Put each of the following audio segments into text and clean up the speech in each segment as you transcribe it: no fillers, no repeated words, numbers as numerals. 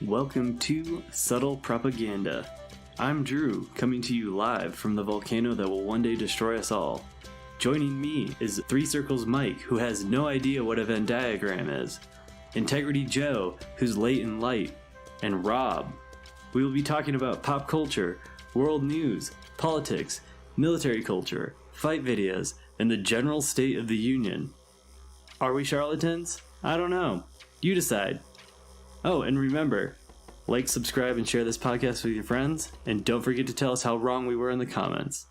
Welcome to Subtle Propaganda. I'm Drew, coming to you live from the volcano that will one day destroy us all. Joining me is Three Circles Mike, who has no idea what a Venn diagram is, Integrity Joe, who's late in light, and Rob. We will be talking about pop culture, world news, politics, military culture, fight videos, and the general state of the union. Are we charlatans? I don't know. You decide. Oh, and remember, like, subscribe, and share this podcast with your friends, and don't forget to tell us how wrong we were in the comments.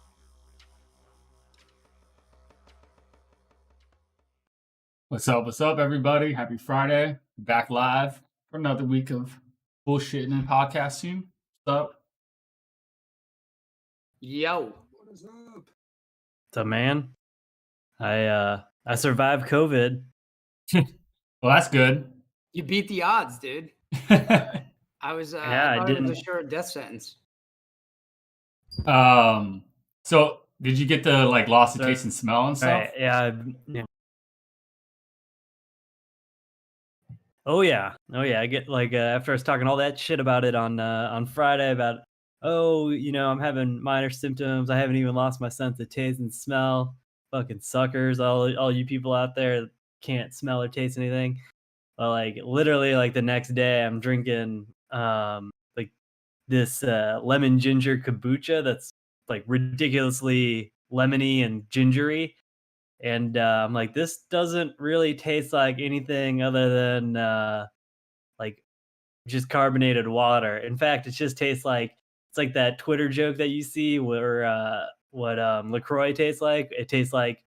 What's up, everybody? Happy Friday. Back live for another week of bullshitting and podcasting. What's up? Yo. What is up? So, man, I survived COVID. Well, that's good. You beat the odds, dude. I was I thought it was a sure death sentence. So did you get the loss of taste and smell and stuff? Right, yeah. Oh yeah. I get after I was talking all that shit about it on Friday about I'm having minor symptoms. I haven't even lost my sense of taste and smell. Fucking suckers, all you people out there that can't smell or taste anything. Well, literally the next day I'm drinking this lemon ginger kombucha that's ridiculously lemony and gingery. And I'm like, this doesn't really taste like anything other than just carbonated water. In fact, it just tastes like it's like that Twitter joke that you see where what LaCroix tastes like. It tastes like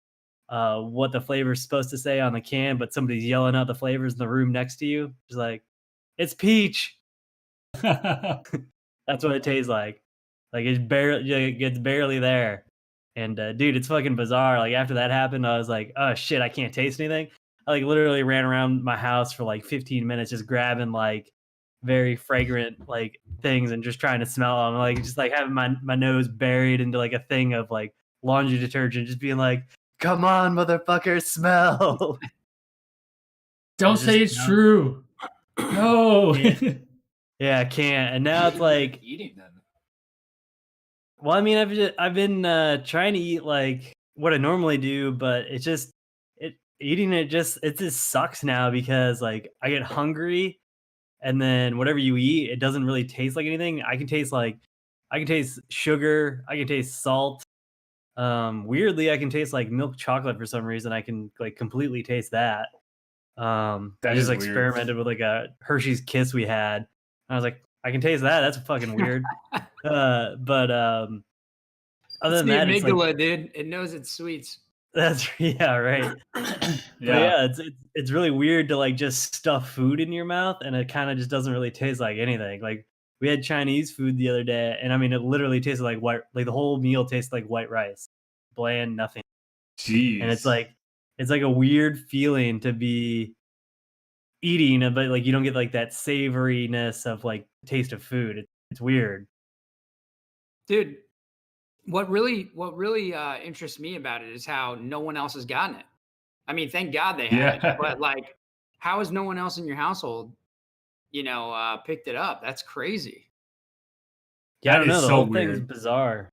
what the flavor's supposed to say on the can, but somebody's yelling out the flavors in the room next to you. It's like, it's peach. That's what it tastes like. It's barely there. And dude, it's fucking bizarre. After that happened, I was like, oh shit, I can't taste anything. I literally ran around my house for 15 minutes just grabbing very fragrant things and just trying to smell them. Just having my nose buried into a thing of laundry detergent, just being like, come on, motherfucker, smell. Don't say it's true. No. Yeah, I can't. And now it's eating them. Well, I mean, I've been trying to eat what I normally do, but it just sucks now because I get hungry, and then whatever you eat, it doesn't really taste like anything. I can taste I can taste sugar. I can taste salt. Weirdly, I can taste like milk chocolate for some reason. I can like completely taste that. I That just is weird. experimented with like a Hershey's Kiss we had. I was like, I can taste that. That's fucking weird. But other It's than the that, it's like amygdala, dude. It knows it's sweets. that's yeah, right. But Yeah. yeah, it's really weird to like just stuff food in your mouth and it kind of just doesn't really taste like anything. Like we had Chinese food the other day, and I mean it literally tasted like white, like the whole meal tasted like white rice, bland, nothing. And Jeez. it's like a weird feeling to be eating, but like you don't get like that savoriness of like taste of food. It's weird. Dude, what really interests me about it is how no one else has gotten it. I mean, thank God they haven't, Yeah. but like, how has no one else in your household, picked it up? That's crazy. Yeah, I That don't know. is The so whole thing's weird. bizarre.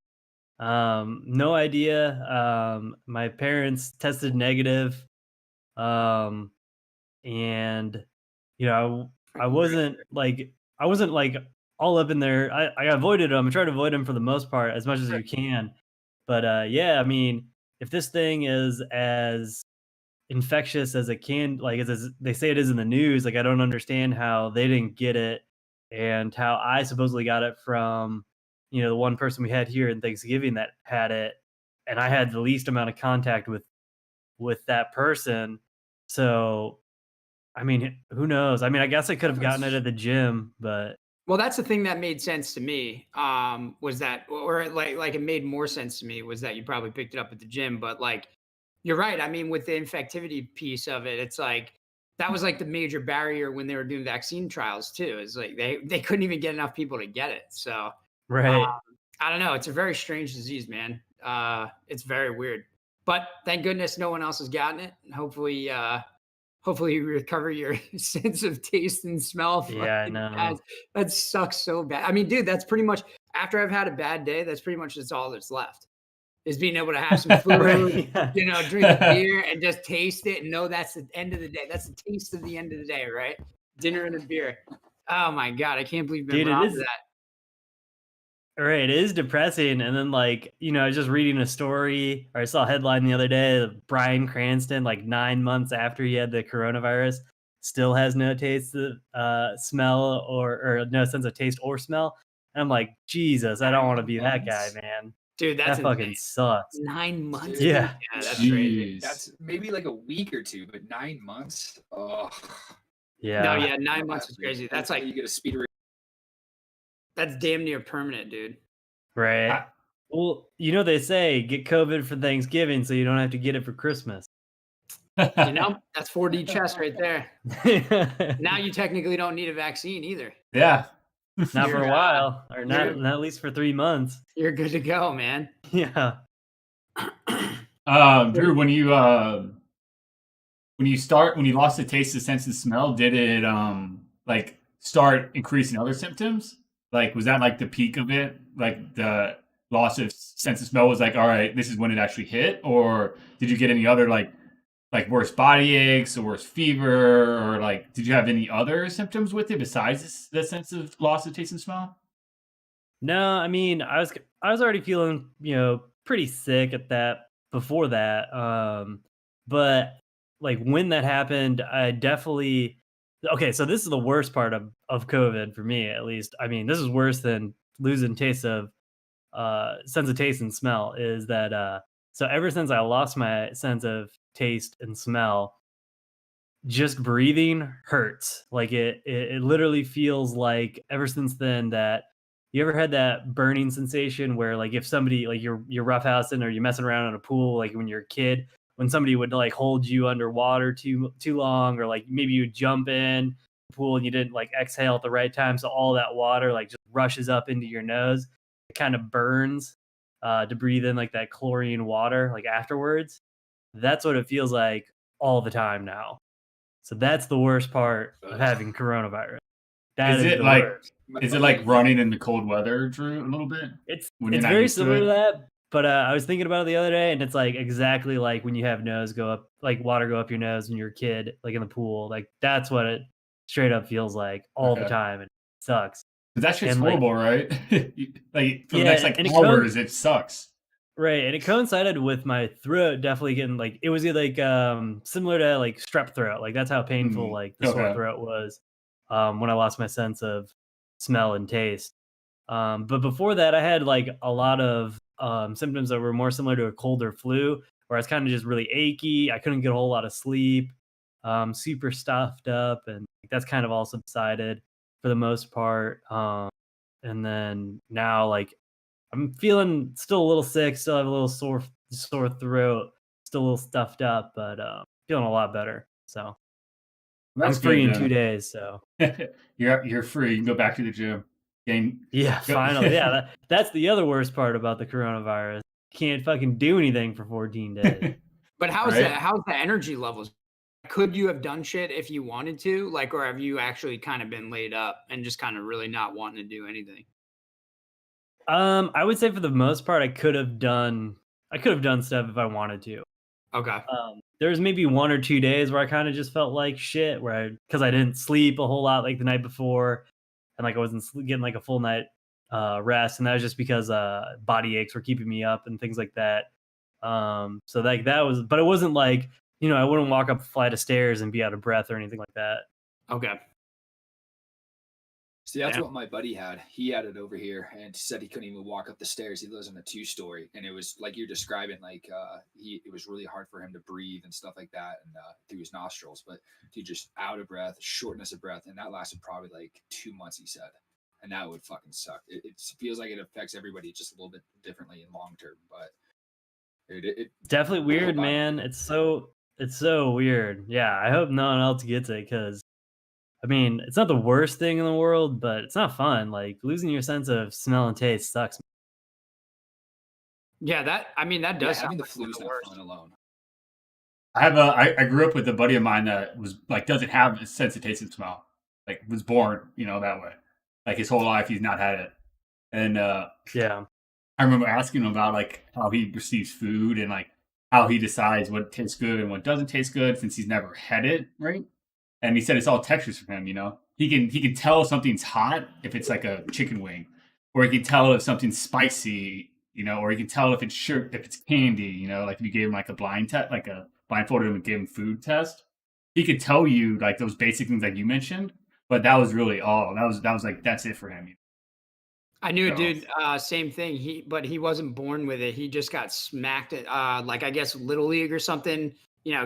No idea. My parents tested negative. Um, and you know, I wasn't like all up in there. I avoided them. I try to avoid them for the most part as much as Sure. you can. But yeah, I mean, if this thing is as infectious as it can, like as they say it is in the news, like I don't understand how they didn't get it, and how I supposedly got it from, the one person we had here in Thanksgiving that had it, and I had the least amount of contact with that person. So I mean, who knows? I mean, I guess I could have gotten it at the gym, but Well, that's the thing that made sense to me, was that, or like it made more sense to me was that you probably picked it up at the gym, but like, you're right. I mean, with the infectivity piece of it, it's like that was like the major barrier when they were doing vaccine trials too. Is like they couldn't even get enough people to get it. So right. I don't know. It's a very strange disease, man. It's very weird. But thank goodness no one else has gotten it. And hopefully you recover your sense of taste and smell. Yeah, I Fucking know. guys, that sucks so bad. I mean, dude, that's pretty much after I've had a bad day. That's all that's left is being able to have some Right. food, Yeah. drink a beer and just taste it and know that's the end of the day. That's the taste of the end of the day, right? Dinner and a beer. Oh my god, I can't believe you've been Dude, it robbed of is. that. Right, it is depressing, and then, like, I was just reading a story, or I saw a headline the other day of Bryan Cranston, like, 9 months after he had the coronavirus, still has no taste of, smell or no sense of taste or smell, and I'm like, "Jesus, I don't wanna 9 be that guy, months? man. Dude, that's That insane. fucking sucks." 9 months, Dude, dude. Yeah. Yeah, that's crazy. Jeez. that's maybe like a week or 2, but 9 months? Oh, No, Yeah. yeah, no, 9 months is crazy. That's hopefully like you get a speed rate. that's damn near permanent, dude. Right. I- Well, they say, "Get COVID for Thanksgiving so you don't have to get it for Christmas." That's 4D chess right there. Now you technically don't need a vaccine either. yeah. Not for You're a while, or you're not at least for 3 months. you're good to go, man. Yeah. Drew, when you lost the taste, the sense, and smell, did it like start increasing other symptoms? Like was that like the peak of it? Like the loss of sense of smell was like, all right, this is when it actually hit, or did you get any other like worse body aches or worse fever, or like did you have any other symptoms with it besides the sense of loss of taste and smell? No, I mean, I was already feeling, pretty sick at that before that. But like when that happened, I definitely okay, so this is the worst part of COVID for me, at least. I mean, this is worse than losing taste of sense of taste and smell, is that so ever since I lost my sense of taste and smell, just breathing hurts. Like it literally feels like ever since then that you ever had that burning sensation where like if somebody like you're roughhousing or you're messing around in a pool like when you're a kid, when somebody would like hold you underwater too long, or like maybe you jump in the pool and you didn't like exhale at the right time, so all that water like just rushes up into your nose. It kind of burns to breathe in like that chlorine water like afterwards. That's what it feels like all the time now. So that's the worst part of having coronavirus. That Is is it the like worst. is it like running in the cold weather, Drew, a little bit when you're It's not very used to similar to it? that, but I was thinking about it the other day, and it's like exactly like when you have nose go up, like water go up your nose when you're a kid, like in the pool. Like that's what it straight up feels like all the Okay. time, and it sucks. But that shit's And, like- horrible, right? Like for the Yeah, next like and it hours, it sucks. Right, and it coincided with my throat definitely getting like it was like similar to like strep throat. Like that's how painful like the sore Okay. throat was when I lost my sense of smell and taste. But before that I had like a lot of symptoms that were more similar to a cold or flu, where I was kind of just really achy. I couldn't get a whole lot of sleep, super stuffed up, and that's kind of all subsided for the most part. And then now like I'm feeling still a little sick, still have a little sore throat, still a little stuffed up, but feeling a lot better. So That's I'm free good, in 2 days. So you're free. You can go back to the gym. yeah, Go- finally. Yeah, that's the other worst part about the coronavirus. Can't fucking do anything for 14 days. But how's Right? that? How's the energy levels? Could you have done shit if you wanted to? Like, or have you actually kind of been laid up and just kind of really not wanting to do anything? I would say for the most part, I could have done stuff if I wanted to. Okay. There was maybe 1 or 2 days where I kind of just felt like shit, because I didn't sleep a whole lot like the night before, and like I wasn't getting like a full night rest, and that was just because body aches were keeping me up and things like that. So like that was, but it wasn't like I wouldn't walk up a flight of stairs and be out of breath or anything like that. Okay. See, that's Damn. what my buddy had. He had it over here and said he couldn't even walk up the stairs. He lives in a 2-story, and it was like you're describing, like it was really hard for him to breathe and stuff like that, and through his nostrils. But dude, just out of breath, shortness of breath, and that lasted probably like 2 months. He said, and that would fucking suck. It feels like it affects everybody just a little bit differently in long term, but it Definitely weird, hope I don't man. get It's so weird. Yeah, I hope no one else gets it because I mean it's not the worst thing in the world, but it's not fun. Like losing your sense of smell and taste sucks. Yeah, that yeah, does having sound the like one of flu's the not worst. fun alone. I grew up with a buddy of mine that was like doesn't have a sense of taste and smell. Like was born, that way. Like his whole life he's not had it. And Yeah. I remember asking him about like how he receives food and like how he decides what tastes good and what doesn't taste good since he's never had it, right? And he said it's all textures for him, He can tell if something's hot if it's like a chicken wing, or he can tell if something's spicy, or he can tell if it's candy, like if you gave him like a blind test, like a blindfolded him and gave him food test, he could tell you like those basic things like you mentioned, but that was really all. That was like that's it for him. I knew a So- dude, same thing. But he wasn't born with it. He just got smacked at, like I guess Little League or something.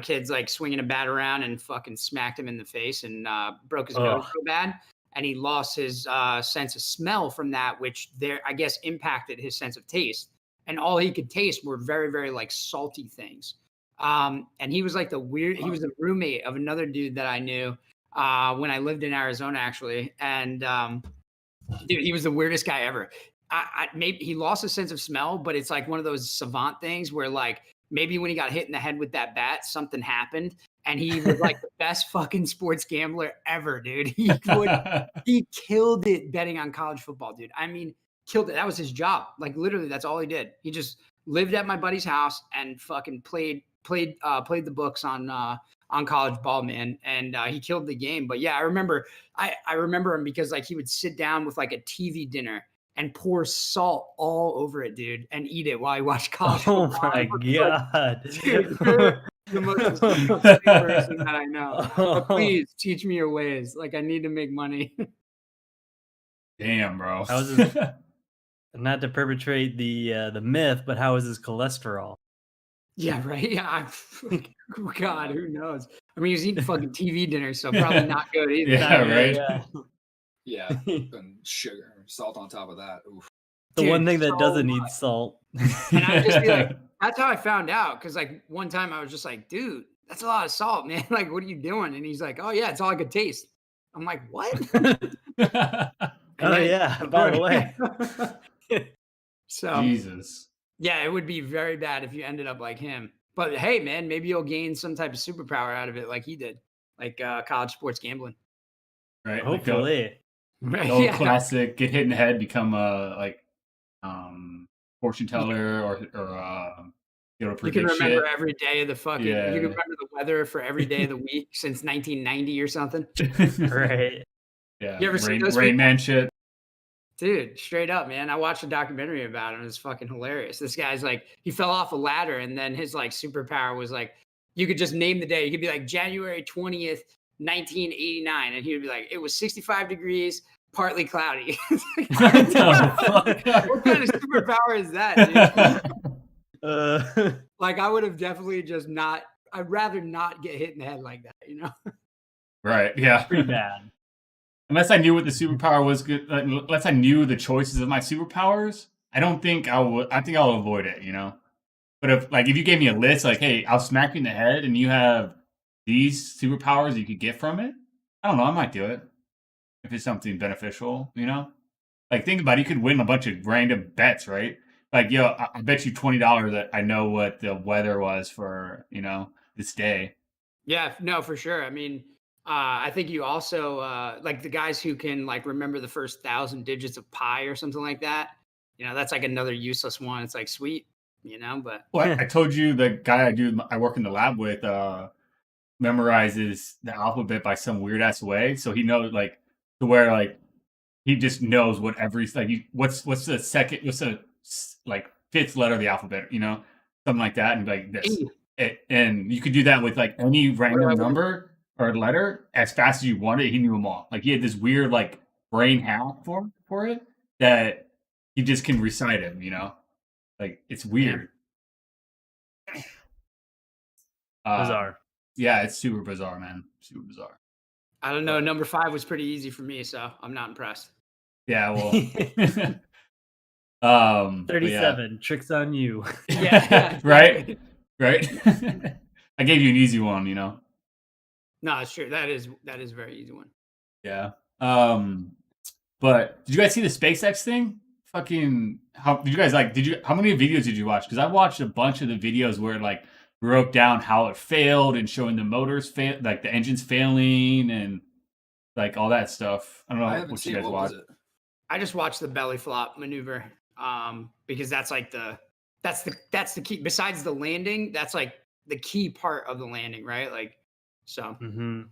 Kids like swinging a bat around and fucking smacked him in the face and broke his nose Ugh. real bad. And he lost his sense of smell from that, which I guess impacted his sense of taste. And all he could taste were very, very like salty things. And he was like he was the roommate of another dude that I knew when I lived in Arizona, actually. And dude, he was the weirdest guy ever. Maybe he lost his sense of smell, but it's like one of those savant things where like maybe when he got hit in the head with that bat, something happened, and he was like the best fucking sports gambler ever, dude. He killed it betting on college football, dude. I mean, killed it. That was his job. Like literally, that's all he did. He just lived at my buddy's house and fucking played the books on college ball, man, and he killed the game. But yeah, I remember him because like he would sit down with like a TV dinner and pour salt all over it, dude, and eat it while he watched college Oh football. my god. Dude, you're the most disgusting person that I know. But please teach me your ways. Like I need to make money. Damn, bro. How was his, not to perpetrate the myth, but how is his cholesterol? Yeah, right. Yeah, God, who knows? I mean, he was eating fucking TV dinner, so probably not good either. Yeah, Not right. yeah. Yeah, and sugar, salt on top of that. Oof. The Dude, one thing that so doesn't much. need salt. And I would just be like, that's how I found out. Cause like one time I was just like, dude, that's a lot of salt, man. Like, what are you doing? And he's like, oh yeah, it's all I could taste. I'm like, what? Oh yeah, by the way. So Jesus. yeah, it would be very bad if you ended up like him. But hey, man, maybe you'll gain some type of superpower out of it, like he did, like college sports gambling. Right. Hopefully. Like the old Yeah. classic, get hit in the head, become a fortune teller or be able to You can predict remember shit. every day of the fucking. Yeah. You can remember the weather for every day of the week since 1990 or something. Right. Yeah. You ever seen Rain, those Rain people? Man shit. Dude, straight up, man. I watched a documentary about him. It's fucking hilarious. This guy's like, he fell off a ladder, and then his like superpower was like, you could just name the day. You could be like January 20th, 1989, and he would be like, it was 65 degrees, partly cloudy. What kind of superpower is that, dude? Like, I would have definitely just not. I'd rather not get hit in the head like that, you know? Right. Yeah. Pretty bad. Unless I knew what the superpower was good, unless I knew the choices of my superpowers, I don't think I would. I think I'll avoid it, you know. But if you gave me a list, like, hey, I'll smack you in the head, and you have these superpowers you could get from it, I don't know. I might do it if it's something beneficial, you know. Like, think about it. You could win a bunch of random bets, right? Like, yo, I bet you $20 that I know what the weather was for, this day. Yeah, no, for sure. I mean, I think you also like the guys who can like remember the first 1,000 digits of pi or something like that. That's like another useless one. It's like sweet, but Well, I told you the guy I work in the lab with memorizes the alphabet by some weird ass way, so he knows like to where like he just knows what every like what's the like fifth letter of the alphabet, something like that, and like this. And you could do that with like any random number or letter as fast as you wanted. He knew them all. Like he had this weird like brain hack for it that he just can recite them. Like it's weird. Bizarre. Yeah, it's super bizarre, man. Super bizarre. I don't know. Number 5 was pretty easy for me, so I'm not impressed. Yeah, well, 37 tricks on you. Yeah. Right. I gave you an easy one, No, it's true. That is a very easy one. Yeah. But did you guys see the SpaceX thing? Fucking how many videos did you watch? Because I watched a bunch of the videos where it like broke down how it failed and showing the motors like the engines failing and like all that stuff. I don't know what you guys watched. I just watched the belly flop maneuver because that's like that's the key. Besides the landing, that's like the key part of the landing, right? Like so. Mm-hmm.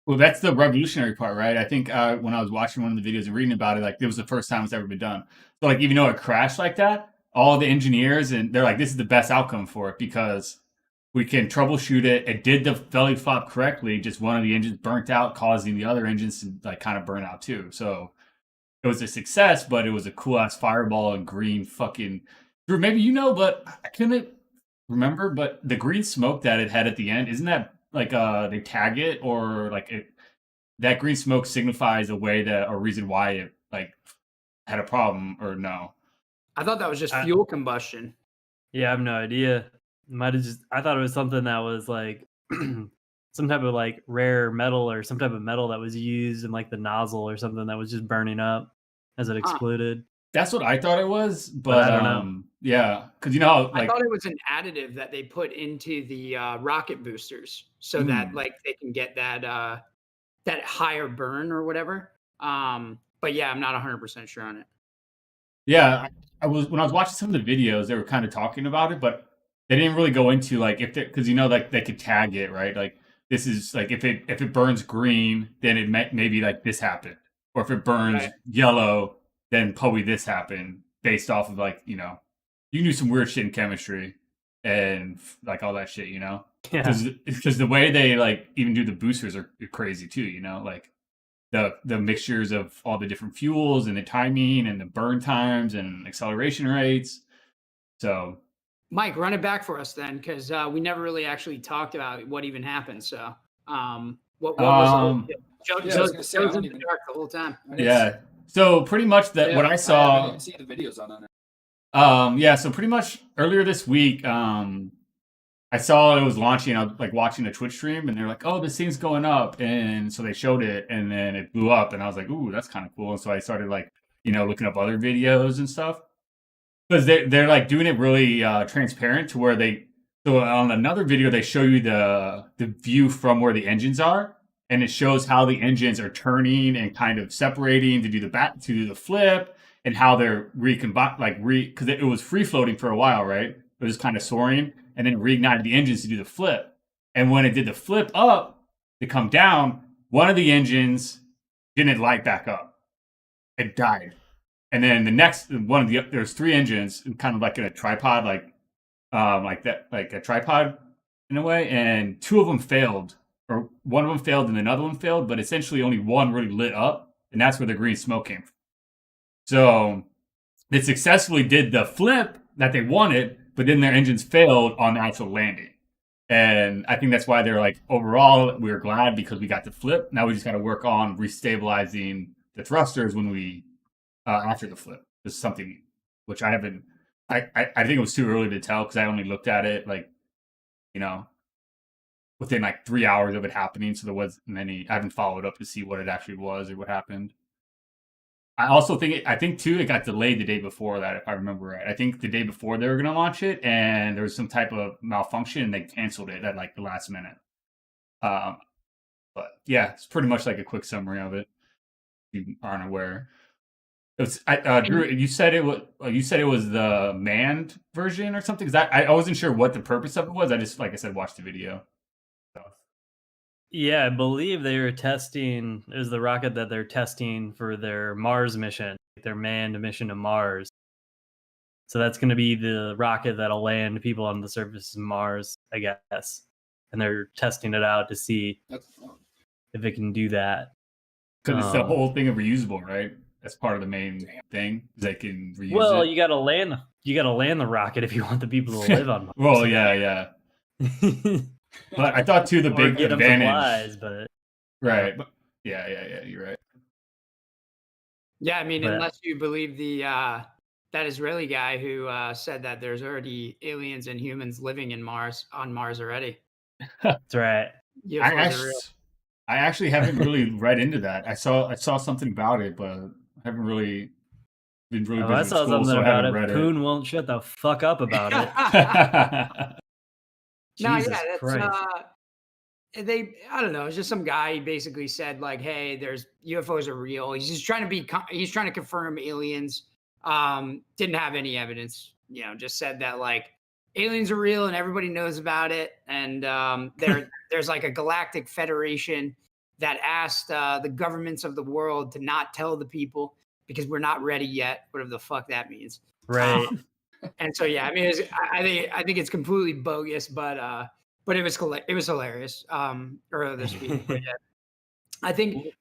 Well, that's the revolutionary part, right? I think when I was watching one of the videos and reading about it, like it was the first time it's ever been done. So like even though it crashed like that, all the engineers and they're like, this is the best outcome for it because we can troubleshoot it. It did the belly flop correctly. Just one of the engines burnt out, causing the other engines to like kind of burn out too. So it was a success, but it was a cool ass fireball and green fucking. Drew, maybe but I couldn't remember. But the green smoke that it had at the end, isn't that like they tag it or like it? That green smoke signifies a reason why it like had a problem or no? I thought that was just fuel combustion. Yeah, I have no idea. I thought it was something that was like some type of like rare metal or some type of metal that was used in like the nozzle or something that was just burning up as it exploded. That's what I thought it was, but I don't know. Yeah, because I thought it was an additive that they put into the rocket boosters so that like they can get that that higher burn or whatever. But yeah, I'm not 100% sure on it. Yeah, when I was watching some of the videos, they were kind of talking about it, but they didn't really go into like because like they could tag it, right? Like this is like if it burns green, then it maybe like this happened, or if it burns yellow, then probably this happened based off of like you knew some weird shit in chemistry and like all that shit, because the way they like even do the boosters are crazy too, like the mixtures of all the different fuels and the timing and the burn times and acceleration rates. So Mike, run it back for us then, because we never really actually talked about what even happened. So, what was Joe's in the dark the whole time? Yeah. So pretty much what I saw. I didn't see the videos on it. Yeah. So pretty much earlier this week, I saw it was launching. I was like watching a Twitch stream, and they're like, "Oh, this thing's going up," and so they showed it, and then it blew up, and I was like, "Ooh, that's kind of cool." And so I started like looking up other videos and stuff. Because they're like doing it really transparent to where so on another video they show you the view from where the engines are, and it shows how the engines are turning and kind of separating to do the flip, and how they're because it was free floating for a while, right? It was kind of soaring, and then it reignited the engines to do the flip. And when it did the flip up to come down, one of the engines didn't light back up. It died. And then the next one of the there's 3 engines, kind of like in a tripod, like that, like a tripod in a way. And 2 of them failed, or one of them failed, and another one failed. But essentially, only one really lit up, and that's where the green smoke came from. So they successfully did the flip that they wanted, but then their engines failed on the actual landing. And I think that's why they're like, overall, we were glad because we got the flip. Now we just got to work on restabilizing the thrusters when we after the flip. This is something which I haven't. I think it was too early to tell because I only looked at it like, within like 3 hours of it happening. So there wasn't any. I haven't followed up to see what it actually was or what happened. I also think too it got delayed the day before that, if I remember right. I think the day before they were going to launch it, and there was some type of malfunction, and they canceled it at like the last minute. But yeah, it's pretty much like a quick summary of it. If you aren't aware. Drew, you said it was the manned version or something. Because I wasn't sure what the purpose of it was. I just, like I said, watched the video. So. Yeah, I believe they were testing. It was the rocket that they're testing for their Mars mission, their manned mission to Mars. So that's going to be the rocket that'll land people on the surface of Mars, I guess. And they're testing it out to see if it can do that. Because it's the whole thing of reusable, right? That's part of the main thing. They can reuse it. Well, you got to land the rocket if you want the people to live on Mars. Well, yeah. But I thought too the big get advantage. Supplies, but right. But yeah, you're right. Yeah, I mean, unless you believe that Israeli guy who said that there's already aliens and humans living on Mars already. That's right. I actually haven't really read into that. I saw something about it, but I haven't really been really busy I with saw school, something so about I it. haven't read Poon won't shut the fuck up about it. No, Jesus yeah, Christ. I don't know. It's just some guy basically said like, "Hey, there's UFOs are real." He's just trying to confirm aliens. Didn't have any evidence. Just said that like aliens are real and everybody knows about it. And there's like a galactic federation that asked the governments of the world to not tell the people because we're not ready yet. Whatever the fuck that means. Right. And so yeah, I mean, I think it's completely bogus, but it was hilarious. Earlier this week, but yeah, I think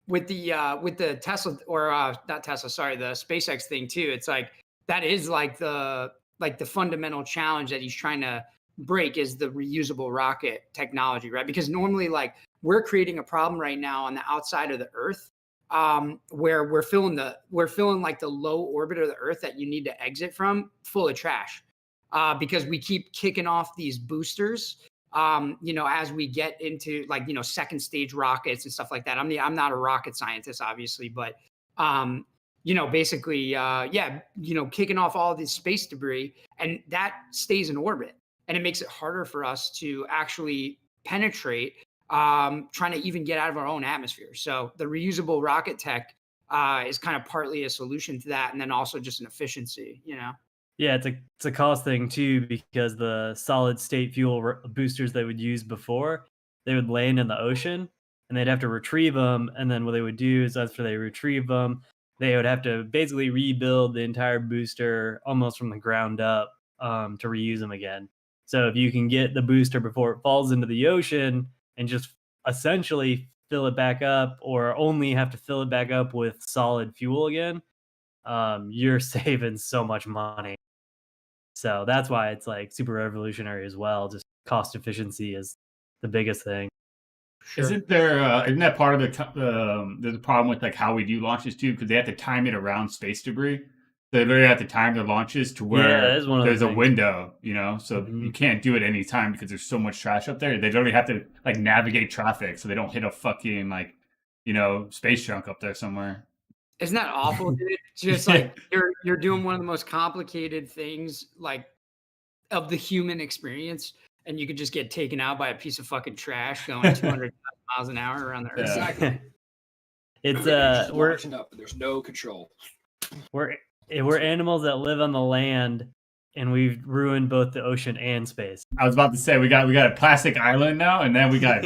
with the Tesla or not Tesla, sorry, the SpaceX thing too. It's like that is like the fundamental challenge that he's trying to break is the reusable rocket technology, right? Because normally, like we're creating a problem right now on the outside of the Earth. Where we're filling like the low orbit of the Earth that you need to exit from full of trash, because we keep kicking off these boosters, as we get into like, second stage rockets and stuff like that. I'm not a rocket scientist, obviously, but, basically, kicking off all this space debris, and that stays in orbit, and it makes it harder for us to actually penetrate, trying to even get out of our own atmosphere. So the reusable rocket tech is kind of partly a solution to that, and then also just an efficiency, Yeah, it's a cost thing too, because the solid state fuel boosters they would use before, they would land in the ocean and they'd have to retrieve them. And then what they would do is after they retrieve them, they would have to basically rebuild the entire booster almost from the ground up to reuse them again. So if you can get the booster before it falls into the ocean and just essentially fill it back up, or only have to fill it back up with solid fuel again, you're saving so much money. So that's why it's like super revolutionary as well. Just cost efficiency is the biggest thing. Sure. Isn't that part of the problem with like how we do launches too? Because they have to time it around space debris. They literally have to time their launches to where there's a window, so you can't do it any time because there's so much trash up there. They literally have to like navigate traffic so they don't hit a fucking like, space junk up there somewhere. Isn't that awful, dude? Just like you're doing one of the most complicated things like of the human experience, and you could just get taken out by a piece of fucking trash going 200 miles an hour around the Earth. Exactly. It's we're up, but there's no control. We're animals that live on the land, and we've ruined both the ocean and space. I was about to say we got a plastic island now, and then we got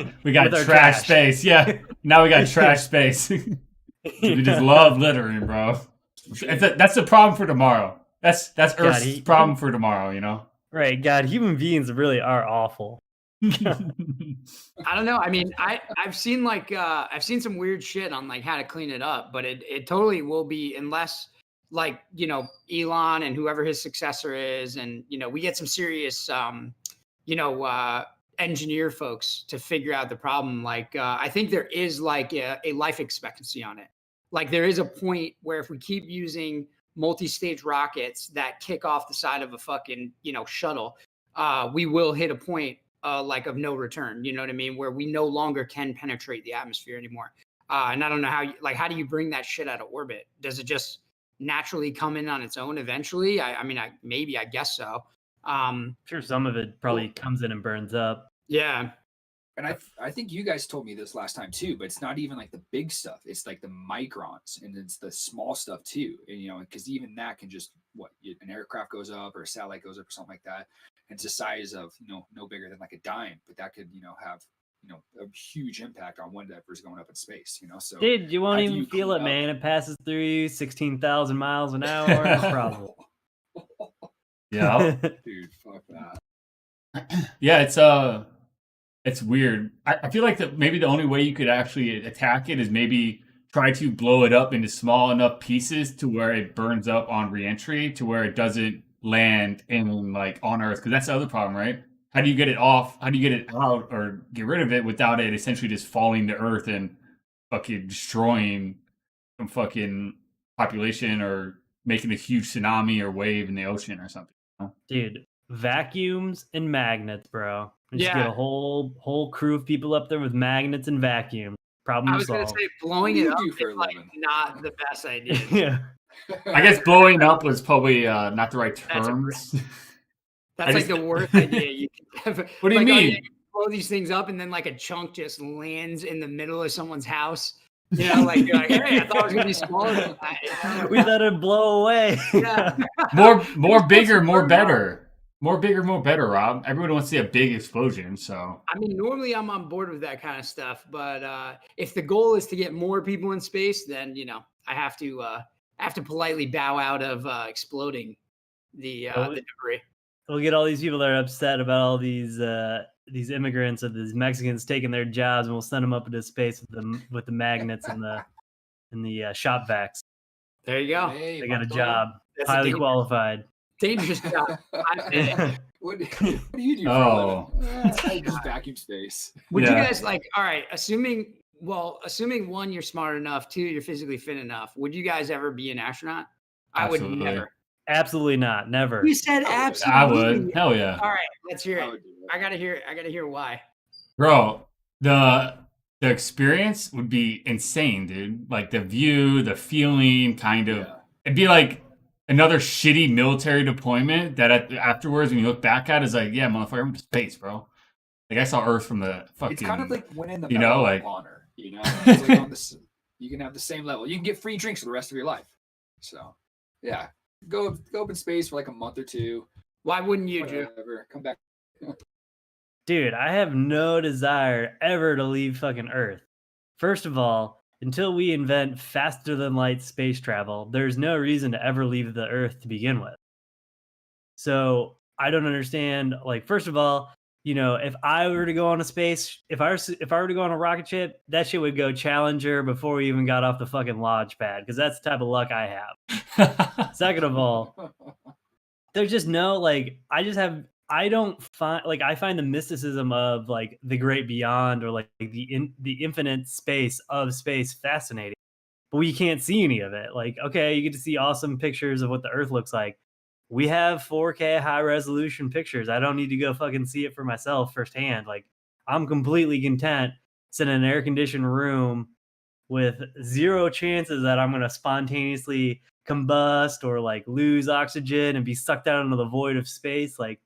trash space. Yeah, now we got trash space. We just love littering, bro. That's the problem for tomorrow. That's Earth's he- problem for tomorrow, you know? Right, God, human beings really are awful. I don't know. I mean, I've seen I've seen some weird shit on like how to clean it up, but it totally will be, unless like, you know, Elon and whoever his successor is, and you know, we get some serious you know, engineer folks to figure out the problem. Like I think there is like a life expectancy on it. Like there is a point where if we keep using multi-stage rockets that kick off the side of a fucking, you know, shuttle, we will hit a point like of no return. You know what I mean? Where we no longer can penetrate the atmosphere anymore. And I don't know how how do you bring that shit out of orbit? Does it just naturally come in on its own eventually? I mean, I guess so. I'm sure some of it probably comes in and burns up. Yeah. And I think you guys told me this last time too, but it's not even like the big stuff. It's like the microns, and it's the small stuff too. And you know, because even that can just an aircraft goes up or a satellite goes up or something like that. And it's the size of, you know, no bigger than like a dime, but that could, you know, have, you know, a huge impact on whatever's going up in space, you know. So Dude, you won't how do even you feel clean it, up? man. It passes through you 16,000 miles an hour. No problem. Yeah. Dude, fuck that. Yeah, it's weird. I feel like that maybe the only way you could actually attack it is maybe try to blow it up into small enough pieces to where it burns up on reentry, to where it doesn't land in like on Earth. Because that's the other problem, right? How do you get it off? How do you get it out or get rid of it without it essentially just falling to Earth and fucking destroying some fucking population or making a huge tsunami or wave in the ocean or something? You know? Dude, vacuums and magnets, bro. Just Yeah. get a whole crew of people up there with magnets and vacuums. Problem I was going to solved. say blowing What do it you up do for is a like living? not the best idea. Yeah. I guess blowing up was probably not the right That's a terms. That's I like just- the worst idea you can ever. What do you like, oh, yeah, mean? you blow these things up and then like a chunk just lands in the middle of someone's house. You know, like you're like, hey, I thought it was gonna be smaller than that. You know? We let it blow away. Yeah. More bigger, more burn better. More bigger, more better, Rob. Everyone wants to see a big explosion, so I mean, normally I'm on board with that kind of stuff, but if the goal is to get more people in space, then you know I have to politely bow out of exploding the debris. We'll get all these people that are upset about all these immigrants or these Mexicans taking their jobs, and we'll send them up into space with the magnets and the shop vacs. There you go. Hey, They got a Vato. job, That's a highly dangerous- qualified. Dangerous job. What do you do for Oh. a living? I just vacuum space. Would Yeah. you guys like, all right, assuming one, you're smart enough, two, you're physically fit enough, would you guys ever be an astronaut? I would Absolutely. never. Absolutely not. Never. You said I would. absolutely. I would. Hell yeah. All right, let's hear I it. would do it. I gotta hear why. Bro, the experience would be insane, dude. Like the view, the feeling, kind of. Yeah. It'd be like another shitty military deployment that afterwards, when you look back at, is like, yeah, motherfucker, I went to space, bro. Like I saw Earth from the fucking. It's kind of like winning the you know, Medal like- of Honor. You know, it's like on this, you can have the same level. You can get free drinks for the rest of your life. So, yeah, go up in space for like a month or two. Why wouldn't you, Drew? Whatever. Come back. Dude, I have no desire ever to leave fucking Earth. First of all, until we invent faster than light space travel, there's no reason to ever leave the Earth to begin with. So I don't understand. Like, first of all, you know, if I were to go on a space, if I were to go on a rocket ship, that shit would go Challenger before we even got off the fucking launch pad, because that's the type of luck I have. Second of all, there's just no like I find the mysticism of like the great beyond, or like the infinite space of space fascinating, but we can't see any of it. Like, okay, you get to see awesome pictures of what the Earth looks like. We have 4K high resolution pictures. I don't need to go fucking see it for myself firsthand. Like, I'm completely content sitting in an air conditioned room with zero chances that I'm going to spontaneously combust or like lose oxygen and be sucked out into the void of space. Like,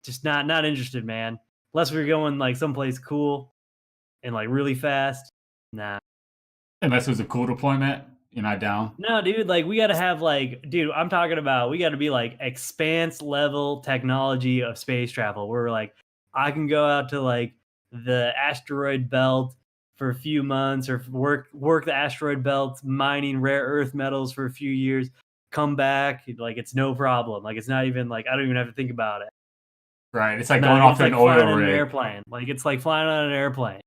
just not interested, man. Unless we're going like someplace cool and like really fast. Nah. Unless it was a cool deployment, you're not down. No, dude, like we got to have like, dude, I'm talking about, we got to be like expanse level technology of space travel. Where like I can go out to like the asteroid belt for a few months or work the asteroid belts, mining rare earth metals for a few years, come back, like it's no problem. Like it's not even like I don't even have to think about it. Right. It's like No, going off it's to like an flying oil in an rig. airplane. Like it's like flying on an airplane.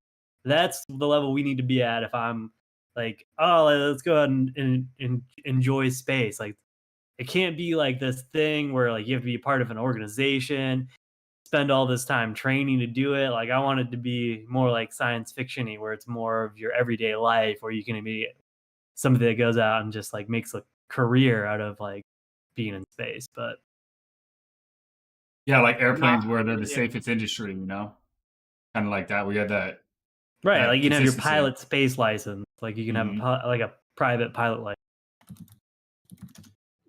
That's the level we need to be at if I'm like, oh, let's go ahead and enjoy space. Like it can't be like this thing where like you have to be a part of an organization, spend all this time training to do it. Like I want it to be more like science fiction-y, where it's more of your everyday life, where you can be somebody that goes out and just like makes a career out of like being in space. But Yeah, like airplanes where they're the yeah. safest industry, you know? Kind of like that. We had that. right, That like you can have your consistency. pilot space license, like you can have like a private pilot license.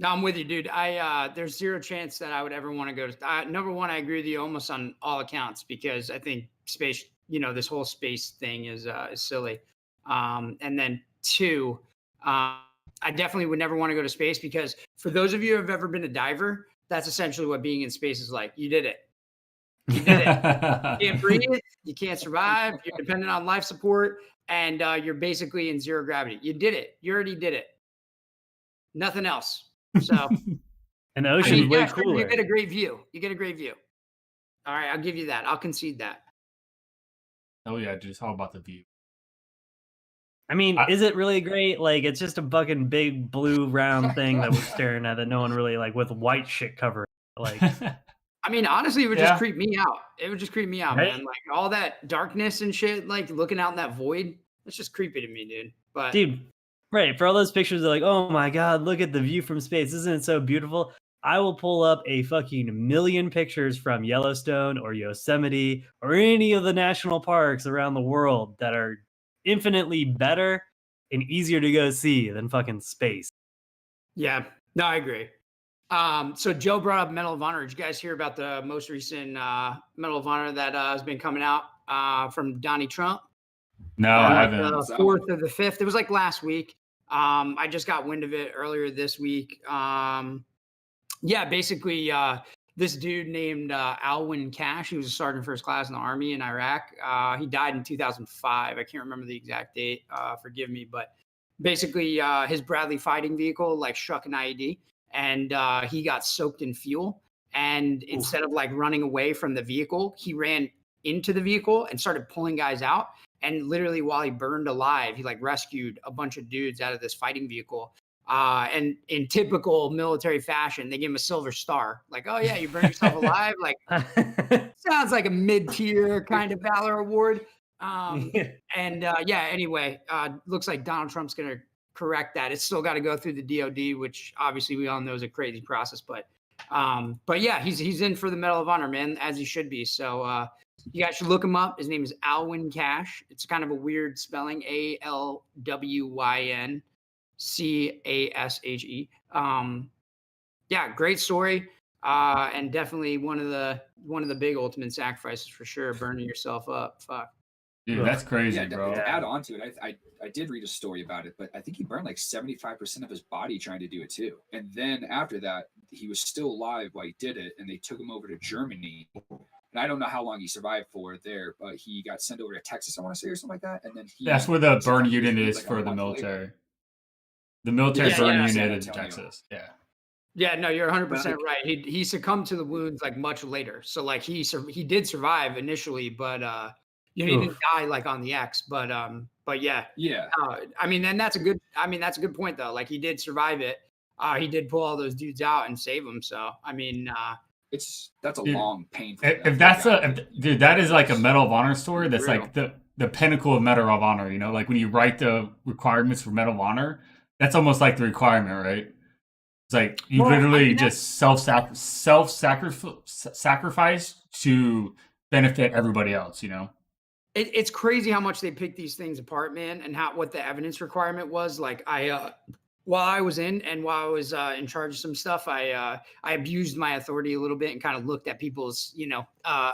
No, I'm with you, dude. There's zero chance that I would ever want to go to. Number one, I agree with you almost on all accounts because I think space, this whole space thing is silly. And then two, I definitely would never want to go to space because for those of you who have ever been a diver, that's essentially what being in space is like. You did it. You did it. You can't breathe. You can't survive. You're dependent on life support, and you're basically in zero gravity. You did it. You already did it. Nothing else. So, And the ocean's way sure, cooler. you get a great view. You get a great view. All right, I'll give you that. I'll concede that. Oh yeah, dude, it's all about the view. I mean, is it really great? Like, it's just a fucking big blue round thing that we're staring at that no one really like with white shit covering. Like, I mean, honestly, it would Yeah. just creep me out. It would just creep me out, Right? man. Like all that darkness and shit, like looking out in that void. It's just creepy to me, dude. But dude, right? For all those pictures, they're like, oh my god, look at the view from space. Isn't it so beautiful? I will pull up a fucking million pictures from Yellowstone or Yosemite or any of the national parks around the world that are infinitely better and easier to go see than fucking space. yeah, no, I agree. So Joe brought up Medal of Honor. Did you guys hear about the most recent Medal of Honor that has been coming out from Donnie Trump? No, I Like haven't. the 4th or the 5th. It was like last week. I just got wind of it earlier this week. Yeah, basically, this dude named Alwyn Cash, he was a sergeant first class in the Army in Iraq. He died in 2005. I can't remember the exact date. Forgive me, but basically, his Bradley fighting vehicle like struck an IED, and he got soaked in fuel. And instead of like running away from the vehicle, he ran into the vehicle and started pulling guys out. And literally, while he burned alive, he like rescued a bunch of dudes out of this fighting vehicle. And in typical military fashion, they give him a silver star. Like, oh yeah, you burned yourself alive. Like, sounds like a mid-tier kind of valor award. And yeah, anyway, looks like Donald Trump's gonna correct that. It's still got to go through the DOD, which obviously we all know is a crazy process. But yeah, he's in for the Medal of Honor, man, as he should be. So you guys should look him up. His name is Alwyn Cash. It's kind of a weird spelling, ALWYN. CASHE. Yeah, great story. And definitely one of the big ultimate sacrifices for sure, burning yourself up. Fuck. Dude, that's crazy, Yeah, bro. to add on to it, I did read a story about it, but I think he burned like 75% of his body trying to do it too. And then after that, he was still alive while he did it, and they took him over to Germany. And I don't know how long he survived for there, but he got sent over to Texas, I want to say, or something like that. And then That's where the burn unit like is a for the month military. later. The military Yeah, burn yeah, unit San is in Antonio. Texas. Yeah. Yeah, no, you're 100% But, like- right. He succumbed to the wounds like much later. So like he did survive initially, but he didn't die like on the X. But yeah. Yeah. I mean, and that's a good point though. Like he did survive it. He did pull all those dudes out and save them. So I mean, That's a Dude, long, painful. If that's dude, that is like a Medal of Honor story. That's like the pinnacle of Medal of Honor. You know, like when you write the requirements for Medal of Honor, that's almost like the requirement, right? It's like you literally just sacrifice to benefit everybody else. You know. It's crazy how much they pick these things apart, man, and what the evidence requirement was. Like while I was in charge of some stuff, I abused my authority a little bit and kind of looked at people's,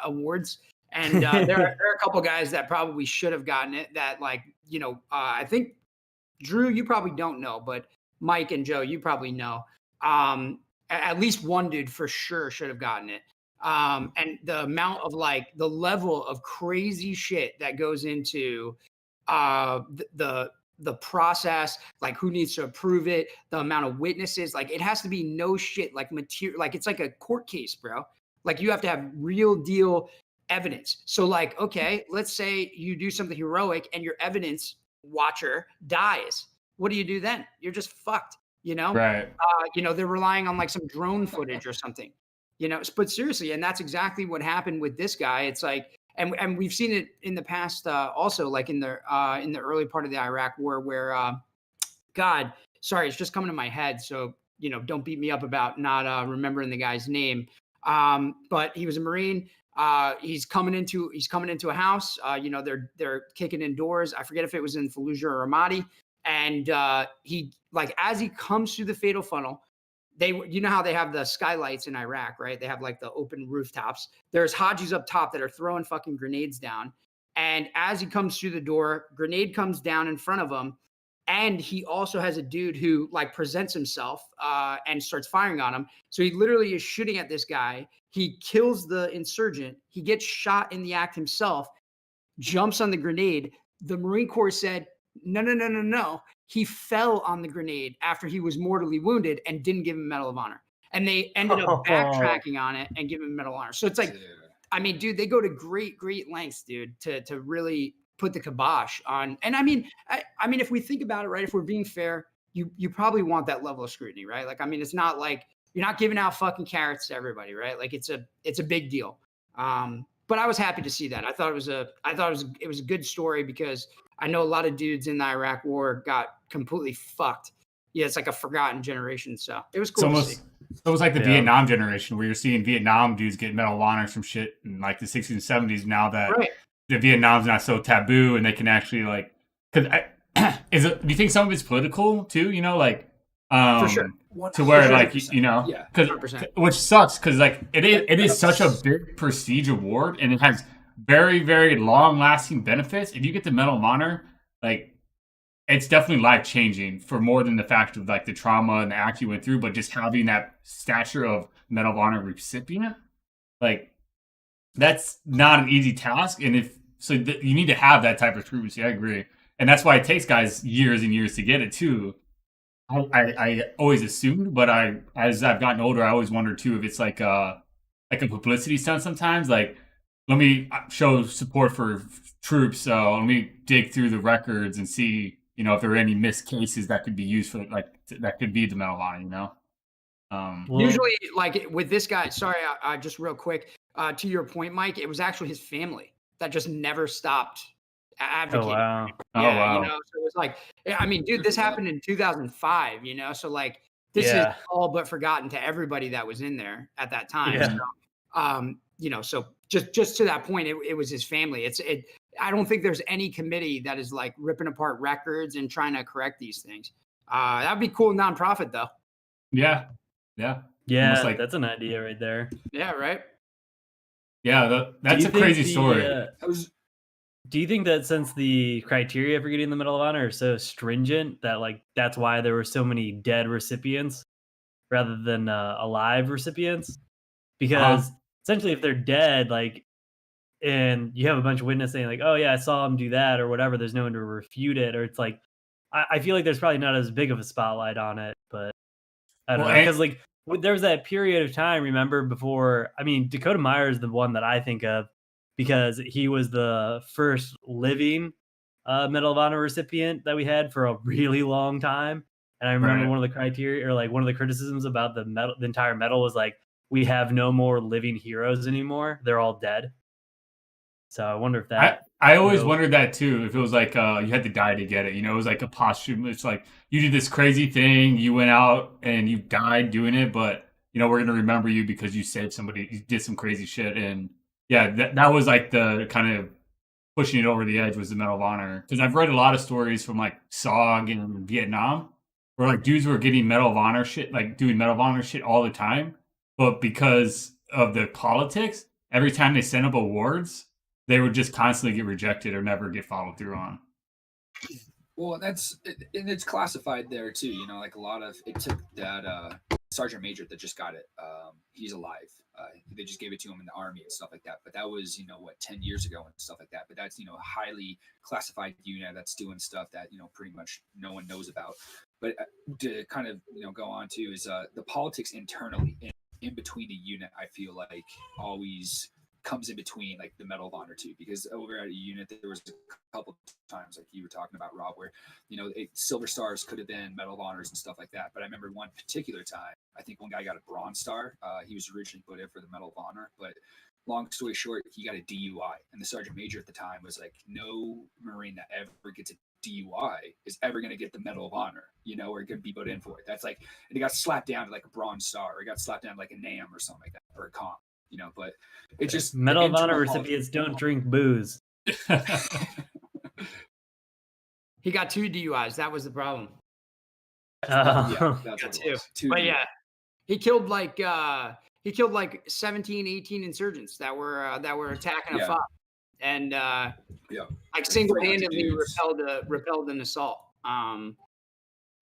awards. And there are a couple guys that probably should have gotten it that like, I think Drew, you probably don't know, but Mike and Joe, you probably know. At least one dude for sure should have gotten it. And the amount of like the level of crazy shit that goes into the process, like who needs to approve it, the amount of witnesses, like it has to be no shit, like material, like it's like a court case, bro. Like you have to have real deal evidence. So like, okay, let's say you do something heroic and your evidence watcher dies. What do you do then? You're just fucked, you know? Right. They're relying on like some drone footage or something, but seriously, and that's exactly what happened with this guy. It's like, and we've seen it in the past, also like in the early part of the Iraq war where, God, sorry, it's just coming to my head. So, don't beat me up about not remembering the guy's name. But he was a Marine. He's coming into a house. They're kicking in doors. I forget if it was in Fallujah or Ramadi. And he, like, as he comes through the fatal funnel, you know how they have the skylights in Iraq, right? They have like the open rooftops. There's Hajis up top that are throwing fucking grenades down. And as he comes through the door, grenade comes down in front of him. And he also has a dude who like presents himself and starts firing on him. So he literally is shooting at this guy. He kills the insurgent. He gets shot in the act himself, jumps on the grenade. The Marine Corps said, no. He fell on the grenade after he was mortally wounded and didn't give him Medal of Honor. And they ended up backtracking on it and giving him Medal of Honor. So it's like, I mean, dude, they go to great lengths, dude, to really put the kibosh on. And I mean, if we think about it, right, if we're being fair, you probably want that level of scrutiny, right? Like, I mean, it's not like you're not giving out fucking carrots to everybody, right? Like it's a big deal. But I was happy to see that. I thought it was a good story because I know a lot of dudes in the Iraq war got completely fucked. Yeah, it's like a forgotten generation. So it was cool to see. It's almost like the Vietnam generation where you're seeing Vietnam dudes get Medal of Honor from shit in like the 60s and 70s now that the Vietnam's not so taboo and they can actually like, do you think some of it's political too? For sure. To where 100%. like, because 100%. which sucks because like it is such a big prestige award and it has very, very long lasting benefits. If you get the Medal of Honor, like it's definitely life changing for more than the fact of like the trauma and the act you went through, but just having that stature of Medal of Honor recipient, like that's not an easy task. And you need to have that type of truancy. I agree, and that's why it takes guys years and years to get it too. I always assumed, but as I've gotten older, I always wondered too if it's like a publicity stunt sometimes. Like, let me show support for troops. So let me dig through the records and see, if there are any missed cases that could be used for that could be the Medal of Honor. Usually, like with this guy. Sorry, just real quick to your point, Mike. It was actually his family that just never stopped advocating. Oh wow! Yeah, so it was like, I mean, dude, this happened in 2005. So like this is all but forgotten to everybody that was in there at that time. Yeah. So, so just to that point, it was his family. I don't think there's any committee that is like ripping apart records and trying to correct these things. That'd be cool nonprofit though. Yeah. Like, that's an idea right there. Yeah. Right. Yeah. That's a crazy story. Do you think that since the criteria for getting the Medal of Honor are so stringent that like that's why there were so many dead recipients rather than alive recipients? Because essentially, if they're dead, like, and you have a bunch of witnesses saying like, "Oh yeah, I saw him do that" or whatever, there's no one to refute it, or it's like, I feel like there's probably not as big of a spotlight on it, but I don't know, because like there was that period of time, remember, before. I mean, Dakota Meyer is the one that I think of because he was the first living Medal of Honor recipient that we had for a really long time, and I remember one of the criteria or like one of the criticisms about the entire medal was like, we have no more living heroes anymore; they're all dead. So I wonder if that. I always wondered that too. If it was like you had to die to get it, it was like a posthumous. It's like you did this crazy thing, you went out and you died doing it, but we're gonna remember you because you saved somebody, you did some crazy shit, and that was like the kind of pushing it over the edge was the Medal of Honor. Because I've read a lot of stories from like SOG and Vietnam where like dudes were getting Medal of Honor shit, like doing Medal of Honor shit all the time, but because of the politics, every time they sent up awards, they would just constantly get rejected or never get followed through on. Well, and it's classified there too. Like a lot of it took that sergeant major that just got it. He's alive. They just gave it to him in the Army and stuff like that. But that was, 10 years ago and stuff like that. But that's, a highly classified unit that's doing stuff that, pretty much no one knows about. But to kind of, go on to is the politics internally in between the unit, I feel like always comes in between like the Medal of Honor too, because over at a unit there was a couple times like you were talking about, Rob, where silver stars could have been Medal of Honors and stuff like that. But I remember one particular time, I think one guy got a Bronze Star. He was originally put in for the Medal of Honor, but long story short, he got a DUI, and the sergeant major at the time was like, no Marine that ever gets a DUI is ever going to get the Medal of Honor, or going to be put in for it. That's like, and it got slapped down to like a Bronze Star, or it got slapped down to like a NAM or something like that, or a comp. But it just Medal of Honor recipients don't drink booze. He got 2 DUIs. That was the problem. Yeah, that's what it was. But yeah, he killed like 17, 18 insurgents that were attacking a fob, and like single-handedly repelled an assault.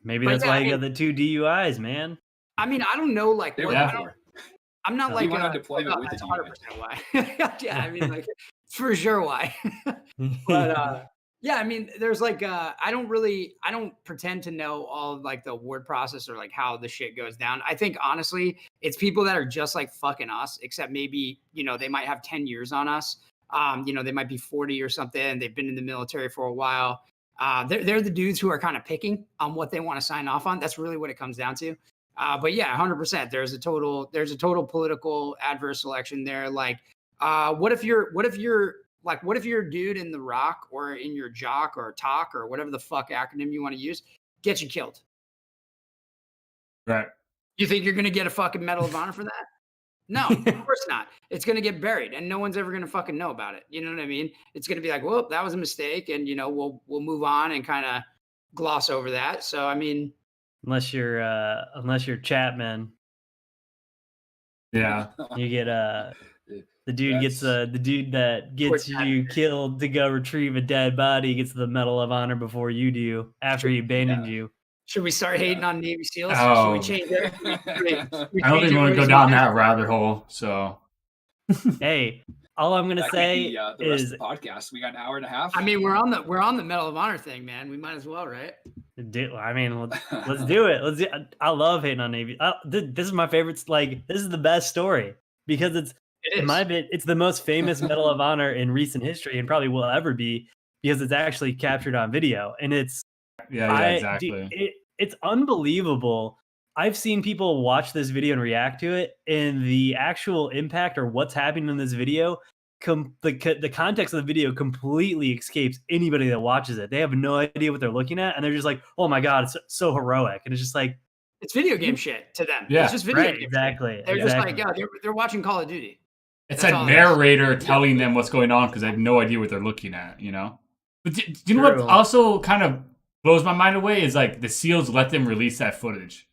Maybe that's why you got the 2 DUIs, man. I mean, I don't know, like I'm not like on deployment with the DUI. Why? Yeah, I mean, like for sure why. But yeah, I mean, there's like I don't pretend to know all of like the award process or like how the shit goes down. I think honestly, it's people that are just like fucking us, except maybe, they might have 10 years on us. They might be 40 or something. They've been in the military for a while. They're the dudes who are kind of picking on what they want to sign off on. That's really what it comes down to. But yeah, 100%. There's a total political adverse selection there. Like, what if you're a dude in the ROC or in your JOC or TOC or whatever the fuck acronym you want to use, gets you killed? Right. You think you're going to get a fucking Medal of Honor for that? No, of course not. It's going to get buried and no one's ever going to fucking know about it. You know what I mean? It's going to be like, well, that was a mistake. And, we'll move on and kind of gloss over that. So, I mean, unless you're Chapman. Yeah. You get the dude that gets you killed to go retrieve a dead body gets the Medal of Honor before you do, after he abandoned you. Should we start hating on Navy SEALs? Oh. Should we change it? I don't think we want to go down that rabbit hole. So, hey, all I'm gonna say the rest is of the podcast. We got an hour and a half. I mean, we're on the Medal of Honor thing, man. We might as well, right? I mean, let's do it. I love hating on Navy. This is my favorite. Like, this is the best story because it's the most famous Medal of Honor in recent history and probably will ever be because it's actually captured on video and it's. Yeah, exactly. It's unbelievable. I've seen people watch this video and react to it, and the actual impact or what's happening in this video, the context of the video completely escapes anybody that watches it. They have no idea what they're looking at, and they're just like, "Oh my god, it's so heroic!" And it's just like it's video game shit to them. Yeah, it's just video game exactly. Shit. They're just like, yeah, they're watching Call of Duty. It's a narrator telling them what's going on because they have no idea what they're looking at. But do you know what also kind of blows my mind away is like the SEALs let them release that footage.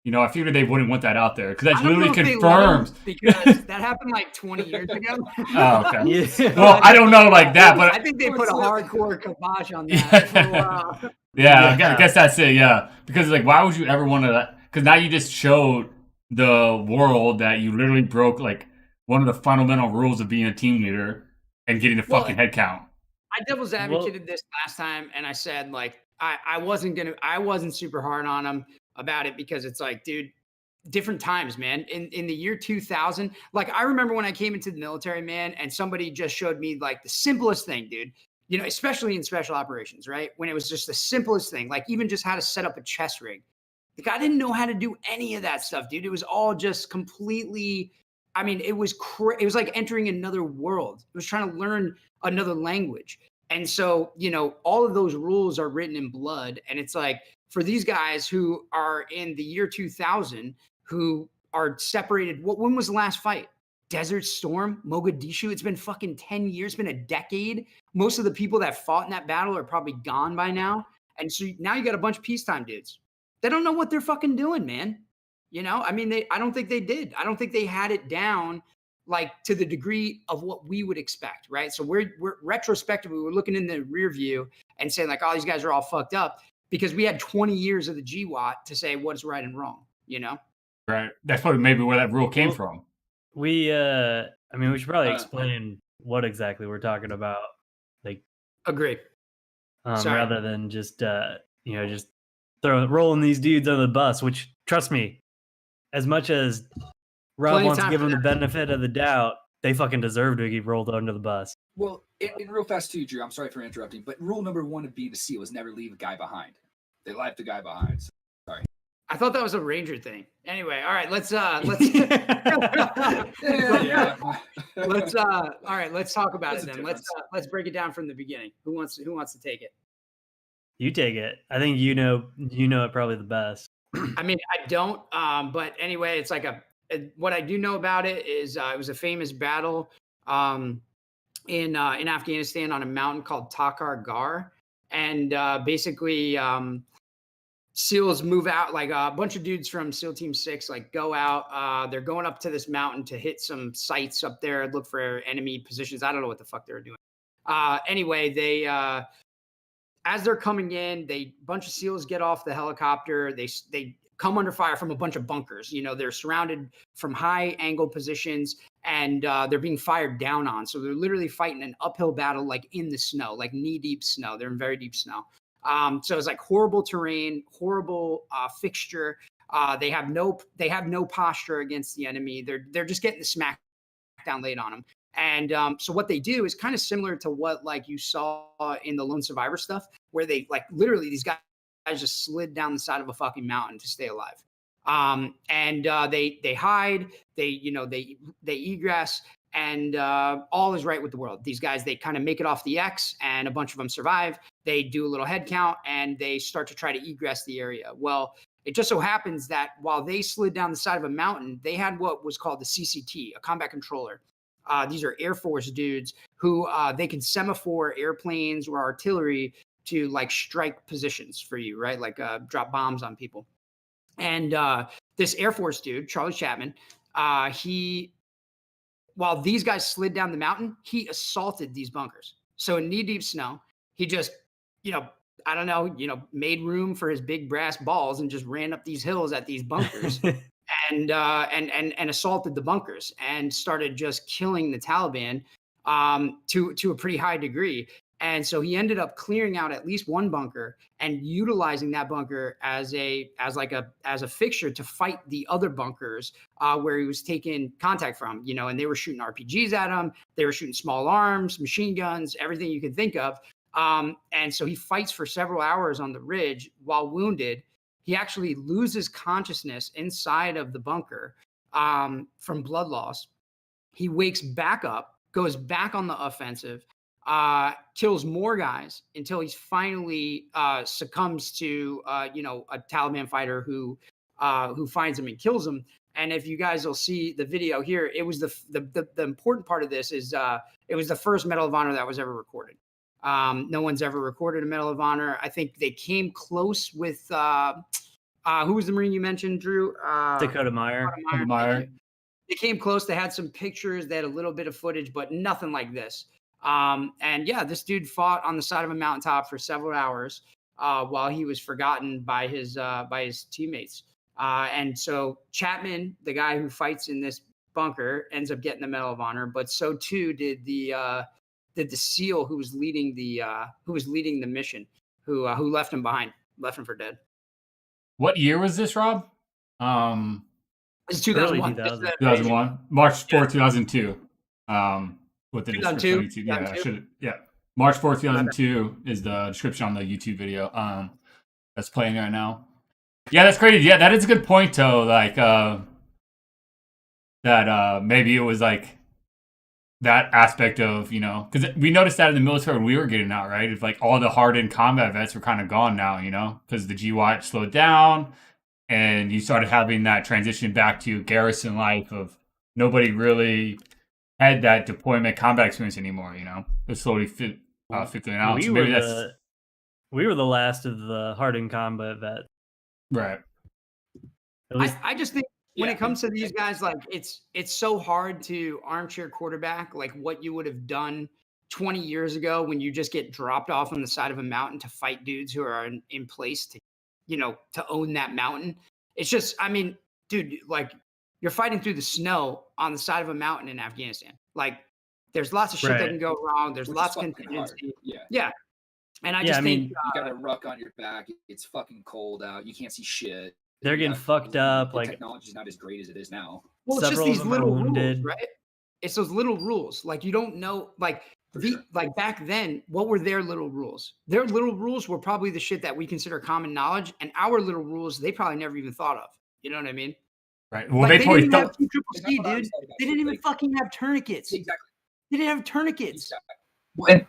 I figured they wouldn't want that out there because that literally confirms because that happened like 20 years ago. Oh, okay. Yeah. Well, I don't know like that, but I think they put a hardcore kibosh on that for a while. Yeah, I guess that's it. Yeah, because like, why would you ever want to? Because now you just showed the world that you literally broke like one of the fundamental rules of being a team leader and getting a fucking head count. I devil's advocated this last time, and I said like I wasn't super hard on him about it because it's like, dude, different times, man. In the year 2000, like I remember when I came into the military, man, and somebody just showed me like the simplest thing, dude. Especially in special operations, right? When it was just the simplest thing, like even just how to set up a chest rig. Like I didn't know how to do any of that stuff, dude. It was all just completely. I mean, it was like entering another world. It was trying to learn another language. And so, all of those rules are written in blood. And it's like, for these guys who are in the year 2000, who are separated, when was the last fight? Desert Storm, Mogadishu. It's been fucking 10 years, it's been a decade. Most of the people that fought in that battle are probably gone by now. And so now you got a bunch of peacetime dudes. They don't know what they're fucking doing, man. I mean, I don't think they did. I don't think they had it down like to the degree of what we would expect, right? So we're retrospectively, we're looking in the rear view and saying like, oh, these guys are all fucked up because we had 20 years of the GWAT to say what's right and wrong, Right. That's probably maybe where that rule came Well, from. we should probably Uh, explain what exactly we're talking about, like, Agree. Sorry. rather than just just rolling these dudes under the bus. Which, trust me, as much as Rob Plenty of wants to time give for them the that. benefit of the doubt, they fucking deserve to get rolled under the bus. Well, in real fast too, Drew. I'm sorry for interrupting, but rule number 1 of being a SEAL is never leave a guy behind. They left the guy behind. So, sorry. I thought that was a Ranger thing. Anyway, all right, let's Yeah. all right, let's talk about There's it a then. difference. Let's break it down from the beginning. Who wants to take it? You take it. I think you know it probably the best. I mean, I don't. But anyway, it's like what I do know about it is it was a famous battle in Afghanistan on a mountain called Takhar Gar, and basically SEALs move out. Like a bunch of dudes from SEAL Team 6 like go out. They're going up to this mountain to hit some sites up there, look for enemy positions. I don't know what the fuck they were doing. Anyway, they as they're coming in, bunch of SEALs get off the helicopter. They come under fire from a bunch of bunkers. You know, they're surrounded from high angle positions, and they're being fired down on. So they're literally fighting an uphill battle, like in the snow, like knee deep snow. They're in very deep snow. So it's like horrible terrain, horrible fixture. They have no posture against the enemy. They're just getting the smack down laid on them. And so what they do is kind of similar to what like you saw in the Lone Survivor stuff, where they like literally these guys just slid down the side of a fucking mountain to stay alive. And they hide, they egress, and all is right with the world. These guys, they kind of make it off the X, and a bunch of them survive. They do a little head count, and they start to try to egress the area. Well, it just so happens that while they slid down the side of a mountain, they had what was called the CCT, a combat controller. These are Air Force dudes who they can semaphore airplanes or artillery to like strike positions for you, right? Like drop bombs on people. And this Air Force dude, Charlie Chapman, while these guys slid down the mountain, he assaulted these bunkers. So in knee deep snow, he just, I don't know, made room for his big brass balls and just ran up these hills at these bunkers. And assaulted the bunkers and started just killing the Taliban to a pretty high degree. And so he ended up clearing out at least one bunker and utilizing that bunker as a fixture to fight the other bunkers where he was taking contact from, and they were shooting RPGs at him. They were shooting small arms, machine guns, everything you could think of. And so he fights for several hours on the ridge while wounded. He actually loses consciousness inside of the bunker from blood loss. He wakes back up, goes back on the offensive, kills more guys until he's finally succumbs to a Taliban fighter who finds him and kills him. And if you guys will see the video here, it was the important part of this is it was the first Medal of Honor that was ever recorded. No one's ever recorded a Medal of Honor. I think they came close with who was the Marine you mentioned, Drew? Dakota Meyer. They came close. They had some pictures. They had a little bit of footage, but nothing like this. And yeah, this dude fought on the side of a mountaintop for several hours while he was forgotten by his teammates. And so Chapman, the guy who fights in this bunker, ends up getting the Medal of Honor, but so too did the SEAL who was leading the mission, who left him behind, left him for dead. What year was this, Rob? It's 2001. 2001, March 4th, 2002. With the 2002? description on YouTube. Yeah, March 4th, 2002 is the description on the YouTube video. That's playing right now. Yeah, that's crazy. Yeah, that is a good point, though. Like that maybe it was like that aspect of, because we noticed that in the military when we were getting out, right? It's like all the hardened combat vets were kind of gone now, because the GWAT slowed down and you started having that transition back to garrison life of nobody really had that deployment combat experience anymore, It's slowly filtering out. We were the last of the hardened combat vets. Right. At least I just think when it comes to these guys, like it's so hard to armchair quarterback like what you would have done 20 years ago when you just get dropped off on the side of a mountain to fight dudes who are in place to, to own that mountain. It's just, I mean, dude, like you're fighting through the snow on the side of a mountain in Afghanistan. Like there's lots of shit that can go wrong. There's Which lots is of fucking hard. contingency. Yeah. Yeah. And I Yeah, just I think mean, You got a ruck on your back. It's fucking cold out. You can't see shit. they're You getting got- fucked up. The Like technology's not as great as it is now. well, it's just several of these them are little rules, wounded. right? It's those little rules. Like you don't know, like For sure. like back then, what were their little rules? Their little rules were probably the shit that we consider common knowledge, and our little rules they probably never even thought of. You know what I mean? Right. Well, Like they they probably didn't even have thought. T triple It's C, not what I dude. always thought about They it, didn't even like- fucking have tourniquets. Exactly. They didn't have tourniquets. And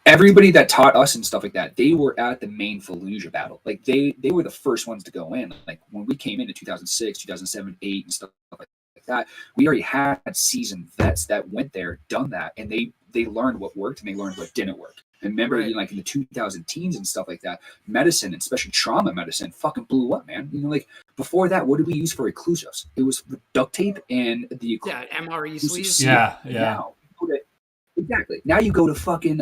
everybody that taught us and stuff like that, they were at the main Fallujah battle. Like they were the first ones to go in. Like when we came in 2006, 2007, 8, and stuff like that, we already had seasoned vets that went there, done that, and they learned what worked and they learned what didn't work. And remember, Right. you know, like in the 2000 teens and stuff like that, medicine, and especially trauma medicine, fucking blew up, man. You know, like before that, what did we use for occlusives? It was duct tape and the Yeah, MRE occlusive sleeves. seal. Yeah. Now, exactly. Now you go to fucking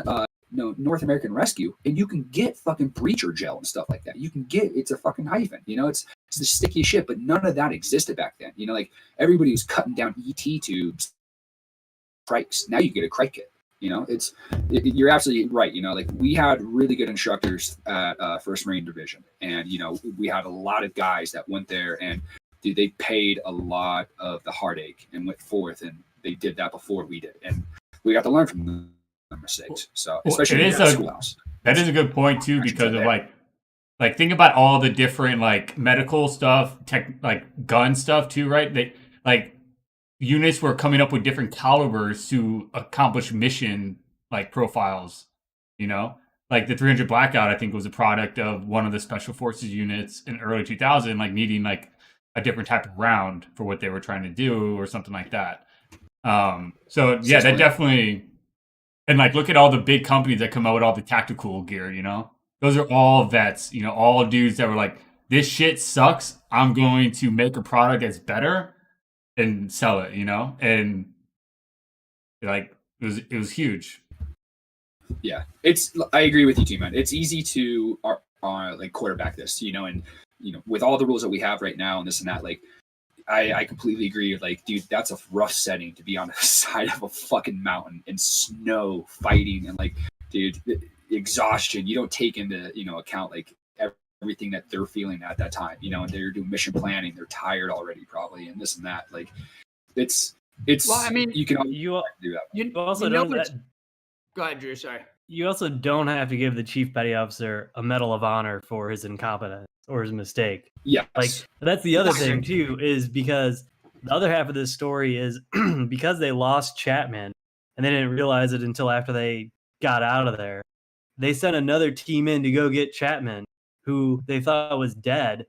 North American Rescue, and you can get fucking breacher gel and stuff like that. You can get it's a fucking hyphen. You know, it's the sticky shit, but none of that existed back then. You know, like everybody was cutting down ET tubes, crikes. Now you get a crike kit. You know, you're absolutely right. You know, like we had really good instructors at First Marine Division, and you know, we had a lot of guys that went there, and dude, they paid a lot of the heartache and went forth, and they did that before we did, and we got to learn from the mistakes. So, Well, especially it in is the a- schoolhouse. That is a good point too, Actions because are of there. like think about all the different like medical stuff, like gun stuff too, right? They like units were coming up with different calibers to accomplish mission like profiles. You know, like the 300 Blackout, I think was a product of one of the special forces units in early 2000, like needing like a different type of round for what they were trying to do or something like that. So yeah, that definitely. And like, look at all the big companies that come out with all the tactical gear. You know, those are all vets. You know, all dudes that were like, "This shit sucks. I'm going to make a product that's better and sell it." You know, and like it was huge. Yeah, I agree with you too, man. It's easy to like quarterback this, you know, and you know, with all the rules that we have right now and this and that, like I completely agree. Like, dude, that's a rough setting to be on the side of a fucking mountain in snow fighting, and like, dude, exhaustion. You don't take into account like everything that they're feeling at that time, you know, and they're doing mission planning. They're tired already, probably, and this and that. Like, it's. Well, I mean, you can You do that. you also you know don't. Go ahead, Drew. Sorry. You also don't have to give the chief petty officer a medal of honor for his incompetence or his mistake. Yeah, Like that's the other thing too, is because the other half of this story is because they lost Chapman and they didn't realize it until after they got out of there. They sent another team in to go get Chapman, who they thought was dead.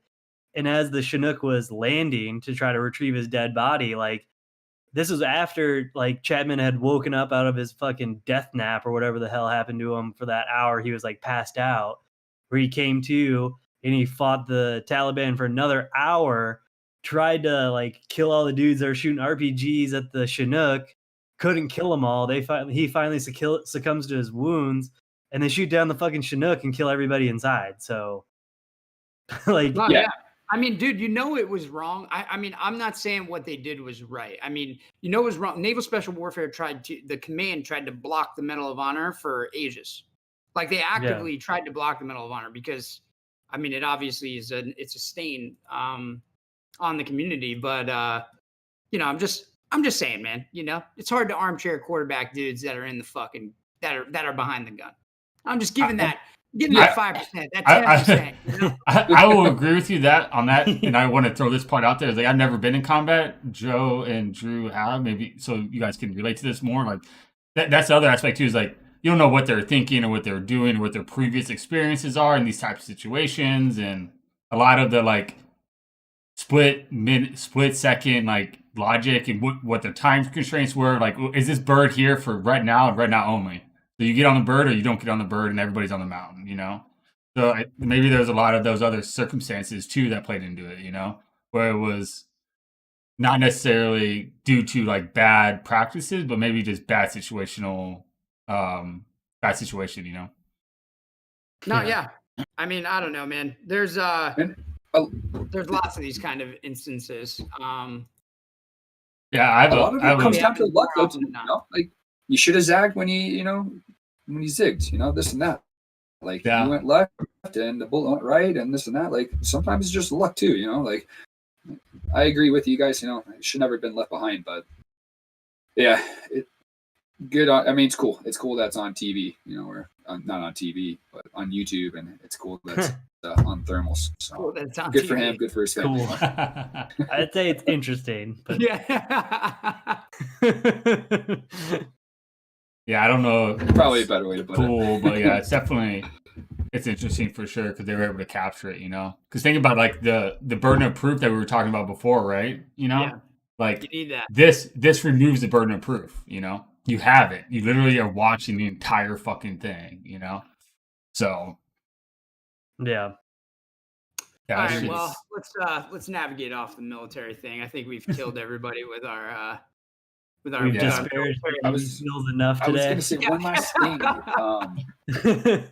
And as the Chinook was landing to try to retrieve his dead body, like this was after like Chapman had woken up out of his fucking death nap or whatever the hell happened to him for that hour. He was like passed out, where he came to and he fought the Taliban for another hour, tried to like kill all the dudes that were shooting RPGs at the Chinook, couldn't kill them all. He finally succumbs to his wounds, and they shoot down the fucking Chinook and kill everybody inside. So, like, No, Yeah. I mean, dude, you know it was wrong. I mean, I'm not saying what they did was right. I mean, you know it was wrong. Naval Special Warfare the command tried to block the Medal of Honor for ages. Like they actively tried to block the Medal of Honor because, I mean, it obviously it's a stain on the community. But you know, I'm just saying, man. You know, it's hard to armchair quarterback dudes that are in the fucking that are behind the gun. I'm just giving that 5%, that 10%. You know? I will agree with you on that, and I want to throw this part out there. Like, I've never been in combat. Joe and Drew have, maybe, so you guys can relate to this more. Like that's the other aspect too. Is like you don't know what they're thinking or what they're doing or what their previous experiences are in these types of situations, and a lot of the like split second like logic and what their time constraints were. Like, is this bird here for right now and right now only? So you get on the bird or you don't get on the bird, and everybody's on the mountain, you know? So maybe there's a lot of those other circumstances too that played into it, you know, where it was not necessarily due to like bad practices, but maybe just bad situation, you know? No, yeah. I mean, I don't know, man. There's And there's lots of these kind of instances. Yeah, I have a lot of I it have comes a, down to more luck, though. often than not. Like you should have zagged when he zigged. This and that. Like Yeah. you went left and the bullet went right, and this and that. Like sometimes it's just luck too. Like I agree with you guys. It should never have been left behind, but yeah, good. I mean, it's cool. It's cool that's on TV. Or not on TV, but on YouTube, and it's cool that's on thermals. So Cool, that's on good for TV. him. Good for his family. Cool. I'd say it's interesting, but Yeah. yeah, I don't know. Probably a better way to put it. Cool, but yeah, it's interesting for sure because they were able to capture it. Because think about like the burden of proof that we were talking about before, right? Yeah. Like You need that. this removes the burden of proof. You have it. You literally are watching the entire fucking thing. So yeah. yeah, All it's right, just- well, let's navigate off the military thing. I think we've killed everybody with our We've with our disparaged military. I the was- skills enough I was today. gonna say one last thing.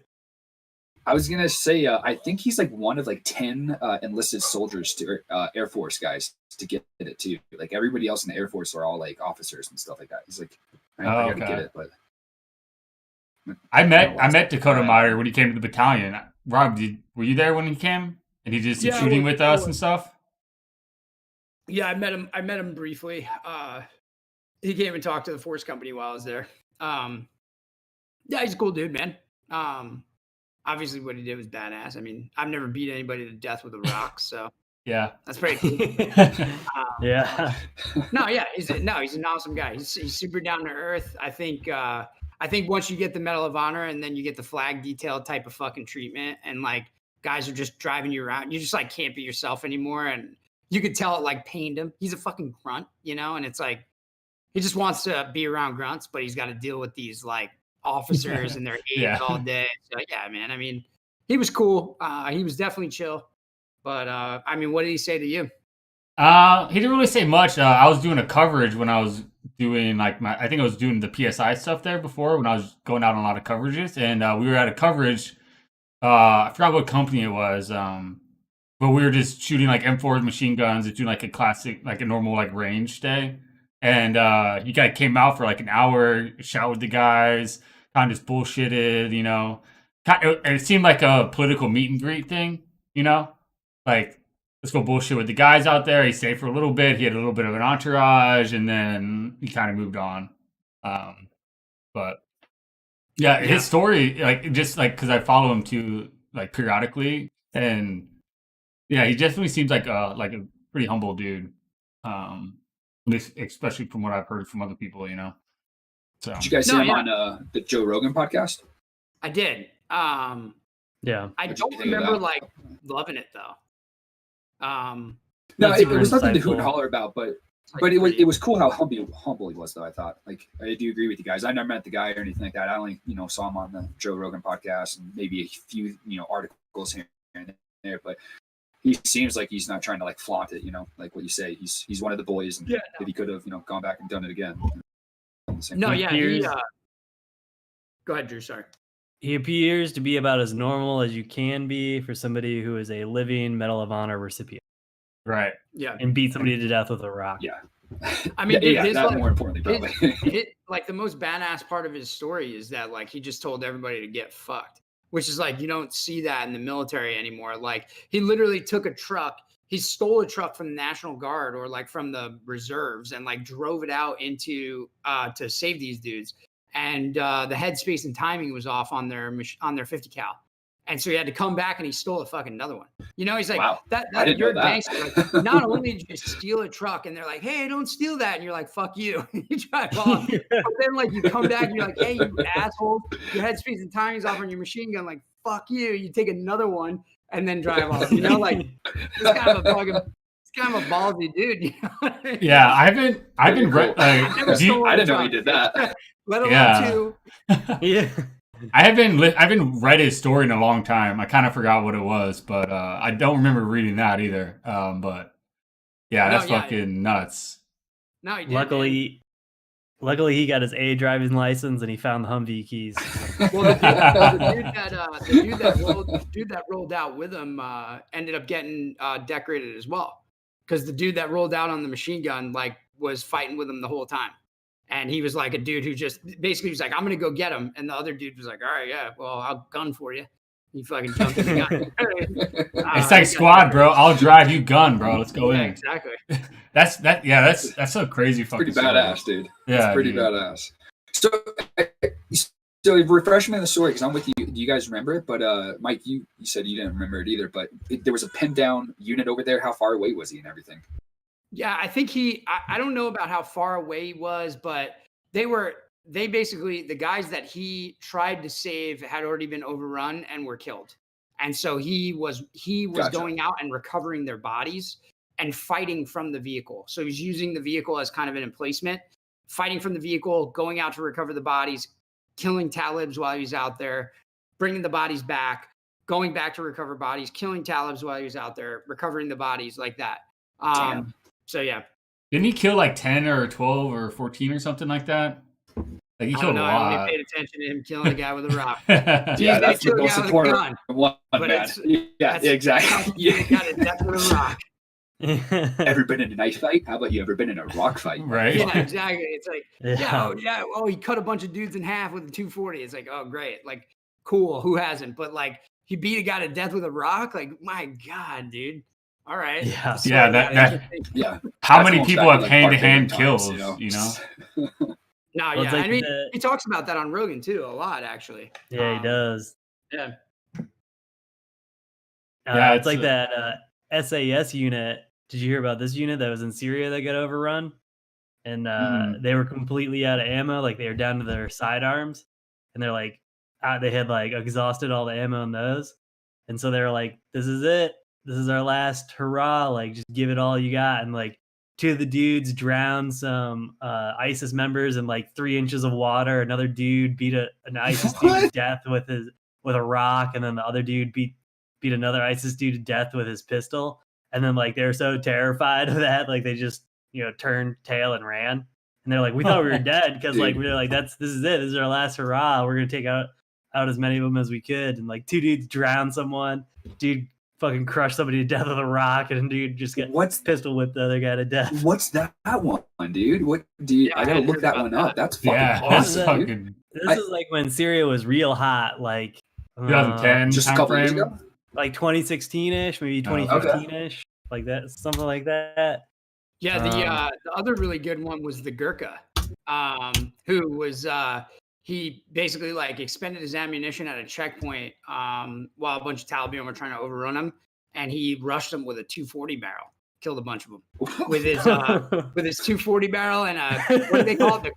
I was gonna say I think he's like one of like 10 enlisted soldiers to Air Force guys to get it too. Like everybody else in the Air Force are all like officers and stuff like that. He's like, I gotta okay. get it, but I met Dakota Meyer when he came to the battalion. Rob, were you there when he came? And he did some Yeah, shooting I with was. us and stuff. Yeah, I met him briefly. He came and talked to the force company while I was there. Yeah, he's a cool dude, man. Obviously what he did was badass. I mean, I've never beat anybody to death with a rock, so Yeah. that's pretty cool. Yeah. No, yeah, he's an awesome guy. He's super down to earth. I think once you get the Medal of Honor and then you get the flag detail type of fucking treatment, and like guys are just driving you around, you just like can't be yourself anymore, and you could tell it like pained him. He's a fucking grunt, and it's like he just wants to be around grunts, but he's got to deal with these like officers and their aides Yeah. all day. So yeah, man. I mean, he was cool. He was definitely chill. But I mean, what did he say to you? He didn't really say much. I was doing a coverage when I was doing I think I was doing the PSI stuff there before when I was going out on a lot of coverages, and we were at a coverage. I forgot what company it was, but we were just shooting like M4 machine guns and doing like a classic, like a normal like range day. And he kind of came out for like an hour, shot with the guys, kind of just bullshitted, It seemed like a political meet and greet thing, like let's go bullshit with the guys out there. He stayed for a little bit. He had a little bit of an entourage, and then he kind of moved on. But yeah, his story, like just like because I follow him too, like periodically, and yeah, he definitely seems like a pretty humble dude. Especially from what I've heard from other people, So did you guys see him on the Joe Rogan podcast? I did. Yeah. I What'd you don't think of remember that? like loving it though. No, That's it was nothing to insightful. hoot and holler about, but it was cool how humble he was, though. I thought, like, I do agree with you guys. I never met the guy or anything like that. I only saw him on the Joe Rogan podcast and maybe a few articles here and there, but he seems like he's not trying to like flaunt it, like what you say. He's one of the boys, and if he could have gone back and done it again. No, yeah. Here's- Go ahead, Drew. Sorry. He appears to be about as normal as you can be for somebody who is a living Medal of Honor recipient right. Yeah. and beat somebody to death with a rock. Yeah. I mean, dude, his, that like, more importantly, probably. like the most badass part of his story is that like he just told everybody to get fucked, which is like you don't see that in the military anymore. Like he literally took a truck, he stole a truck from the National Guard or like from the reserves and like drove it out into to save these dudes. And the headspace and timing was off on their 50 cal. And so he had to come back and he stole a fucking another one. He's like, Wow. that I didn't you're a know that. gangster. Like, not only did you steal a truck and they're like, hey, don't steal that. And you're like, fuck you. You drive off. But then like you come back and you're like, hey, you asshole, your headspace and timing's off on your machine gun. Like, fuck you. You take another one and then drive off. Like it's kind of a ballsy dude. You know what I mean? Yeah, I've been never stole I a didn't know truck. he did that. Let alone Yeah. two. Yeah. I haven't read his story in a long time. I kind of forgot what it was, but I don't remember reading that either. But yeah, No, that's yeah. fucking nuts. No, he did. Luckily he got his A driving license and he found the Humvee keys. Well, the dude that rolled out with him ended up getting decorated as well, because the dude that rolled out on the machine gun like was fighting with him the whole time, and he was like a dude who just basically was like, "I'm gonna go get him," and the other dude was like, "All right, yeah, well, I'll gun for you." He fucking jumped in the gun. It's like squad, bro. I'll drive, you gun, bro. Let's go in. Exactly. That's so crazy. Fucking pretty badass, dude. Yeah, it's pretty badass. So refresh me on the story, because I'm with you. Do you guys remember it? But Mike, you said you didn't remember it either. But there was a pinned down unit over there. How far away was he and everything? Yeah, I think I don't know about how far away he was, but they basically, the guys that he tried to save had already been overrun and were killed. And so he was Gotcha. going out and recovering their bodies and fighting from the vehicle. So he's using the vehicle as kind of an emplacement, fighting from the vehicle, going out to recover the bodies, killing talibs while he was out there, bringing the bodies back, going back to recover bodies, killing talibs while he was out there, recovering the bodies, like that. So yeah. Didn't he kill like 10 or 12 or 14 or something like that? Like he killed a lot. I only paid attention to him killing a guy with a rock. Yeah, that's the most important one, man. Yeah, exactly. You got a death with a rock. Ever been in a knife fight? How about you ever been in a rock fight? Right. Yeah, exactly. It's like, oh, he cut a bunch of dudes in half with a 240. It's like, oh, great. Like, cool. Who hasn't? But like, he beat a guy to death with a rock. Like, my God, dude. All right. Yeah. So, Yeah. How many people have hand-to-hand kills, you know? No, well, yeah. like I mean, he talks about that on Rogan too, a lot, actually. Yeah, he does. Yeah. It's like that SAS unit. Did you hear about this unit that was in Syria that got overrun? And they were completely out of ammo. Like they were down to their sidearms, and they're like, they had like exhausted all the ammo in those, and so they were like, "This is it. This is our last hurrah. Like, just give it all you got." And like, two of the dudes drowned some ISIS members in like 3 inches of water. Another dude beat an ISIS dude to death with a rock, and then the other dude beat another ISIS dude to death with his pistol. And then like they were so terrified of that, like they just turned tail and ran. And they're like, we thought we were dead, because like we were like, this is it. This is our last hurrah. We're gonna take out as many of them as we could. And like 2 dudes drowned someone. Dude fucking crushed somebody to death with a rock, and dude just got pistol whipped the other guy to death. What's that one, dude? I gotta look that one up. That's fucking awesome. This is like when Syria was real hot, like 2010, just a couple years ago, like 2016ish, maybe 2015ish, like that, something like that. Yeah, the other really good one was the Gurkha, who was he basically like expended his ammunition at a checkpoint while a bunch of Taliban were trying to overrun him, and he rushed them with a 240 barrel, killed a bunch of them with his 240 barrel and what do they call it, the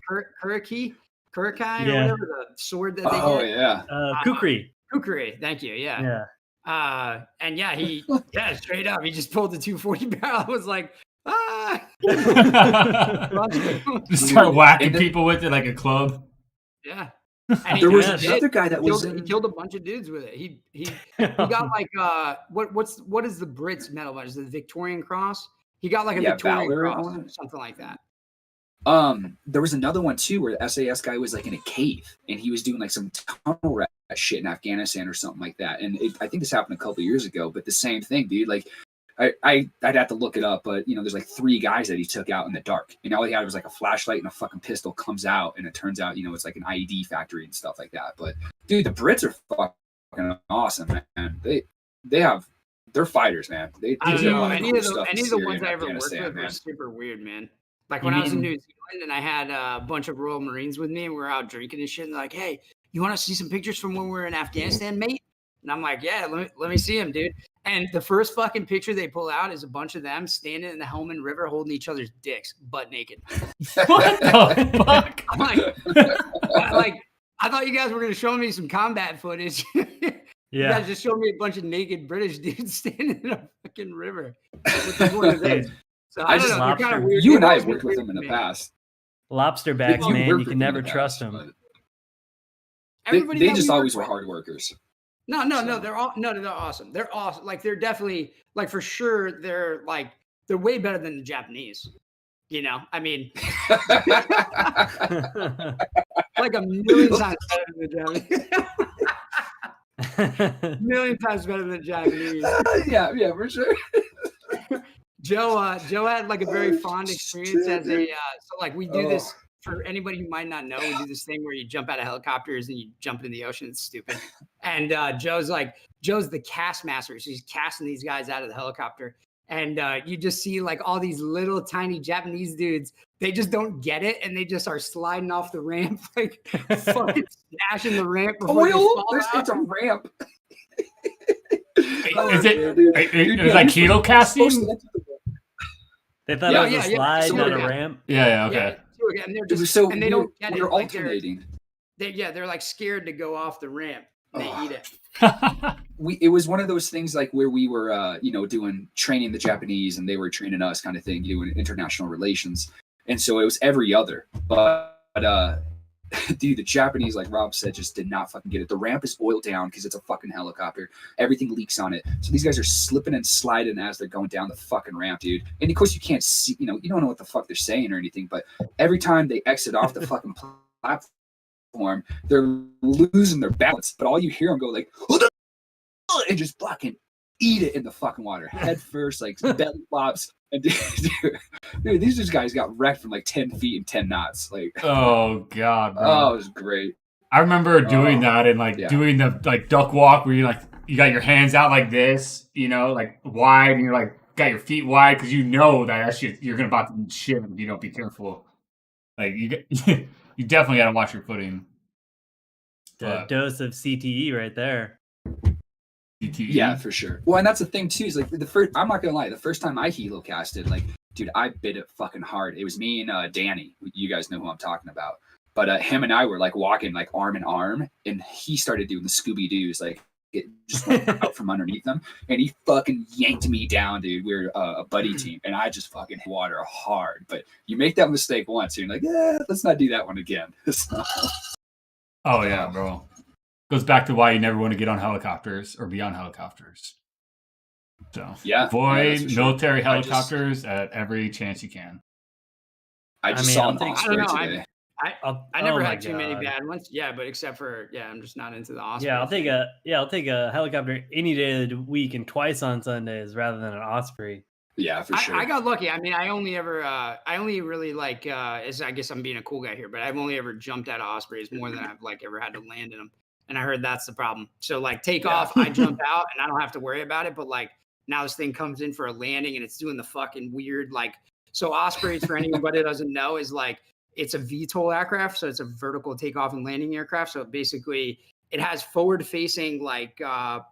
Kuraki or whatever, the sword that they get. Oh yeah, Kukri. Thank you. Yeah. And yeah, straight up, he just pulled the 240 barrel. I was like, just start whacking people with it like a club. Yeah. And there was another guy that he killed a bunch of dudes with it. He got like what is the Brits medal badge? Is it the Victorian Cross? He got like a Victorian Cross or something like that. There was another one too where the SAS guy was like in a cave and he was doing like some tunnel rat shit in Afghanistan or something like that. And I think this happened a couple of years ago, but the same thing, dude. Like I'd have to look it up, but there's like 3 guys that he took out in the dark, and all he had was like a flashlight and a fucking pistol. Comes out, and it turns out it's like an IED factory and stuff like that. But dude, the Brits are fucking awesome, man. They're fighters, man. I don't know. Any of the ones I ever worked with were super weird, man. Like when I was in New Zealand and I had a bunch of Royal Marines with me, and we were out drinking and shit, and they're like, "Hey, you want to see some pictures from when we were in Afghanistan, mate?" And I'm like, "Yeah, let me see them, dude." And the first fucking picture they pull out is a bunch of them standing in the Helmand River holding each other's dicks, butt naked. What the fuck? I'm like, I thought you guys were going to show me some combat footage. You guys just showed me a bunch of naked British dudes standing in a fucking river. So I don't know. They're kind of weird. You and I have worked with them in the past. Lobster backs, man. You can never trust them. They just always were hard workers. No, they're awesome. They're awesome. Like they're definitely, like for sure, they're way better than the Japanese. I mean, like a million times better than the Japanese. Million times better than the Japanese. Yeah, for sure. Joe had like a very fond experience shit, as a so like we do this Oh. for anybody who might not know. We do this thing where you jump out of helicopters and you jump in the ocean. It's stupid. And Joe's the cast master, so he's casting these guys out of the helicopter. And you just see like all these little tiny Japanese dudes. They just don't get it, and they just are sliding off the ramp, like fucking smashing the ramp. Before they fall out. It's a ramp. Is it like kilo casting? They thought it was a slide, not a ramp. Yeah, okay. Yeah, and they're just and they don't get it. We're Like alternating. they're like scared to go off the ramp. They eat it. It was one of those things like where we were doing training the Japanese and they were training us kind of thing, doing international relations. And so it was every other. But dude, the Japanese, like Rob said, just did not fucking get it. The ramp is oiled down because it's a fucking helicopter. Everything leaks on it. So these guys are slipping and sliding as they're going down the fucking ramp, dude. And of course you can't see, you don't know what the fuck they're saying or anything, but every time they exit off the fucking platform, they're losing their balance. But all you hear them go like, and just fucking eat it in the fucking water. Head first, like belly flops. And dude, these guys got wrecked from like 10 feet and 10 knots. Like, oh god, bro. Oh, it was great. I remember doing that and doing the like duck walk where you got your hands out like this, like wide, and you're like got your feet wide because that shit you're gonna about to shit if you don't be careful. Like you definitely gotta watch your footing. A dose of CTE right there. CTE? Yeah, for sure. Well, and that's the thing too, is like I'm not gonna lie, the first time I helo casted, like, dude, I bit it fucking hard. It was me and Danny. You guys know who I'm talking about. But him and I were like walking like arm in arm, and he started doing the Scooby Doo's, like it just went out from underneath him, and he fucking yanked me down, dude. We were a buddy team, and I just fucking hit water hard. But you make that mistake once, and you're like, yeah, let's not do that one again. Oh yeah, bro. Goes back to why you never want to get on helicopters or be on helicopters. So avoid military helicopters at every chance you can. I saw an Osprey today. I never had too many bad ones. Yeah, but except for I'm just not into the Osprey. Yeah, I'll take a helicopter any day of the week and twice on Sundays rather than an Osprey. Yeah, for sure. I got lucky. I mean, I only really like I guess I'm being a cool guy here, but I've only ever jumped out of Ospreys more than I've like ever had to land in them. And I heard that's the problem. So like take off, I jump out and I don't have to worry about it. But like now this thing comes in for a landing and it's doing the fucking weird, like, so Ospreys, for anybody that doesn't know, is like, it's a VTOL aircraft. So it's a vertical takeoff and landing aircraft. So basically it has forward facing like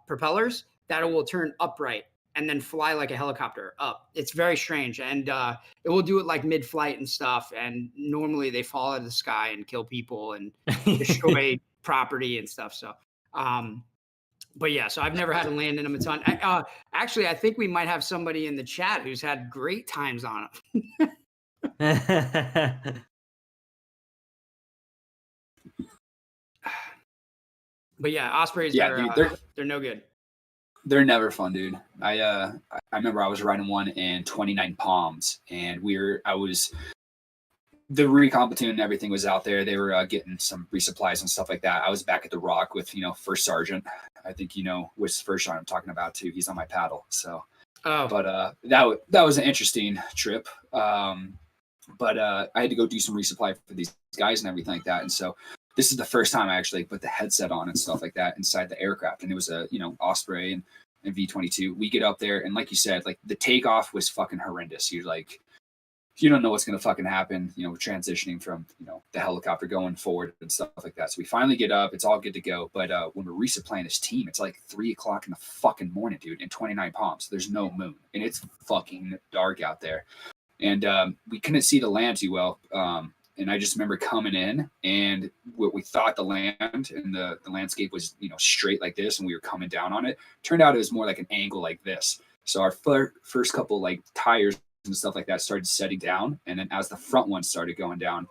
propellers that will turn upright and then fly like a helicopter up. It's very strange. And it will do it like mid-flight and stuff. And normally they fall out of the sky and kill people and destroy property and stuff. So, but yeah, so I've never had to land in them a ton. Actually, I think we might have somebody in the chat who's had great times on them. But yeah, Ospreys, they're no good. They're never fun, dude. I remember I was riding one in 29 Palms, and the recon platoon and everything was out there. They were getting some resupplies and stuff like that. I was back at the Rock with, First Sergeant. I think which First Sergeant I'm talking about too. He's on my paddle. So, but that was an interesting trip. But I had to go do some resupply for these guys and everything like that. And so this is the first time I actually put the headset on and stuff like that inside the aircraft. And it was a, Osprey and V-22. We get up there, and like you said, like the takeoff was fucking horrendous. You're like, you don't know what's going to fucking happen, transitioning from, the helicopter going forward and stuff like that. So we finally get up, it's all good to go. But when we're resupplying this team, it's like 3:00 in the fucking morning, dude, in 29 Palms. There's no moon, and it's fucking dark out there. And we couldn't see the land too well. And I just remember coming in, and what we thought the land and the landscape was, straight like this, and we were coming down on it. Turned out it was more like an angle like this. So our first couple like tires and stuff like that started setting down, and then as the front one started going down,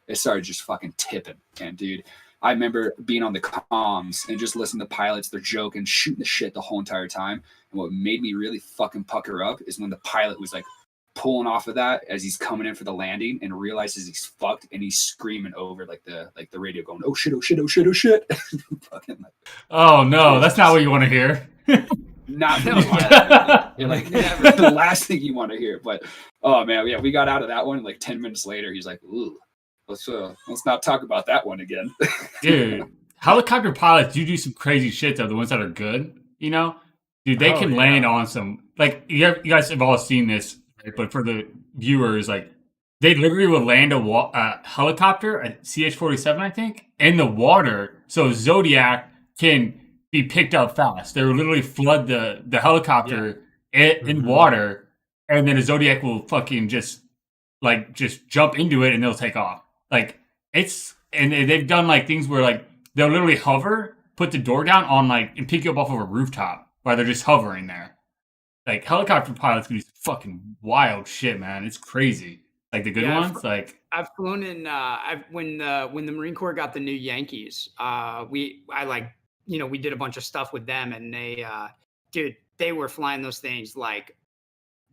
it started just fucking tipping. And dude, I remember being on the comms and just listening to pilots, they're joking, shooting the shit the whole entire time. And what made me really fucking pucker up is when the pilot was like, pulling off of that as he's coming in for the landing and realizes he's fucked, and he's screaming over like the radio going, "Oh shit, oh shit, oh shit, oh shit." Fucking, like, Oh no, that's not what you want to hear. not No, you're like the last thing you want to hear. But oh man, yeah, we got out of that one. Like 10 minutes later, he's like, "Ooh, let's not talk about that one again." Dude, helicopter pilots do some crazy shit though. The ones that are good, you know, dude, they can land on some, like, you guys have all seen this, right? But for the viewers, like, they literally will land a helicopter, a CH-47, I think, in the water, so Zodiac can be picked up fast. They will literally flood the helicopter in water, and then a Zodiac will fucking just jump into it and they'll take off. Like, and they've done like things where like they'll literally hover, put the door down on like, and pick you up off of a rooftop while they're just hovering there. Like, helicopter pilots can do fucking wild shit, man. It's crazy. Like the good ones, like I've flown in. When the Marine Corps got the new Yankees, we did a bunch of stuff with them, and they were flying those things like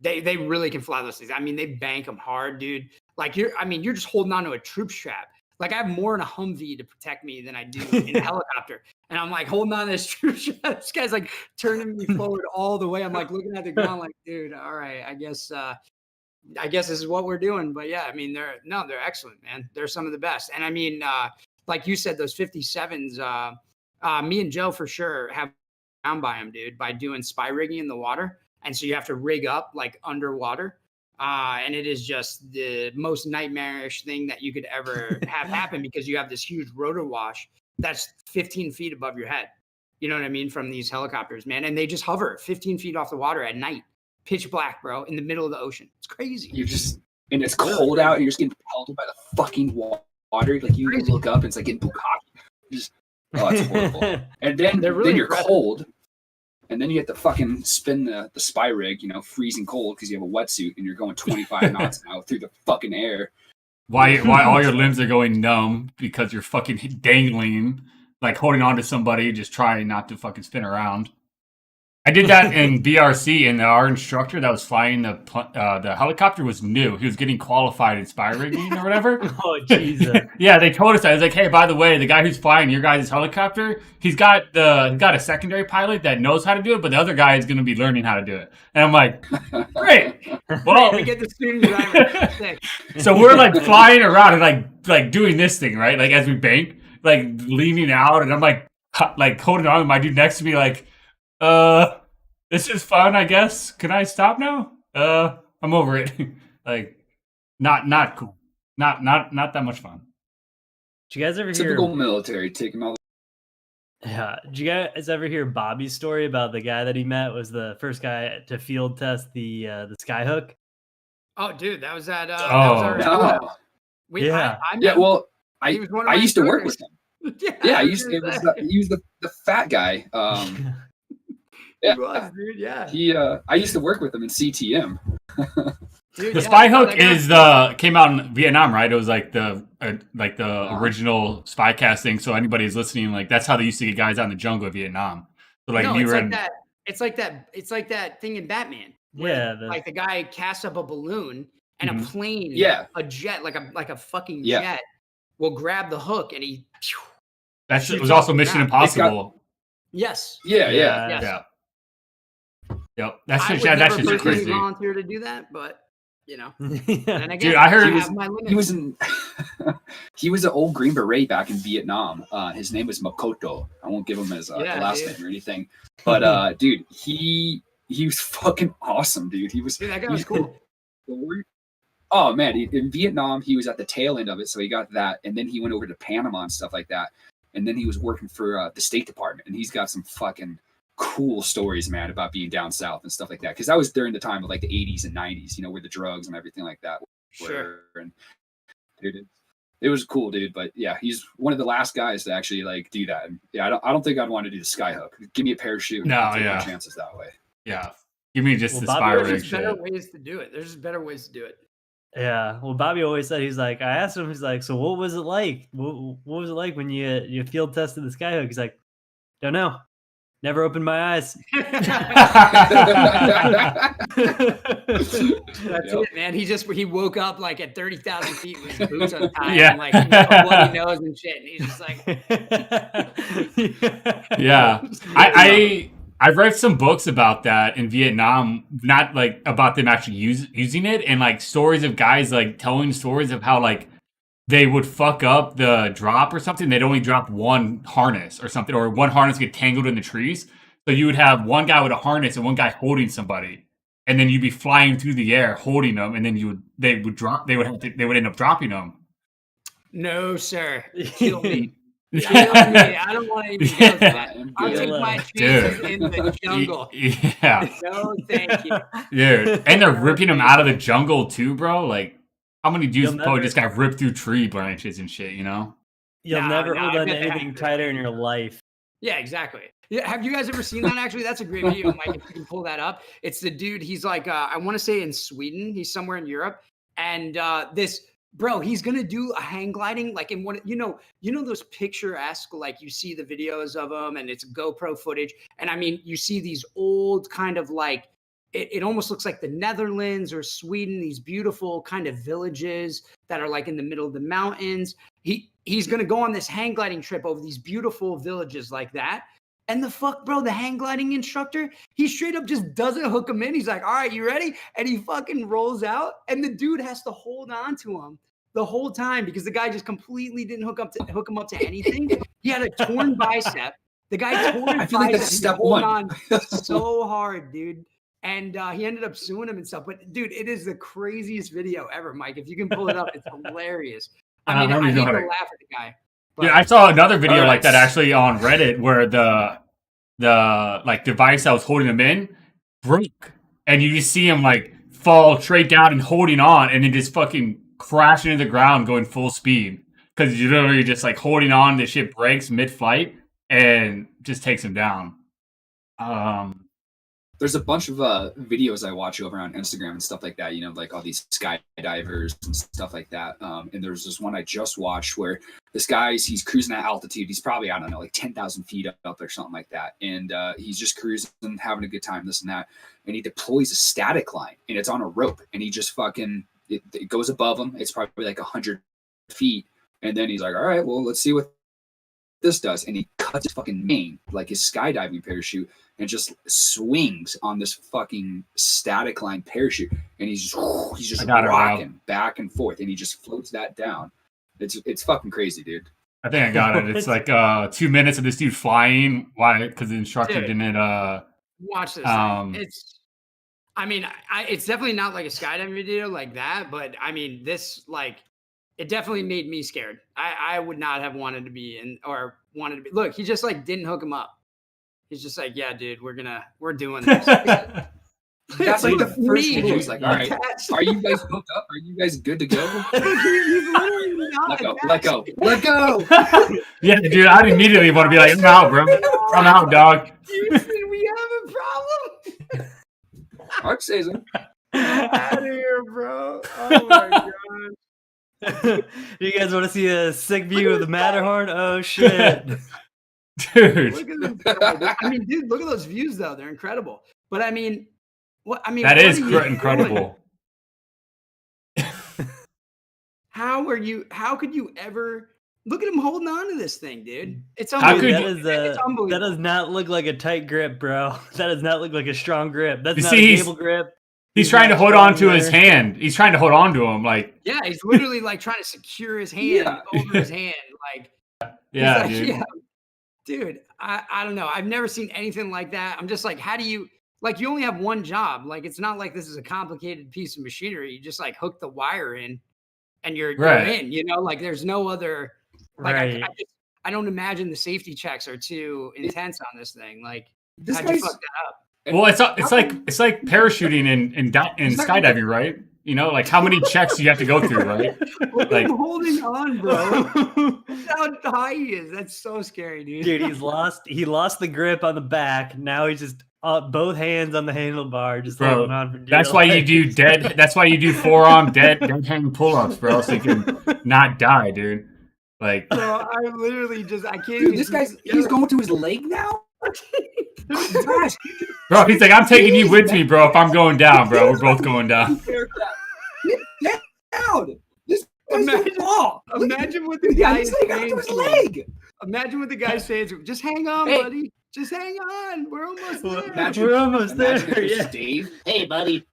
they really can fly those things. I mean, they bank them hard, dude. Like you're just holding on to a troop strap. Like I have more in a Humvee to protect me than I do in a helicopter. And I'm like holding on to this troop strap. This guy's like turning me forward all the way. I'm like looking at the ground like, dude, all right, I guess this is what we're doing. But yeah, I mean, they're excellent, man. They're some of the best. And I mean, like you said, those 57s, me and Joe for sure have down by them, dude, by doing spy rigging in the water. And so you have to rig up like underwater. And it is just the most nightmarish thing that you could ever have happen, because you have this huge rotor wash that's 15 feet above your head. You know what I mean? From these helicopters, man. And they just hover 15 feet off the water at night. Pitch black, bro, in the middle of the ocean. It's crazy. And it's cold out, and you're just getting pelted by the fucking water. Like you look up, and it's like getting bukkake. It's horrible. And then you're cold, and then you have to fucking spin the spy rig, freezing cold because you have a wetsuit, and you're going 25 knots an hour through the fucking air. Why all your limbs are going numb because you're fucking dangling, like holding on to somebody, just trying not to fucking spin around. I did that in BRC, and our instructor that was flying the helicopter was new. He was getting qualified in spy rigging or whatever. Oh, Jesus. Yeah, they told us that. I was like, hey, by the way, the guy who's flying your guys' helicopter, he's got a secondary pilot that knows how to do it, but the other guy is going to be learning how to do it. And I'm like, great. Well, we get the student driver. So we're like flying around and like doing this thing, right? Like as we bank, like leaning out, and I'm like holding on to my dude next to me, like, this is fun, I guess. Can I stop now? I'm over it. Like, not cool. Not that much fun. Did you guys ever hear typical military taking all? Yeah. Did you guys ever hear Bobby's story about the guy that he met was the first guy to field test the skyhook? Oh, dude, that was at. Well, I used to work with him. He was the fat guy. He was, dude. Yeah. I used to work with him in CTM. Dude, the spy hook came out in Vietnam, right? It was like the original spy casting. So anybody's listening, like that's how they used to get guys out in the jungle of Vietnam. So like it's like that thing in Batman. Yeah, like the guy casts up a balloon and a plane, a jet, like a fucking jet, will grab the hook and he. It was also Mission Impossible. Yes. Yeah. Yep. That's just crazy. Volunteer to do that, but then again, dude, I heard he was in. He was an old Green Beret back in Vietnam. His name was Makoto. I won't give him his last name or anything, but dude, he was fucking awesome, dude. That guy was cool. Oh man, in Vietnam, he was at the tail end of it, so he got that, and then he went over to Panama and stuff like that, and then he was working for the State Department, and he's got some fucking cool stories, man, about being down south and stuff like that. Because that was during the time of like the 80s and 90s, where the drugs and everything like that were. And dude, it was cool, dude. But yeah, he's one of the last guys to actually like do that. And yeah, I don't think I'd want to do the skyhook. Give me a parachute. No, I'll take my chances that way. Yeah, give me just the spy rig. There's better ways to do it. There's just better ways to do it. Yeah. Well, Bobby always said, he's like, I asked him, he's like, so what was it like? What was it like when you field tested the skyhook? He's like, don't know. Never opened my eyes. That's it, man. He woke up like at 30,000 feet with his boots untied and like a bloody nose and shit. And he's just like, yeah. I've read some books about that in Vietnam, not like about them actually using it, and like stories of guys like telling stories of how like they would fuck up the drop or something. They'd only drop one harness or something, or one harness get tangled in the trees. So you would have one guy with a harness and one guy holding somebody, and then you'd be flying through the air holding them, and then they would end up dropping them. no, sir. Kill me. I don't want to even go to that. I'll take my chances in the jungle. Yeah. No, thank you. Dude. And they're ripping them out of the jungle too, bro. Like, how many dudes probably just got ripped through tree branches and shit, you know? You'll never hold on to anything tighter in your life. Yeah, exactly. Yeah, have you guys ever seen that? Actually, that's a great video, Mike. If you can pull that up, it's the dude. He's like, I want to say in Sweden. He's somewhere in Europe, and he's gonna do a hang gliding like in one. You know those picturesque, like you see the videos of them, and it's GoPro footage. And I mean, you see these old kind of like it almost looks like the Netherlands or Sweden. These beautiful kind of villages that are like in the middle of the mountains. He's gonna go on this hang gliding trip over these beautiful villages like that. And the hang gliding instructor, he straight up just doesn't hook him in. He's like, all right, you ready? And he fucking rolls out. And the dude has to hold on to him the whole time because the guy just completely didn't hook him up to anything. He had a torn bicep. The guy tore his I feel like that's bicep. step He held one. on so hard, dude. And he ended up suing him and stuff. But dude, it is the craziest video ever, Mike. If you can pull it up, it's hilarious. I mean, I hate to laugh at the guy. But, I saw another video like that actually on Reddit where the like device that was holding him in broke, and you just see him like fall straight down and holding on, and then just fucking crashing into the ground going full speed because you're literally just like holding on. The shit breaks mid-flight and just takes him down. There's a bunch of videos I watch over on Instagram and stuff like that, you know, like all these skydivers and stuff like that. And there's this one I just watched where this guy, he's cruising at altitude. He's probably, I don't know, like 10,000 feet up or something like that. And he's just cruising, having a good time, this and that. And he deploys a static line, and it's on a rope. And he just fucking, it goes above him. It's probably like 100 feet. And then he's like, all right, well, let's see what this does. And he cuts his fucking mane, like his skydiving parachute, and just swings on this fucking static line parachute, and he's just rocking back and forth, and he just floats that down. It's fucking crazy, dude. I think I got it. It's like 2 minutes of this dude flying. Why? Because the instructor didn't. Watch this. It's definitely not like a skydiving video like that, but I mean, this it definitely made me scared. I would not have wanted to be in or wanted to be. Look, he just like didn't hook him up. He's just like, yeah, dude, we're doing this. That's like the first video. He's like, all right, are you guys hooked up? Are you guys good to go? Let go. Yeah, dude, I'd immediately want to be like, I'm out, bro. I'm out, dog. Houston, we have a problem. Mark says it. Out of here, bro. Oh my god. Do you guys want to see a sick view of the Matterhorn? Oh shit. Dude. Look at this. I mean, dude, look at those views though. They're incredible. But I mean, that is incredible. How could you ever look at him holding on to this thing, dude? It's unbelievable. It's unbelievable. That does not look like a tight grip, bro. That does not look like a strong grip. That's not a cable grip. He's trying to hold on to his hand. He's trying to hold on to him, like. Yeah, he's literally like trying to secure his hand over his hand, like. Yeah, dude. Yeah. Dude, I don't know. I've never seen anything like that. I'm just like, how do you you only have one job? Like, it's not like this is a complicated piece of machinery. You just like hook the wire in, and you're in. You know, like there's no other. Like, I don't imagine the safety checks are too intense on this thing. Like, how'd you fuck that up? Well, it's like parachuting in skydiving, right? You know, like how many checks do you have to go through, right? Like holding on, bro. That's how high he is. That's so scary, dude. Dude, he lost the grip on the back. Now he's just both hands on the handlebar, just holding on for dear That's why you do That's why you do forearm dead hang pull-ups, bro, so you can not die, dude. Like, bro, I literally I can't. Dude, this guy's he's going to his leg now. Bro, he's like, I'm taking you with me, bro. If I'm going down, bro, we're both going down. Get down. This Imagine- ball. Imagine what the guy He's is like saying. after his to him. leg. Imagine what the guy's saying. To him. Just hang on, Hey. buddy. Just hang on. We're almost there. Imagine- We're almost there. Imagine if it was Yeah. Dave. Hey, buddy.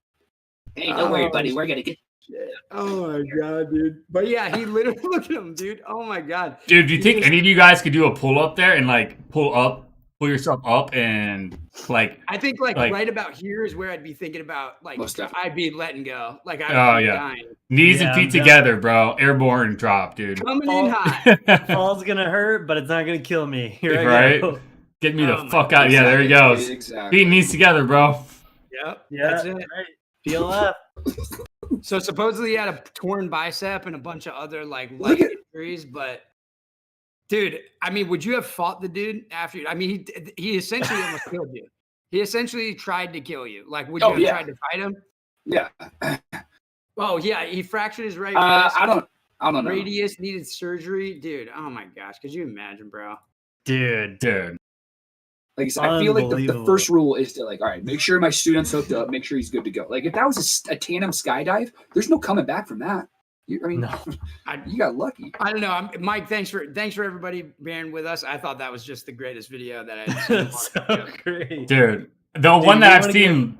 Hey, don't worry, buddy. We're gonna get. Oh my god, dude. But yeah, he literally look at him, dude. Oh my god. Dude, do you think any of you guys could do a pull up there and like pull yourself up and like? I think like Like- right about here is where I'd be thinking about like Most definitely. I'd be letting go. Like I'd Oh, be yeah. dying. Knees Yeah, and feet I'm down. together, bro. Airborne drop, dude. Coming Oh. in hot. Fall's gonna hurt, but it's not gonna kill me. Here I Right? go. Get me the Oh my fuck out. Yeah, there he goes. Exactly. Feet and knees together, bro. Yep. Yeah, That's it. right. Feel up. So supposedly he had a torn bicep and a bunch of other like Look leg at- injuries, but dude, I mean, would you have fought the dude after? I mean, he essentially almost killed you. He essentially tried to kill you. Like, would you Oh, have yeah. tried to fight him? Yeah. Oh yeah, he fractured his right wrist. I don't know. Radius needed surgery, dude. Oh my gosh, could you imagine, bro? Dude. Dude. Like I said, I feel like the Unbelievable. first rule is to like, all right, make sure my student's hooked up, make sure he's good to go. Like if that was a tandem skydive, there's no coming back from that. I mean, No. you got lucky. I don't know. Mike, thanks for everybody bearing with us. I thought that was just the greatest video that I'd seen. So great. Dude. The one that you I've wanna seen.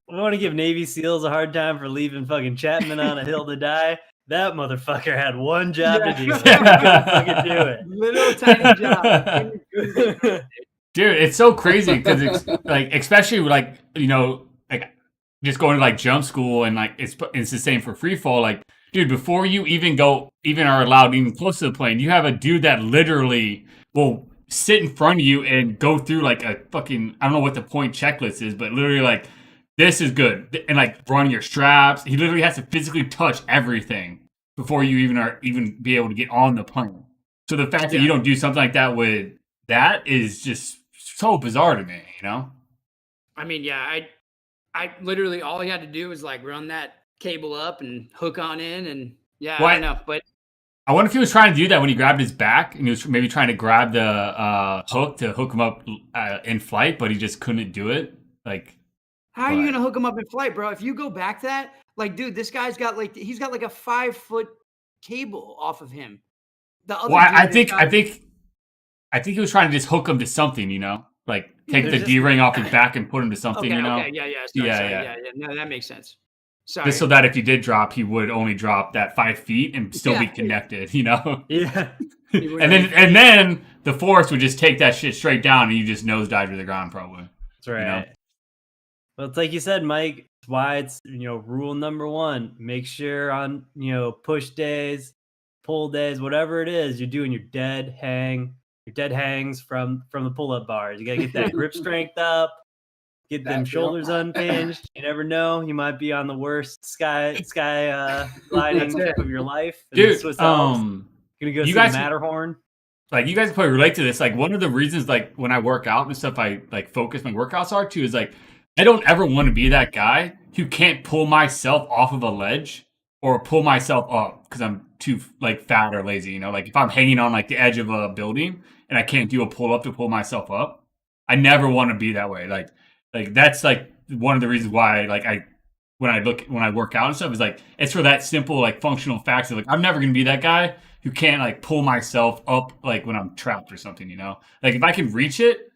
I want to give Navy SEALs a hard time for leaving fucking Chapman on a hill to die. That motherfucker had one job to do. He couldn't fucking do it. Little tiny job. Dude, it's so crazy because it's like, especially like, you know, like just going to like jump school and like it's the same for free fall. Like, dude, before you even are allowed even close to the plane, you have a dude that literally will sit in front of you and go through like a fucking, I don't know what the point checklist is, but literally like, this is good. And like run your straps. He literally has to physically touch everything before you even be able to get on the plane. So the fact that you don't do something like that with that is just so bizarre to me, you know? I mean, yeah, I literally all he had to do was like run that cable up and hook on in, and yeah, Well, I don't know, but I wonder if he was trying to do that when he grabbed his back and he was maybe trying to grab the hook to hook him up in flight, but he just couldn't do it. Like, how are you but- gonna hook him up in flight, bro? If you go back that, like, dude, this guy's got like he's got like a 5-foot cable off of him. The other well, I dude think has got- I think he was trying to just hook him to something, you know, like take There's the just- D-ring off his back and put him to something, Okay, you know, okay, yeah. Sorry, Yeah. yeah. No, that makes sense. Sorry. just so that if he did drop, he would only drop that 5 feet and still be Yeah. connected, you know. Yeah. He would- And then the force would just take that shit straight down, and you just nosedive to the ground, probably. That's right. know? Well, it's like you said, Mike. It's why it's rule number one: make sure on push days, pull days, whatever it is, you're doing your dead hangs from the pull up bars. You gotta get that grip strength up, get them That shoulders feel. unhinged. You never know, you might be on the worst sky gliding That's it. of your life. in the Dude, Swiss Alps. Gonna go you see guys- the Matterhorn. like you guys probably relate to this. Like one of the reasons, like when I work out and stuff, I like focus my workouts are too. Is like I don't ever want to be that guy who can't pull myself off of a ledge or pull myself up because I'm too like fat or lazy. You know, like if I'm hanging on like the edge of a building and I can't do a pull up to pull myself up, I never want to be that way. Like that's like one of the reasons why like when I work out and stuff is like it's for that simple like functional fact of like I'm never gonna be that guy who can't like pull myself up like when I'm trapped or something, you know? Like if I can reach it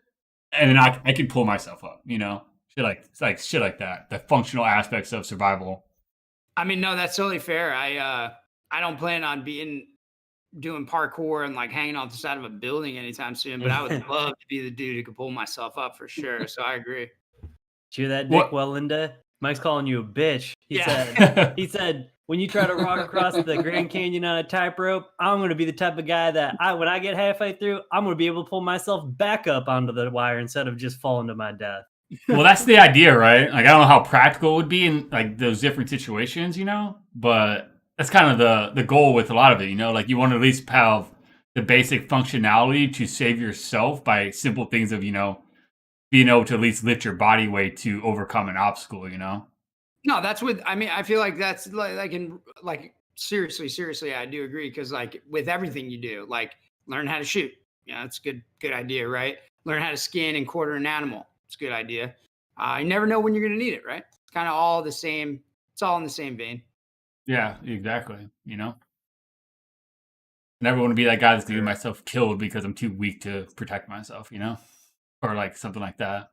and then I can pull myself up, you know? Shit like that. The functional aspects of survival. I mean, no, that's totally fair. I don't plan on doing parkour and like hanging off the side of a building anytime soon, but I would love to be the dude who could pull myself up for sure. So I agree. Did you hear that, What- Dick Wellinda? Mike's calling you a bitch. Yeah. He said, when you try to rock across the Grand Canyon on a tightrope, I'm going to be the type of guy that when I get halfway through, I'm going to be able to pull myself back up onto the wire instead of just falling to my death. Well, that's the idea, right? Like I don't know how practical it would be in like those different situations, you know? But that's kind of the goal with a lot of it, you know? Like you want to at least have the basic functionality to save yourself by simple things of, being able to at least lift your body weight to overcome an obstacle, you know? No, that's I feel like that's like seriously, I do agree. Cause like with everything you do, like learn how to shoot. Yeah, that's a good idea, right? Learn how to skin and quarter an animal. It's a good idea. You never know when you're going to need it, right? It's kind of all the same. It's all in the same vein. Yeah, exactly. You know, never want to be that guy that's getting Sure. myself killed because I'm too weak to protect myself. You know, or like something like that.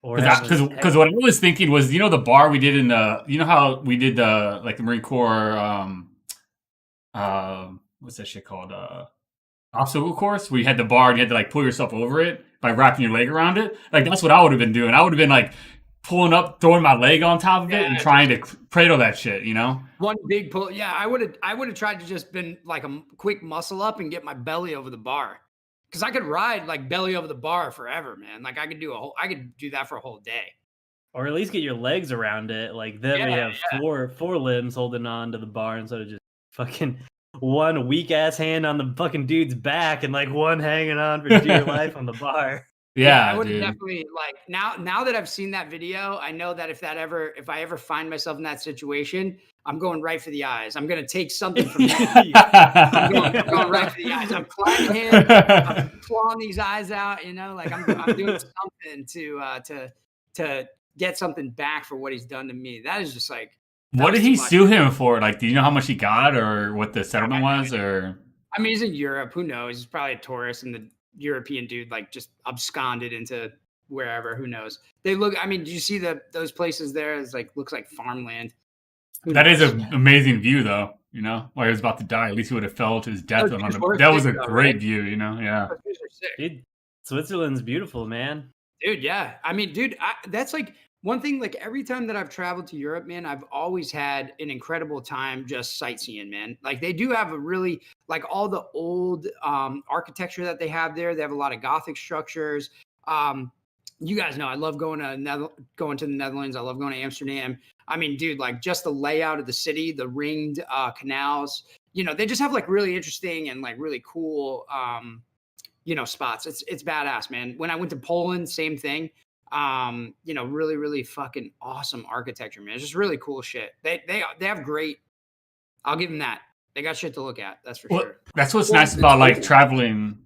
Or Because what I was thinking was, the bar we did in the, how we did the like the Marine Corps, what's that shit called? Obstacle course where you had the bar and you had to like pull yourself over it by wrapping your leg around it. Like that's what I would have been doing. I would have been like pulling up, throwing my leg on top of it, and trying to cradle that shit. You know, one big pull. Yeah, I would have tried to just been like a quick muscle up and get my belly over the bar, because I could ride like belly over the bar forever, man. Like I could do that for a whole day. Or at least get your legs around it. Like then we have four limbs holding on to the bar instead of just fucking one weak ass hand on the fucking dude's back and like one hanging on for dear life on the bar. Yeah, I would dude. definitely like now that I've seen that video, I know that if I ever find myself in that situation, I'm going right for the eyes. I'm gonna take something from that. I'm going right for the eyes. I'm climbing him, I'm clawing these eyes out, like I'm doing something to get something back for what he's done to me. That is just like, what did he sue him for? Like, do you know how much he got or what the settlement was? Or I mean, he's in Europe. Who knows? He's probably a tourist, and the European dude like just absconded into wherever. Who knows? They look. I mean, do you see those places there? It's like looks like farmland. That is an amazing view, though. While he was about to die, at least he would have fell to his death. That was a great view. Yeah. Dude, Switzerland's beautiful, man. Dude, yeah. I mean, dude, that's like one thing. Like every time that I've traveled to Europe, man, I've always had an incredible time just sightseeing, man. Like they do have a really like all the old architecture that they have there. They have a lot of Gothic structures. You guys know I love going to the Netherlands. I love going to Amsterdam. I mean, dude, like just the layout of the city, the ringed canals. They just have like really interesting and like really cool spots. It's badass, man. When I went to Poland, same thing. Really, really fucking awesome architecture, man. It's just really cool shit. They have great. I'll give them that. They got shit to look at. That's for sure. That's what's nice about like traveling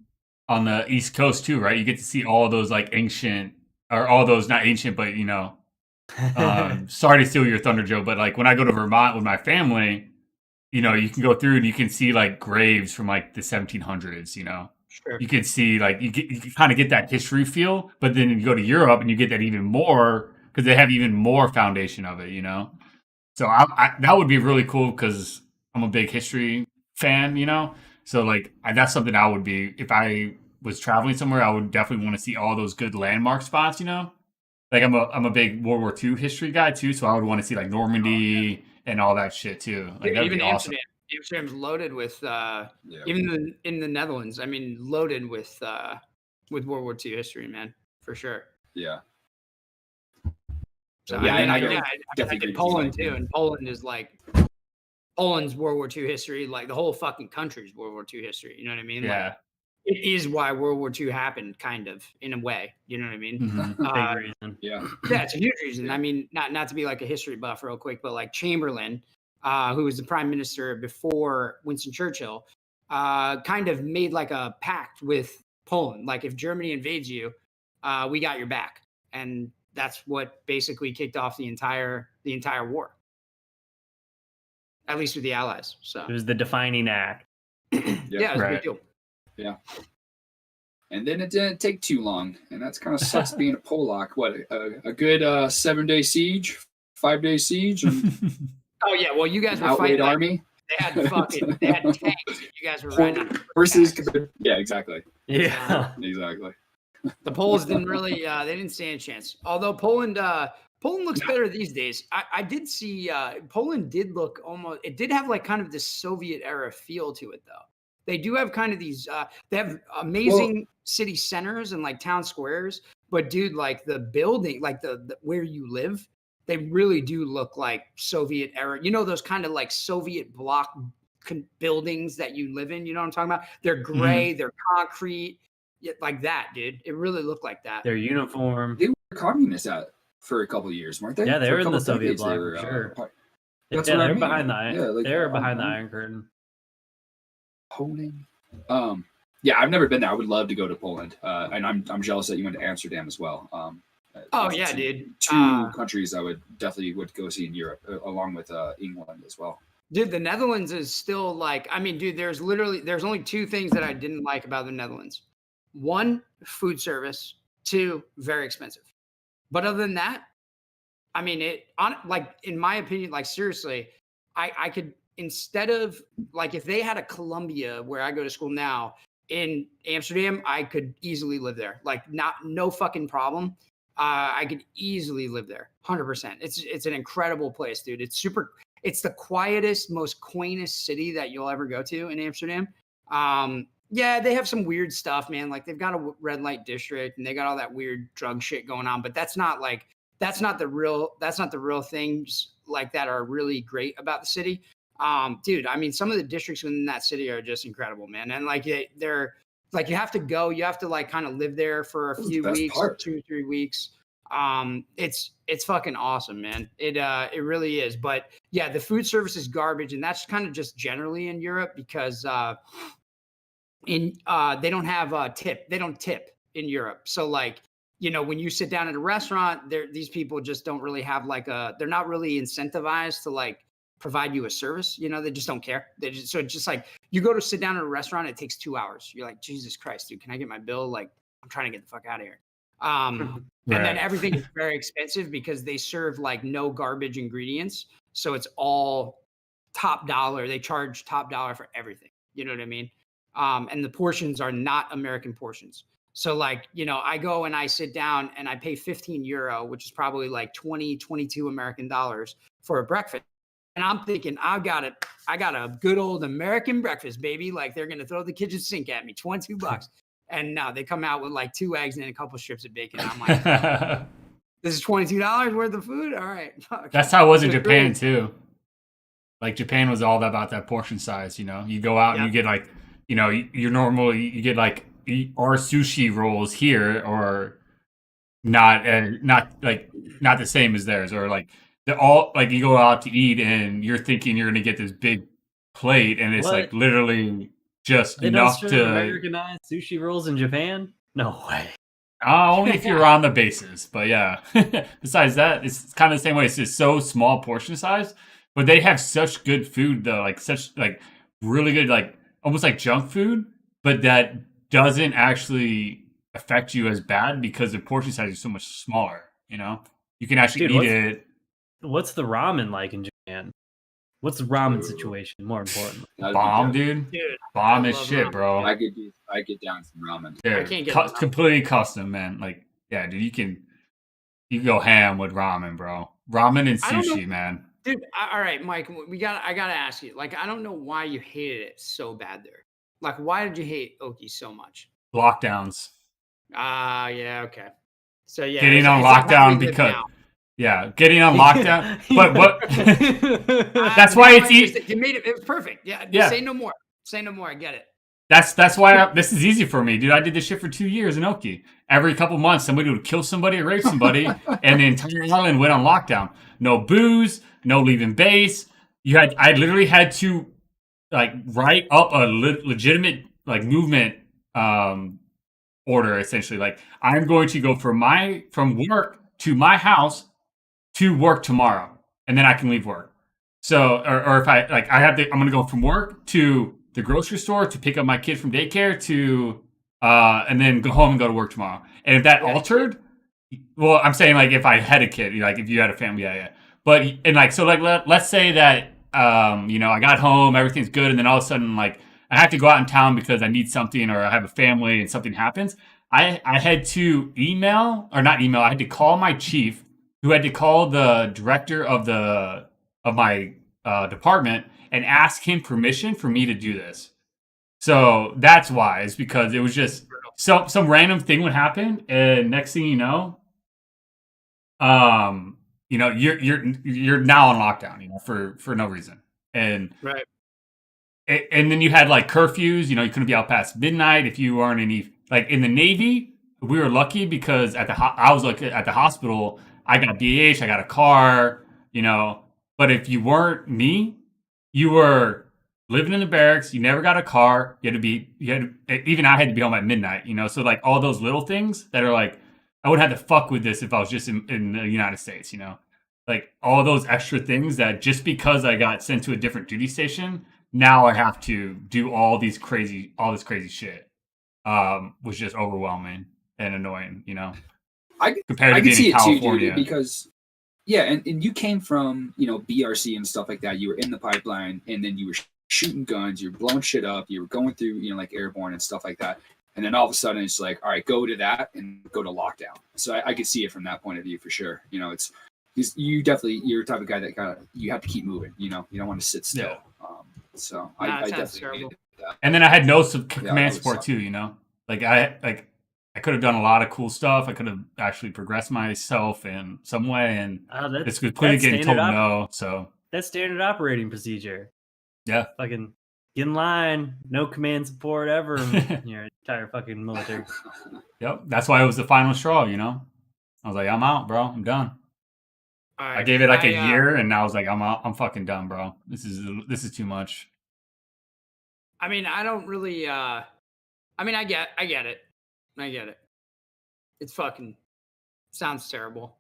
on the East Coast too, right? You get to see all those like ancient, or all those not ancient, but sorry to steal your thunder, Joe, but like when I go to Vermont with my family, you can go through and you can see like graves from like the 1700s. Sure. You can see like you kind of get that history feel, but then you go to Europe and you get that even more because they have even more foundation of it. So that would be really cool because I'm a big history fan. So like that's something I would be if I was traveling somewhere. I would definitely want to see all those good landmark spots. Like I'm a big World War II history guy too, so I would want to see like Normandy and all that shit too. Like that'd even be awesome. Amsterdam's loaded with even in the Netherlands. I mean, loaded with World War II history, man, for sure. Yeah. So I did Poland too, and Poland is like Poland's World War II history, like the whole fucking country's World War II history. You know what I mean? Yeah. Like, it is why World War II happened, kind of, in a way. You know what I mean? Mm-hmm. Big reason. Yeah. Yeah, it's a huge reason. Yeah. I mean, not to be like a history buff real quick, but like Chamberlain, who was the prime minister before Winston Churchill, kind of made like a pact with Poland. Like if Germany invades you, we got your back. And that's what basically kicked off the entire war. At least with the Allies. So it was the defining act. Yeah, it was a big deal. Yeah. And then it didn't take too long. And that's kind of sucks being a Polak. What, a good 7-day siege? 5-day siege? And oh, yeah. Well, you guys were outweighed fighting. army? They had tanks. And you guys were riding. Versus. Yeah, exactly. Yeah. Exactly. The Poles didn't really, they didn't stand a chance. Although Poland looks better these days. I did see Poland did look almost, it did have like kind of this Soviet era feel to it though. They do have kind of these, they have amazing city centers and like town squares, but dude, like the building, like the where you live, they really do look like Soviet era. Those kind of like Soviet block buildings that you live in, you know what I'm talking about? They're gray, they're concrete, like that, dude. It really looked like that. Their uniform. They were communists for a couple of years, weren't they? Yeah, they were in the Soviet bloc for sure. They're behind the Iron Curtain. Poland. Yeah, I've never been there. I would love to go to Poland, and I'm jealous that you went to Amsterdam as well. Oh Those are yeah, dude. two countries I would go see in Europe, along with England as well. Dude, the Netherlands is still like, I mean, dude, there's only two things that I didn't like about the Netherlands. One, food service. Two, very expensive. But other than that, I mean, like in my opinion, like seriously, I could, instead of like, if they had a Columbia where I go to school now in Amsterdam, I could easily live there. Like no fucking problem. I could easily live there, 100%. It's an incredible place, dude. It's the quietest, most quaintest city that you'll ever go to in Amsterdam. Yeah, they have some weird stuff, man. Like they've got a red light district and they got all that weird drug shit going on, but that's not the real things like that are really great about the city. Dude, I mean, some of the districts within that city are just incredible, man. And like they're like, you have to like kind of live there for a few weeks, 2-3 weeks. It's fucking awesome, man. It really is. But yeah, the food service is garbage, and that's kind of just generally in Europe because they don't have they don't tip in Europe. So like, you know, when you sit down at a restaurant, these people just don't really have like they're not really incentivized to like provide you a service. You know, they just don't care. So it's just like you go to sit down at a restaurant, it takes 2 hours. You're like, Jesus Christ, dude, can I get my bill? Like, I'm trying to get the fuck out of here. And then everything is very expensive because they serve like no garbage ingredients. So it's all top dollar. They charge top dollar for everything. You know what I mean? And the portions are not American portions. So like, you know, I go and I sit down and I pay 15 euro, which is probably like 22 American dollars for a breakfast. And I'm thinking, I got a good old American breakfast, baby. Like they're going to throw the kitchen sink at me, $22. And no, they come out with like 2 eggs and a couple strips of bacon. I'm like, this is $22 worth of food? All right. That's how it was in Japan too. Like Japan was all about that portion size, you know. You go out and you get like, you know, you get like our sushi rolls here or not the same as theirs, or like they're all like you go out to eat and you're thinking you're gonna get this big plate and it's like literally just enough to Americanized sushi rolls in Japan. No way. Only if you're on the bases, but yeah. Besides that, it's kind of the same way. It's just so small portion size, but they have such good food though, like such like really good, like almost like junk food, but that doesn't actually affect you as bad because the portion size is so much smaller. You know, you can actually eat it. What's the ramen like in Japan? What's the ramen situation? More importantly, bomb, dude. Bomb is shit, ramen. Bro. I get down some ramen. Dude, I can't get completely custom, man. Like, yeah, dude, you can go ham with ramen, bro. Ramen and sushi, man. Dude, all right, Mike. I gotta ask you. Like, I don't know why you hated it so bad there. Like, why did you hate Oki so much? Lockdowns. Yeah, okay. So yeah, getting on lockdown because. Yeah, getting on lockdown. But what? That's why it's easy. You made it. It was perfect. Yeah. Say no more. Say no more. I get it. That's why this is easy for me, dude. I did this shit for 2 years in Oki. Every couple months, somebody would kill somebody or rape somebody, and the entire island went on lockdown. No booze, no leaving base. I literally had to like write up a legitimate like movement order, essentially. Like I'm going to go from work to my house to work tomorrow, and then I can leave work. So, or if I'm going to go from work to the grocery store to pick up my kid from daycare to, and then go home and go to work tomorrow. And if that altered, well, I'm saying like if I had a kid, like if you had a family, yeah. But and like so, like let's say that you know I got home, everything's good, and then all of a sudden like I have to go out in town because I need something or I have a family and something happens. I had to I had to call my chief, who had to call the director of my department and ask him permission for me to do this. So that's why. It's because it was just some random thing would happen, and next thing you know, you're now on lockdown, you know, for no reason, and right. And then you had like curfews. You know, you couldn't be out past midnight if you weren't like in the Navy. We were lucky because I was like at the hospital. I got BH, I got a car, you know. But if you weren't me, you were living in the barracks. You never got a car. Even I had to be home at midnight, So like all those little things that are like, I would have to fuck with this if I was just in the United States, Like all those extra things that just because I got sent to a different duty station, now I have to do all this crazy shit. Was just overwhelming and annoying, compared I to can being see in it too, California. dude, because yeah, and you came from BRC and stuff like that. You were in the pipeline, and then you were shooting guns, you were blowing shit up, you were going through like airborne and stuff like that. And then all of a sudden, it's like, all right, go to that and go to lockdown. So I could see it from that point of view for sure. It's you're the type of guy that you have to keep moving. You don't want to sit still. Yeah. So Nah, I sounds definitely terrible. needed that. And then I had no that command would support suck. too, Like I could have done a lot of cool stuff. I could have actually progressed myself in some way, and it's completely getting told no. So that's standard operating procedure. Yeah, fucking get in line. No command support ever in your entire fucking military. Yep, that's why it was the final straw. I was like, I'm out, bro. I'm done. All right. I gave it like a year, and now I was like, I'm out. I'm fucking done, bro. This is too much. I mean, I don't really. I mean, I get it. I get it. It's fucking sounds terrible.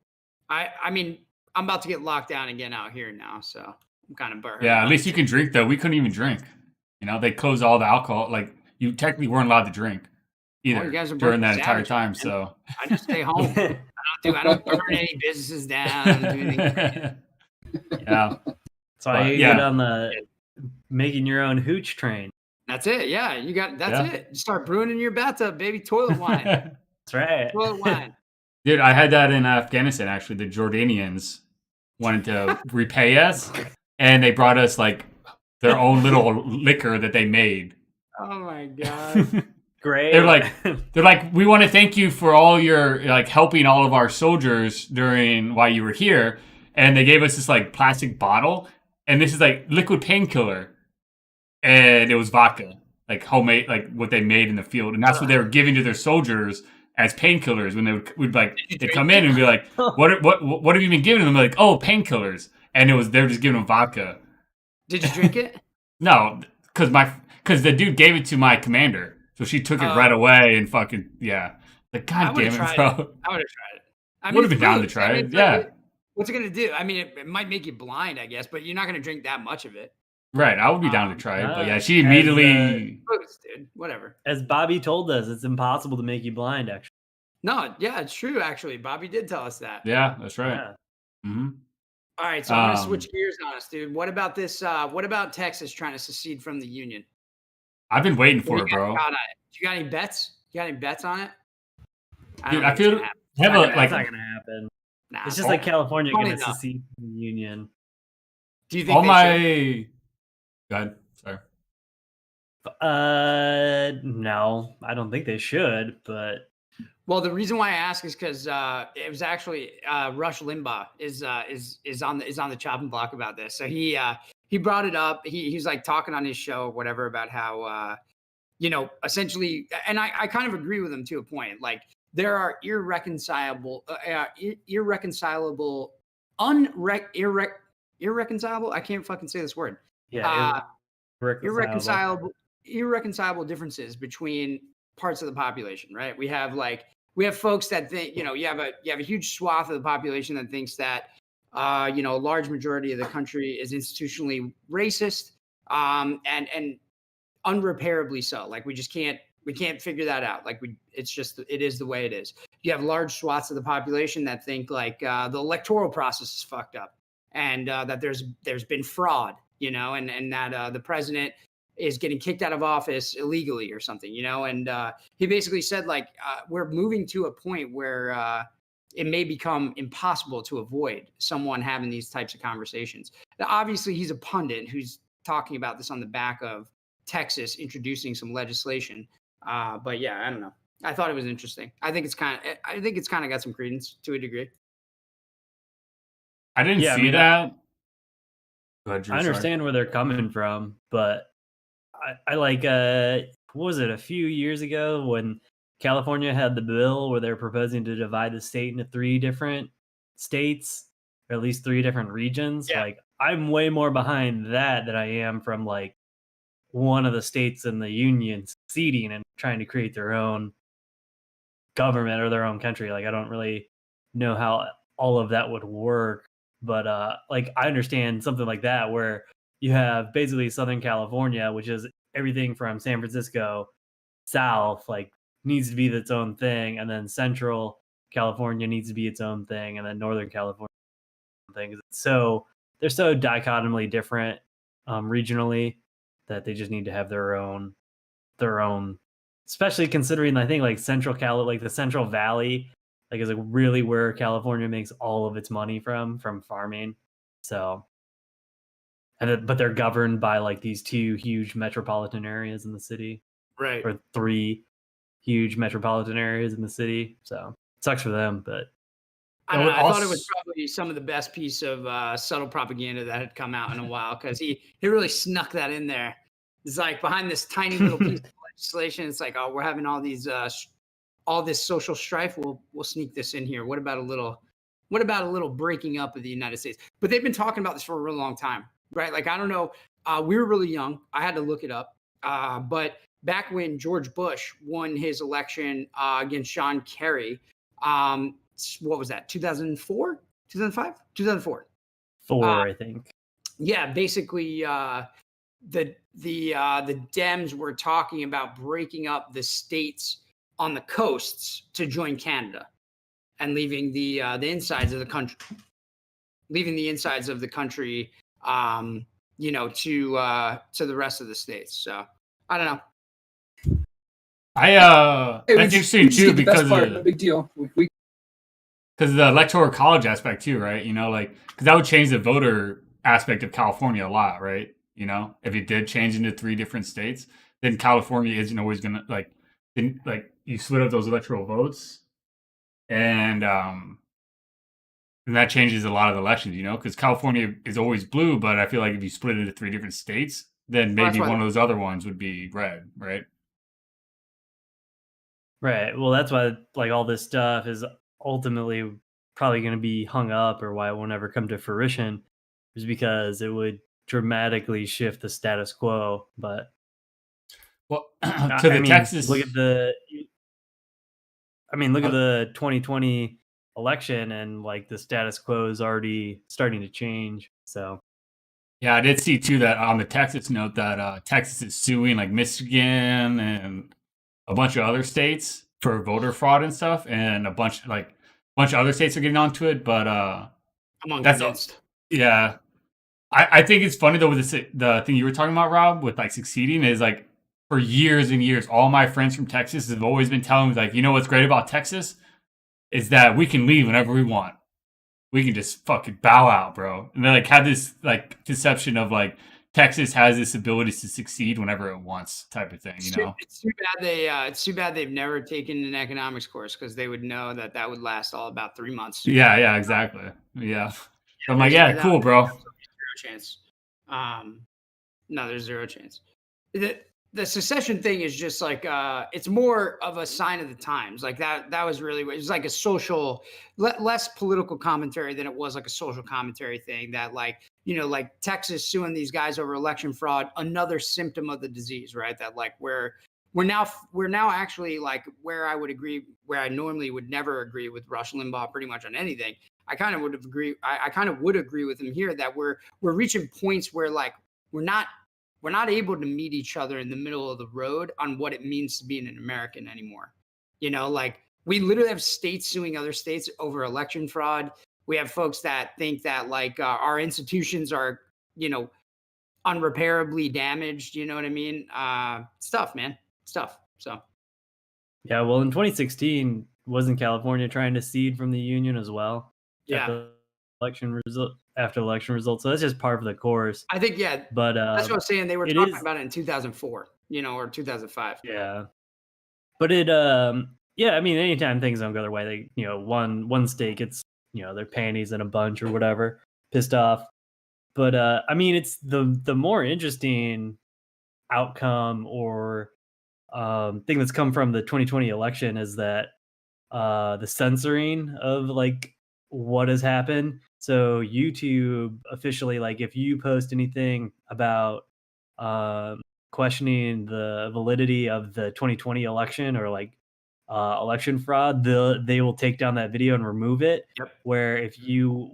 I mean, I'm about to get locked down again out here now, so I'm kind of burned. Yeah, at least you can drink though. We couldn't even drink. They closed all the alcohol. Like you technically weren't allowed to drink either you guys are during that entire savages, time. man. So I just stay home. I don't burn any businesses down. I don't do anything crazy. Yeah. That's why you get on the making your own hooch train. That's it. Yeah, you got it. You start brewing in your bathtub, baby. Toilet wine. That's right. Toilet wine. Dude, I had that in Afghanistan. Actually, the Jordanians wanted to repay us, and they brought us like their own little liquor that they made. Oh my god. Great. They're like, we want to thank you for all your like helping all of our soldiers while you were here. And they gave us this like plastic bottle, and this is like liquid painkiller, and it was vodka, like homemade, like what they made in the field, and that's what they were giving to their soldiers as painkillers when they'd come in and be like, what have you been giving them? Like, oh, painkillers, and they're just giving them vodka. Did you drink it? No, because the dude gave it to my commander. So she took it right away and fucking, yeah. Like, God damn it, bro. I would have tried it. I would have been down to try it, yeah. What's it going to do? I mean, it might make you blind, I guess, but you're not going to drink that much of it. Right, I would be down to try it. But yeah, she immediately... dude, whatever. As Bobby told us, it's impossible to make you blind, actually. No, yeah, it's true, actually. Bobby did tell us that. Yeah, that's right. Yeah. Mm-hmm. All right, so I'm going to switch gears on us, dude. What about this? What about Texas trying to secede from the Union? I've been waiting for it, bro. You got any bets? You got any bets on it? Dude, I feel it's not gonna happen. Nah, it's just like California gonna secede from the Union. Do you think should? Go ahead. Sorry. No, I don't think they should. But well, the reason why I ask is because it was actually Rush Limbaugh is on the chopping block about this. So he brought it up. He was like talking on his show or whatever about how essentially, and I kind of agree with him to a point. Like there are irreconcilable. I can't fucking say this word. Yeah. Irreconcilable differences between parts of the population, right? We have folks that think, you have a huge swath of the population that thinks that, a large majority of the country is institutionally racist, and unrepairably so. Like we can't figure that out. Like it is the way it is. You have large swaths of the population that think like the electoral process is fucked up, and that there's been fraud, and that the president is getting kicked out of office illegally or something, and he basically said like we're moving to a point where it may become impossible to avoid someone having these types of conversations. Now, obviously, he's a pundit who's talking about this on the back of Texas introducing some legislation. But yeah, I don't know. I thought it was interesting. I think it's kind of got some credence to a degree. I didn't see that. Go ahead, Drew, I understand where they're coming from, but I like what was it, a few years ago when California had the bill where they're proposing to divide the state into 3 different states, or at least 3 different regions. Yeah. Like I'm way more behind that than I am from like one of the states in the union seceding and trying to create their own government or their own country. Like I don't really know how all of that would work, but like I understand something like that where you have basically Southern California, which is everything from San Francisco south, like needs to be its own thing, and then Central California needs to be its own thing, and then Northern California things. So they're so dichotomically different regionally that they just need to have their own, especially considering I think like Central Cal, like the Central Valley, like is like really where California makes all of its money from farming. So, but they're governed by like these two huge metropolitan areas in the city, Right. or three huge metropolitan areas in the city. So it sucks for them, but I don't know. I thought it was probably some of the best piece of subtle propaganda that had come out in a while, because he really snuck that in there. It's like behind this tiny little piece of legislation, it's like, oh, we're having all these all this social strife. We'll sneak this in here. What about a little breaking up of the United States? But they've been talking about this for a really long time, right? Like I don't know. We were really young. I had to look it up. But back when George Bush won his election against John Kerry, what was that? 2004, 2005, 2004. I think. Yeah, basically, the Dems were talking about breaking up the states on the coasts to join Canada, and leaving the insides of the country, to the rest of the states. So I don't know. That's interesting too, because no big deal. Because the electoral college aspect too, right? You know, like because that would change the voter aspect of California a lot, right? You know, if it did change into 3 different states, then California isn't always gonna like you split up those electoral votes, and that changes a lot of the elections. You know, because California is always blue, but I feel like if you split it into 3 different states, then maybe one of those other ones would be red, right? Right. Well, that's why like all this stuff is ultimately probably going to be hung up, or why it won't ever come to fruition, is because it would dramatically shift the status quo. But well, Texas, look at the look at the 2020 election, and like the status quo is already starting to change. So yeah, I did see too that on the Texas note that Texas is suing like Michigan and a bunch of other states for voter fraud and stuff, and a bunch of other states are getting onto it. But I'm unconvinced. Yeah, I think it's funny though with the thing you were talking about, Rob, with like succeeding is like for years and years, all my friends from Texas have always been telling me like, you know what's great about Texas is that we can leave whenever we want. We can just fucking bow out, bro. And they like had this like conception of like Texas has this ability to succeed whenever it wants, type of thing. You know, it's too bad they've never taken an economics course, because they would know that would last all about 3 months. Yeah, exactly. Yeah. So I'm like, yeah, cool, bro. Zero chance. No, there's zero chance. The secession thing is just like it's more of a sign of the times. Like that was really, it was like a social, less political commentary than it was like a social commentary thing, that like, you know, like Texas suing these guys over election fraud, another symptom of the disease, right? That like we're now actually like where I normally would never agree with Rush Limbaugh pretty much on anything. I kind of would agree with him here, that we're reaching points where like we're not able to meet each other in the middle of the road on what it means to be an American anymore. You know, like we literally have states suing other states over election fraud. We have folks that think that like our institutions are, you know, unrepairably damaged. You know what I mean? Stuff, man. Stuff. So. Yeah. Well, in 2016, wasn't California trying to cede from the union as well? Yeah. After election results. So that's just part of the course. I think, yeah. But that's what I was saying. They were talking about it in 2004, you know, or 2005. Yeah. But yeah, I mean, anytime things don't go their way, they, you know, one state gets, you know, their panties in a bunch or whatever, pissed off. But I mean, it's the more interesting outcome or thing that's come from the 2020 election is that the censoring of like what has happened. So YouTube officially, like if you post anything about questioning the validity of the 2020 election or like election fraud, they will take down that video and remove it. Yep. Where if you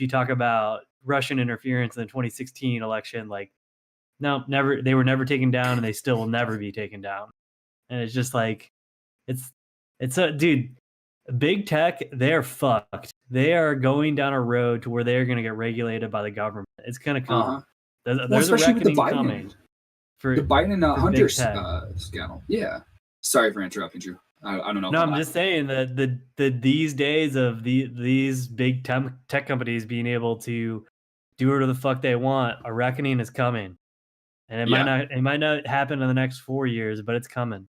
talk about Russian interference in the 2016 election, like no, never, they were never taken down, and they still will never be taken down. And it's just like it's a dude. Big tech, they're fucked. They are going down a road to where they're going to get regulated by the government. It's going to come. There's a especially with the reckoning Biden, coming. For the Biden and for Hunter big tech. scandal. Yeah. Sorry for interrupting, Drew. I don't know. No, I'm just saying that these days of these big tech companies being able to do whatever the fuck they want, a reckoning is coming, and it might not happen in the next 4 years, but it's coming.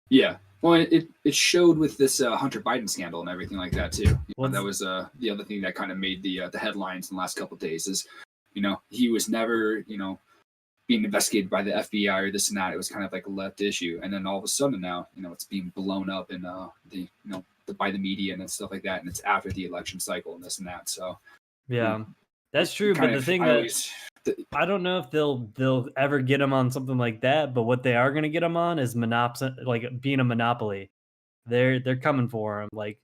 Yeah. Well, it showed with this Hunter Biden scandal and everything like that too. Well, that was the other thing that kind of made the headlines in the last couple of days is, he was never being investigated by the FBI or this and that. It was kind of like a left issue, and then all of a sudden now it's being blown up in by the media and stuff like that, and it's after the election cycle and this and that. So yeah, that's true. But the thing I don't know if they'll ever get him on something like that, but what they are going to get him on is being a monopoly. They're coming for him. Like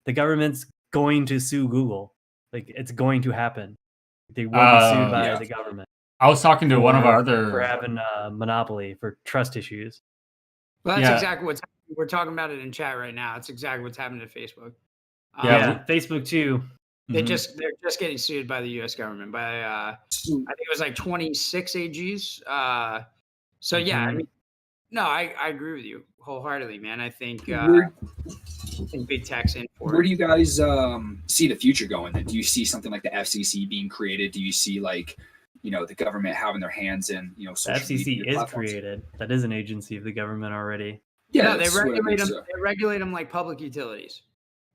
the government's going to sue Google. Like it's going to happen. They will be sued by the government. I was talking to one of our other for having a monopoly for trust issues. Well, that's exactly what's happening. We're talking about it in chat right now. It's exactly what's happening to Facebook. Facebook too. They're just getting sued by the U.S. government by I think it was like 26 AGs. So yeah, I mean, no, I agree with you wholeheartedly, man. I think big tech's in for it. Where do you guys see the future going? Then do you see something like the FCC being created? Do you see like the government having their hands in social the FCC is platforms? Created. That is an agency of the government already. Yeah, no, they regulate them. They regulate them like public utilities.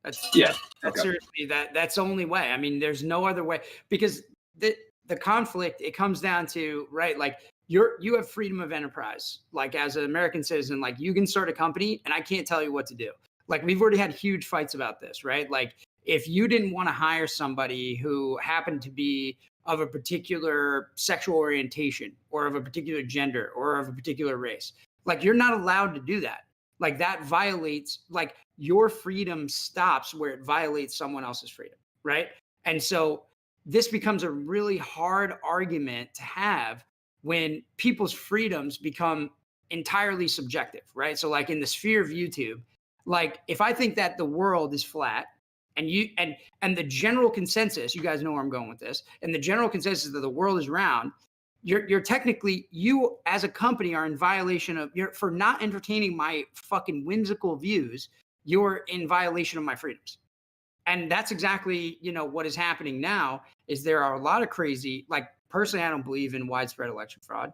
That's seriously that's the only way. I mean, there's no other way, because the conflict, it comes down to, right, like you have freedom of enterprise. Like as an American citizen, like you can start a company and I can't tell you what to do. Like we've already had huge fights about this, right? Like if you didn't want to hire somebody who happened to be of a particular sexual orientation or of a particular gender or of a particular race, like you're not allowed to do that. Like that violates, like your freedom stops where it violates someone else's freedom, right? And so this becomes a really hard argument to have when people's freedoms become entirely subjective, right? So like in the sphere of YouTube, like if I think that the world is flat and the general consensus, you guys know where I'm going with this, and the general consensus that the world is round, you're technically, you as a company are in violation of, for not entertaining my fucking whimsical views, you're in violation of my freedoms. And that's exactly, what is happening now is there are a lot of crazy, like personally, I don't believe in widespread election fraud.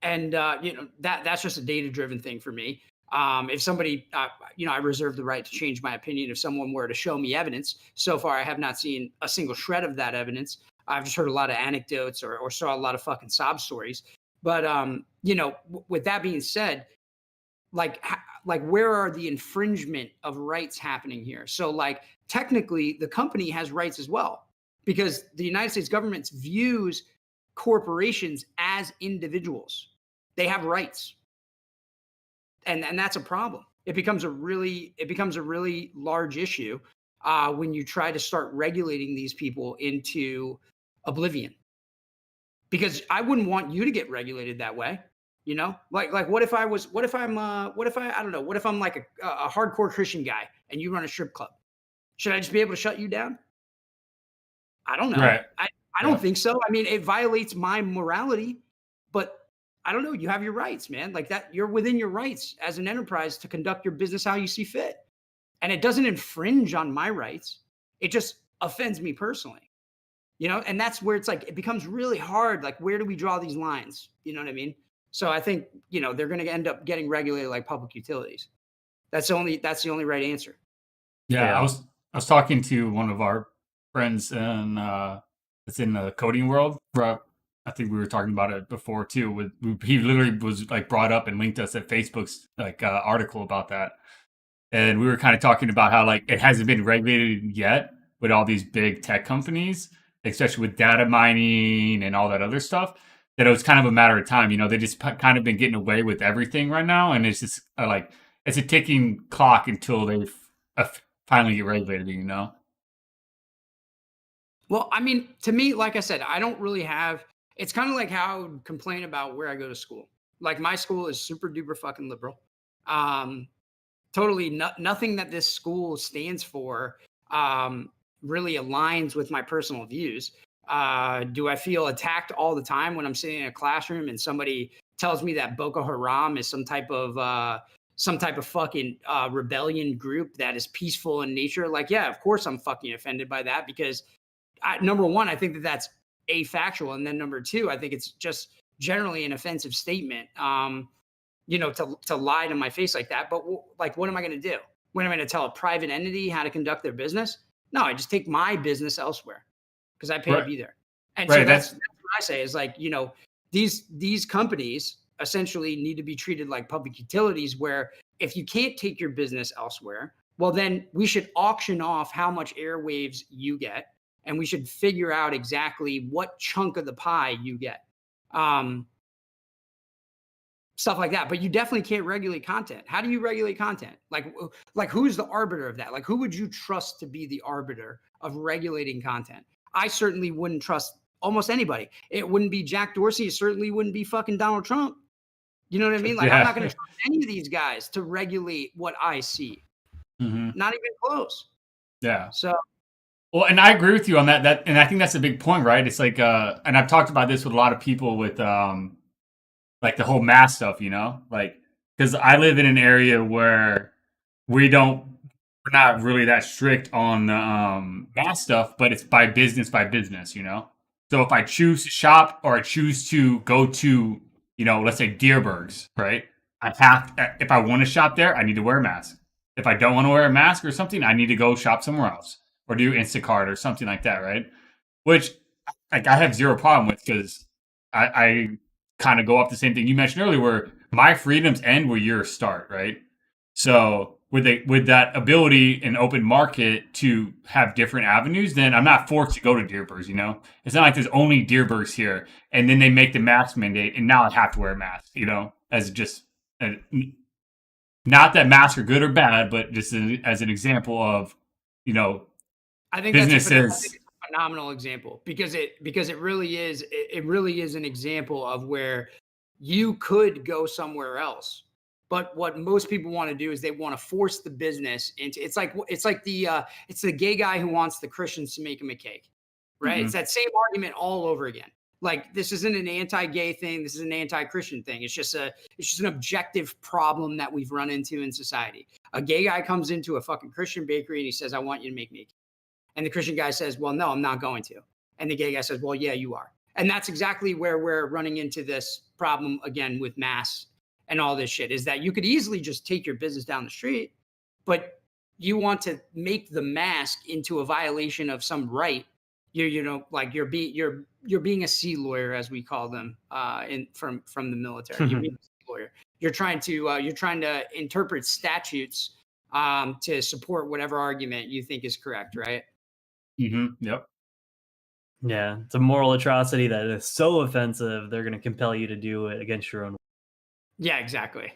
That's just a data-driven thing for me. If somebody, I reserve the right to change my opinion if someone were to show me evidence. So far, I have not seen a single shred of that evidence. I've just heard a lot of anecdotes or saw a lot of fucking sob stories. But, with that being said, like where are the infringement of rights happening here? So like technically the company has rights as well, because the United States government views corporations as individuals. They have rights. And that's a problem. It becomes a really large issue when you try to start regulating these people into oblivion. Because I wouldn't want you to get regulated that way. Like what if I'm like a hardcore Christian guy and you run a strip club? Should I just be able to shut you down? I don't know. Right. I don't think so. I mean, it violates my morality, but I don't know. You have your rights, man. Like that, you're within your rights as an enterprise to conduct your business how you see fit. And it doesn't infringe on my rights. It just offends me personally. And that's where it's like, it becomes really hard. Like, where do we draw these lines? You know what I mean? So I think, they're going to end up getting regulated like public utilities. That's the only right answer. Yeah. I was talking to one of our friends and that's in the coding world. I think we were talking about it before too. He literally was like brought up and linked us at Facebook's like article about that. And we were kind of talking about how like it hasn't been regulated yet with all these big tech companies, especially with data mining and all that other stuff, that it was kind of a matter of time. You know, they just kind of been getting away with everything right now, and it's just like it's a ticking clock until they finally get regulated. You know. Well, I mean, to me, like I said, I don't really have. It's kind of like how I would complain about where I go to school. Like my school is super duper fucking liberal. Um, totally nothing that this school stands for really aligns with my personal views. Do I feel attacked all the time when I'm sitting in a classroom and somebody tells me that Boko Haram is some type of fucking rebellion group that is peaceful in nature? Like, yeah, of course I'm fucking offended by that because number one, I think that that's factual, and then number two, I think it's just generally an offensive statement. To lie to my face like that. But like, what am I going to do? When am I going to tell a private entity how to conduct their business? No, I just take my business elsewhere because I pay to be there. And so that's what I say is like, these companies essentially need to be treated like public utilities where if you can't take your business elsewhere, well, then we should auction off how much airwaves you get. And we should figure out exactly what chunk of the pie you get. Stuff like that, but you definitely can't regulate content. How do you regulate content? Like who's the arbiter of that? Like who would you trust to be the arbiter of regulating content? I certainly wouldn't trust almost anybody. It wouldn't be Jack Dorsey. It certainly wouldn't be fucking Donald Trump. You know what I mean? Like I'm not going to trust any of these guys to regulate what I see. Mm-hmm. Not even close. Yeah. So. Well, and I agree with you on that. And I think that's a big point, right? It's like, and I've talked about this with a lot of people with, like the whole mask stuff, you know, like because I live in an area where we're not really that strict on the mask stuff, but it's by business, you know. So if I choose to shop or I choose to go to, let's say Deerbergs, right? If I want to shop there, I need to wear a mask. If I don't want to wear a mask or something, I need to go shop somewhere else or do Instacart or something like that, right? Which like I have zero problem with because I kind of go off the same thing you mentioned earlier, where my freedoms end where yours start, right? So with that ability in open market to have different avenues, then I'm not forced to go to Deerbergs, you know? It's not like there's only Deerbergs here, and then they make the mask mandate, and now I have to wear a mask, as just not that masks are good or bad, but just as an example of, I think businesses. That's a phenomenal example because it really is an example of where you could go somewhere else. But what most people want to do is they want to force the business into it's like the gay guy who wants the Christians to make him a cake, right? Mm-hmm. It's that same argument all over again. Like this isn't an anti-gay thing. This is an anti-Christian thing. It's just an objective problem that we've run into in society. A gay guy comes into a fucking Christian bakery and he says, "I want you to make me a cake." And the Christian guy says, "Well, no, I'm not going to." And the gay guy says, "Well, yeah, you are." And that's exactly where we're running into this problem again with masks and all this shit, is that you could easily just take your business down the street, but you want to make the mask into a violation of some right. You're being a sea lawyer, as we call them from the military. You're being a sea lawyer. You're trying to interpret statutes to support whatever argument you think is correct, right? Mm-hmm. Yep. Yeah, it's a moral atrocity that is so offensive they're going to compel you to do it against your own. Yeah, exactly.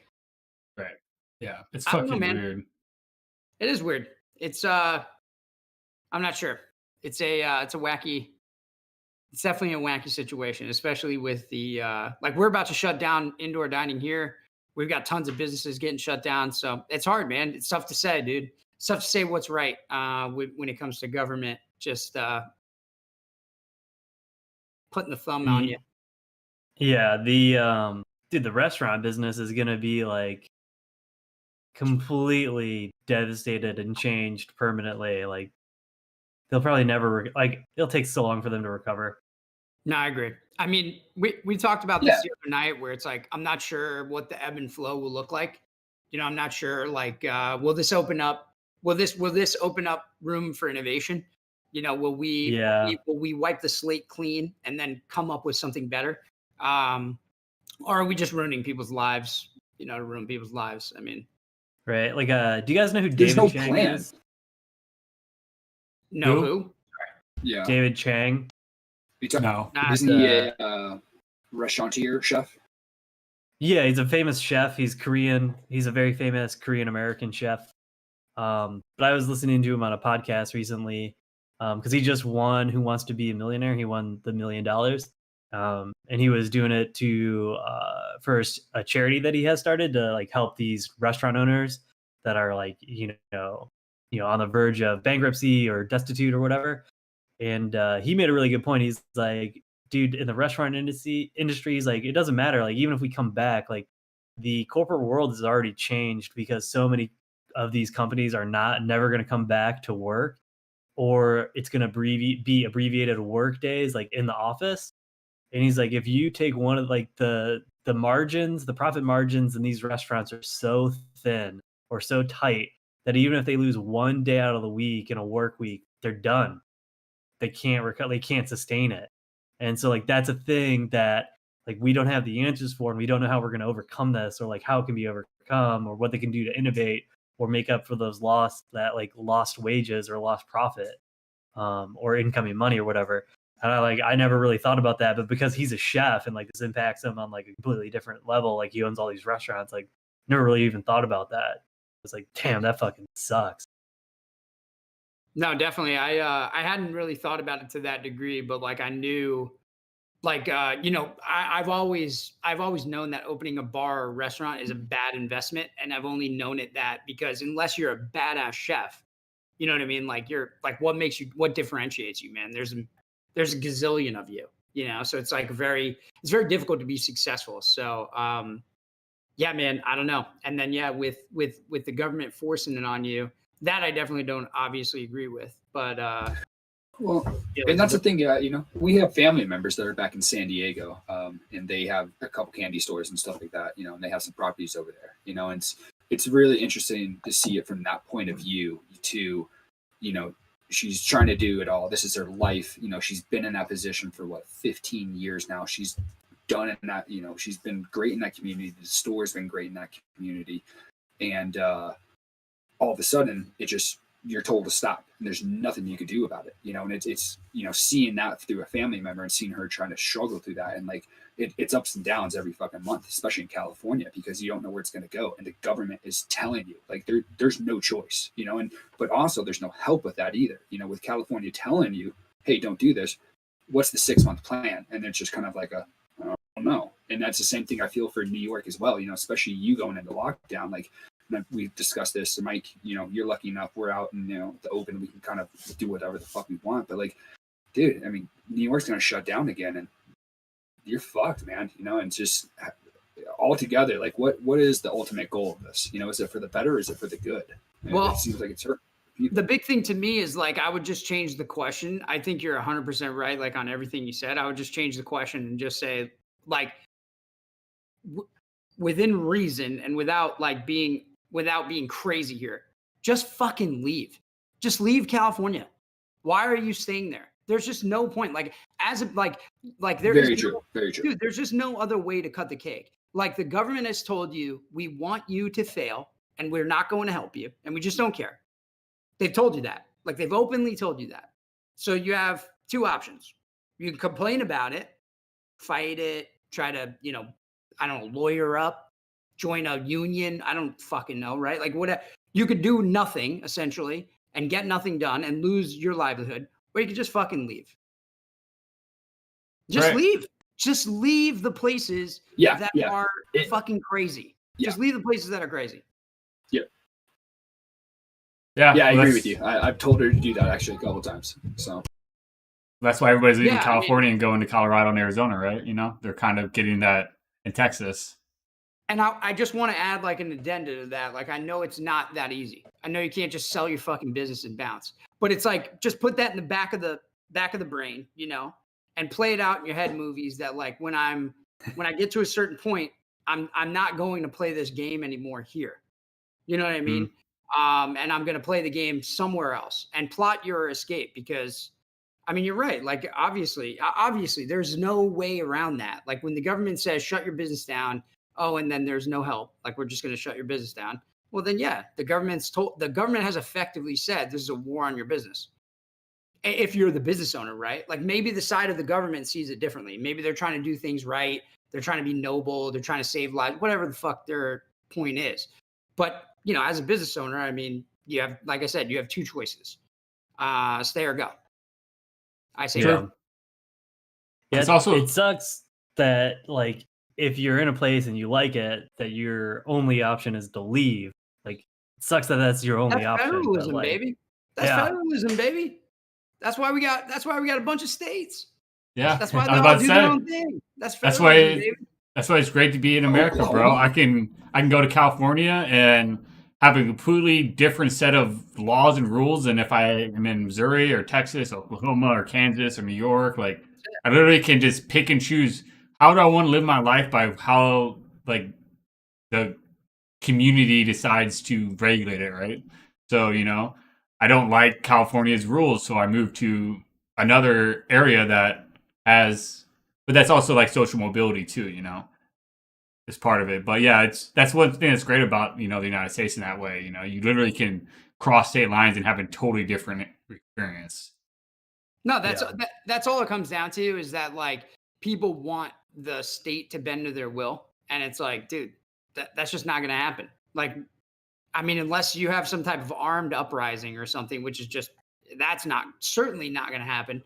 Right. Yeah, it's fucking weird. It is weird. It's I'm not sure. It's a wacky. It's definitely a wacky situation, especially with the like we're about to shut down indoor dining here. We've got tons of businesses getting shut down, so it's hard, man. It's tough to say, dude. It's tough to say what's right when it comes to government. Just putting the thumb on you. Yeah, the restaurant business is gonna be like completely devastated and changed permanently. Like they'll probably never it'll take so long for them to recover. No, I agree. I mean, we talked about this the other night where it's like I'm not sure what the ebb and flow will look like. I'm not sure like will this open up room for innovation? Will we wipe the slate clean and then come up with something better? Or are we just ruining people's lives, to ruin people's lives? I mean, right. Like, do you guys know who David Chang is? No, who? Yeah. David Chang. No. Isn't he restaurateur chef. Yeah, he's a famous chef. He's Korean. He's a very famous Korean American chef. But I was listening to him on a podcast recently because he just won Who Wants to Be a Millionaire. He won the $1 million, and he was doing it to first a charity that he has started to like help these restaurant owners that are like on the verge of bankruptcy or destitute or whatever. And he made a really good point. He's like, dude, in the restaurant industry, he's like, it doesn't matter. Like, even if we come back, like, the corporate world has already changed because so many of these companies are never going to come back to work, or it's going to be abbreviated work days, like in the office. And he's like, if you take one of like the margins, the profit margins in these restaurants are so thin or so tight that even if they lose one day out of the week in a work week, they're done. They can't recover. They can't sustain it. And so like that's a thing that like we don't have the answers for, and we don't know how we're going to overcome this, or like how it can be overcome, or what they can do to innovate or make up for those lost wages or lost profit, or incoming money or whatever. And I never really thought about that, but because he's a chef and like this impacts him on like a completely different level, like he owns all these restaurants, like never really even thought about that. It's like, damn, that fucking sucks. No, definitely. I hadn't really thought about it to that degree, but like I knew, like I've always known that opening a bar or restaurant is a bad investment, and I've only known it that because unless you're a badass chef, you know what I mean? Like what differentiates you, man? There's a gazillion of you, so it's like it's very difficult to be successful. So yeah, man, I don't know. And then yeah, with the government forcing it on you, that I definitely don't obviously agree with. But well, and that's the thing, we have family members that are back in San Diego, and they have a couple candy stores and stuff like that, and they have some properties over there, and it's really interesting to see it from that point of view too. She's trying to do it all. This is her life. She's been in that position for 15 years now. She's done it in that, she's been great in that community. The store's been great in that community. And all of a sudden you're told to stop, and there's nothing you could do about it, and it's seeing that through a family member and seeing her trying to struggle through that, and like it's ups and downs every fucking month, especially in California, because you don't know where it's going to go, and the government is telling you like there's no choice, but also there's no help with that either, with California telling you, hey, don't do this, what's the 6-month plan? And it's just kind of like I don't know. And that's the same thing I feel for New York as well, especially you going into lockdown. Like we've discussed this, so Mike, you're lucky enough we're out in the open, we can kind of do whatever the fuck we want, but like, dude, I mean, New York's gonna shut down again, and you're fucked, man. And just altogether, like what is the ultimate goal of this? Is it for the better or is it for the good? Well, it seems like it's hurt. The big thing to me is like I would just change the question. I think you're 100% right, like on everything you said. I would just change the question and just say like within reason and without being crazy here, just fucking leave. Just leave California. Why are you staying there? There's just no point. Like there very is true. Very true. Dude, there's just no other way to cut the cake. Like the government has told you, we want you to fail and we're not going to help you and we just don't care. They've told you that. Like they've openly told you that. So you have two options. You can complain about it, fight it, try to, I don't know, lawyer up, join a union. I don't fucking know, right? Like whatever. You could do nothing essentially and get nothing done and lose your livelihood, or you could just fucking leave. Just leave. Just leave the places that are fucking crazy. Yeah. Just leave the places that are crazy. Yeah, I agree with you. I've told her to do that actually a couple of times. So that's why everybody's leaving California and going to Colorado and Arizona, right? They're kind of getting that in Texas. And I just want to add like an addenda to that. Like, I know it's not that easy. I know you can't just sell your fucking business and bounce, but it's like, just put that in the back of the brain, and play it out in your head movies that like, when I get to a certain point, I'm not going to play this game anymore here. You know what I mean? And I'm going to play the game somewhere else and plot your escape because I mean, you're right. Like, obviously there's no way around that. Like when the government says, shut your business down. Oh, and then there's no help. Like, we're just going to shut your business down. Well, then, yeah, the government has effectively said this is a war on your business. if you're the business owner, right? Like maybe the side of the government sees it differently. Maybe they're trying to do things right. They're trying to be noble. They're trying to save lives, whatever the fuck their point is. But, as a business owner, I mean, you have, like I said, you have two choices. Stay or go. I say go. Yeah, It's also it sucks that like if you're in a place and you like it, that your only option is to leave. Like it sucks that that's your only That's option. federalism, but, like, baby. That's federalism, baby. That's why we got a bunch of states. Yeah, That's why I was they about all to do say. their own thing. That's That's federalism, why. baby. That's why it's great to be in America, bro. I can go to California and have a completely different set of laws and rules than if I am in Missouri or Texas, Oklahoma or Kansas or New York. Like I literally can just pick and choose how do I want to live my life by how like the community decides to regulate it, right? So, I don't like California's rules, so I moved to another area that has, but that's also like social mobility too, is part of it. But yeah, that's one thing that's great about, the United States in that way. You literally can cross state lines and have a totally different experience. No, that's all it comes down to is that like people want the state to bend to their will. And it's like, dude, that's just not going to happen. Like, I mean, unless you have some type of armed uprising or something, which is just, that's certainly not going to happen.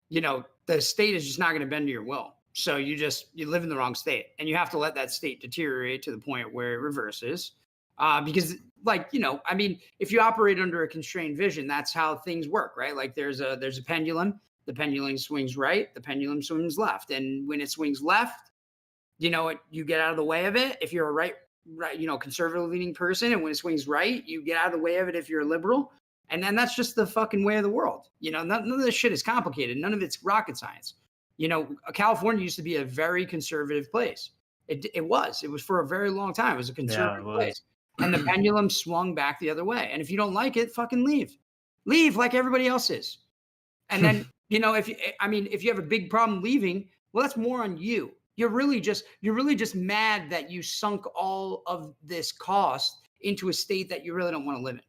The state is just not going to bend to your will. So you live in the wrong state and you have to let that state deteriorate to the point where it reverses. Because I mean, if you operate under a constrained vision, that's how things work, right? Like there's a pendulum, the pendulum swings right, the pendulum swings left. And when it swings left, you get out of the way of it. If you're a right, conservative leaning person, and when it swings right, you get out of the way of it if you're a liberal. And then that's just the fucking way of the world. None of this shit is complicated. None of it's rocket science. California used to be a very conservative place. It was for a very long time. It was a conservative place. And the pendulum swung back the other way. And if you don't like it, fucking leave like everybody else is. And then, if you have a big problem leaving, well, that's more on you. You're really just mad that you sunk all of this cost into a state that you really don't want to live in.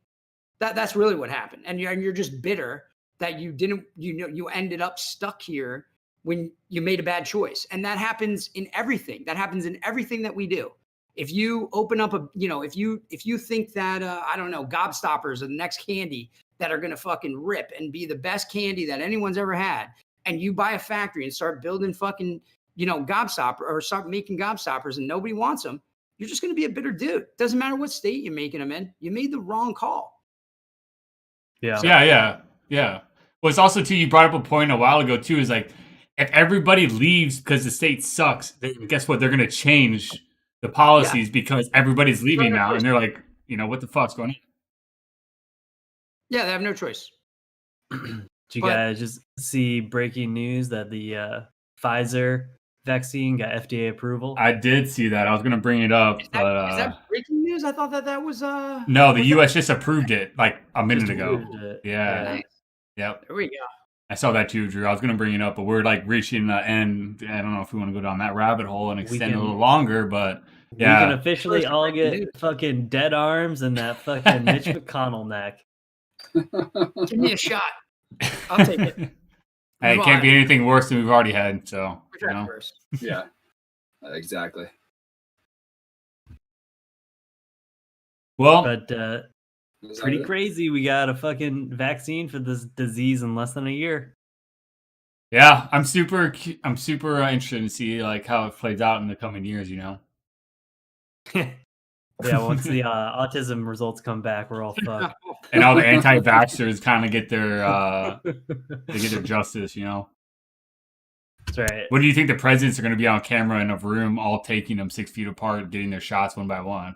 That's really what happened. And you're just bitter that you didn't, you ended up stuck here when you made a bad choice. And that happens in everything. That happens in everything that we do. If you open up if you think that, I don't know, Gobstoppers are the next candy that are going to fucking rip and be the best candy that anyone's ever had, and you buy a factory and start building fucking, Gobstopper, or start making Gobstoppers and nobody wants them, you're just going to be a bitter dude. Doesn't matter what state you're making them in. You made the wrong call. Yeah. Well, it's also too, you brought up a point a while ago too, is like, if everybody leaves because the state sucks, then guess what? They're going to change the policies because everybody's leaving now. And they're like, what the fuck's going on? Yeah, they have no choice. Did you guys just see breaking news that the Pfizer vaccine got FDA approval? I did see that. I was going to bring it up. Is that breaking news? I thought that was... No, the U.S. just approved it like a minute ago. Yeah. Nice. Yep. There we go. I saw that too, Drew. I was going to bring it up, but we're like reaching the end. I don't know if we want to go down that rabbit hole and extend it a little longer, but yeah. We can officially all get fucking dead arms and that fucking Mitch McConnell neck. Give me a shot. I'll take it. Hey, it can't be anything worse than we've already had. So, yeah, exactly. Well, but pretty crazy. We got a fucking vaccine for this disease in less than a year. Yeah, I'm super interested to see like how it plays out in the coming years. Yeah, once the autism results come back, we're all fucked. And all the anti-vaxxers kind of get their justice, That's right. What do you think the presidents are going to be on camera in a room, all taking them 6 feet apart, getting their shots one by one?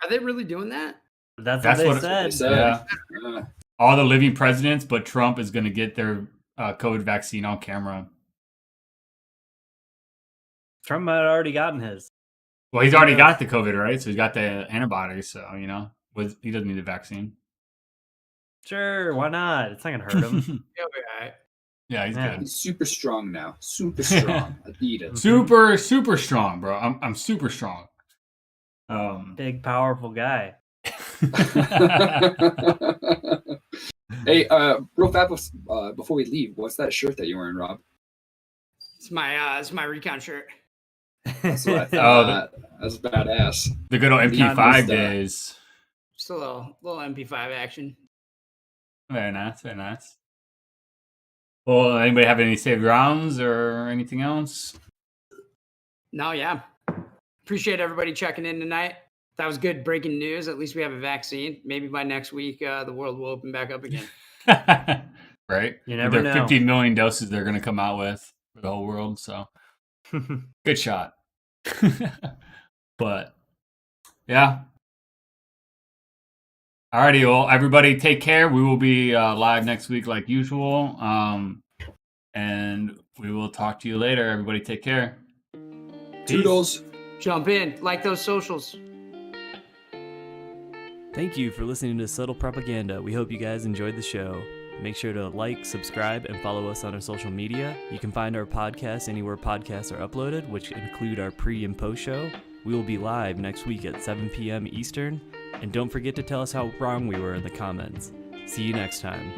Are they really doing that? That's what they said. Yeah. All the living presidents, but Trump is going to get their COVID vaccine on camera. Trump might have already gotten his. Well, he's already got the COVID, right? So he's got the antibodies. So, he doesn't need the vaccine. Sure, why not? It's not going to hurt him. He'll be all right. Yeah, he's good. He's super strong now. Super strong. Adidas. Super strong, bro. I'm super strong. Big, powerful guy. Hey, real fast before we leave, what's that shirt that you're wearing, Rob? It's my recon shirt. That's what I Oh, thought. That's badass. the good old Leave MP5 this, days. Just a little MP5 action. Very nice, very nice. Well, anybody have any saved rounds or anything else? No, yeah. Appreciate everybody checking in tonight. That was good breaking news. At least we have a vaccine. Maybe by next week, the world will open back up again. Right? You With never their know. 50 million doses they're going to come out with for the whole world. So good shot. But yeah. Alrighty, well, everybody take care. We will be live next week like usual. And we will talk to you later. Everybody take care. Toodles. Jump in, like those socials. Thank you for listening to Subtle Propaganda. We hope you guys enjoyed the show. Make sure to like, subscribe, and follow us on our social media. You can find our podcast anywhere podcasts are uploaded, which include our pre and post show. We will be live next week at 7 p.m. Eastern. And don't forget to tell us how wrong we were in the comments. See you next time.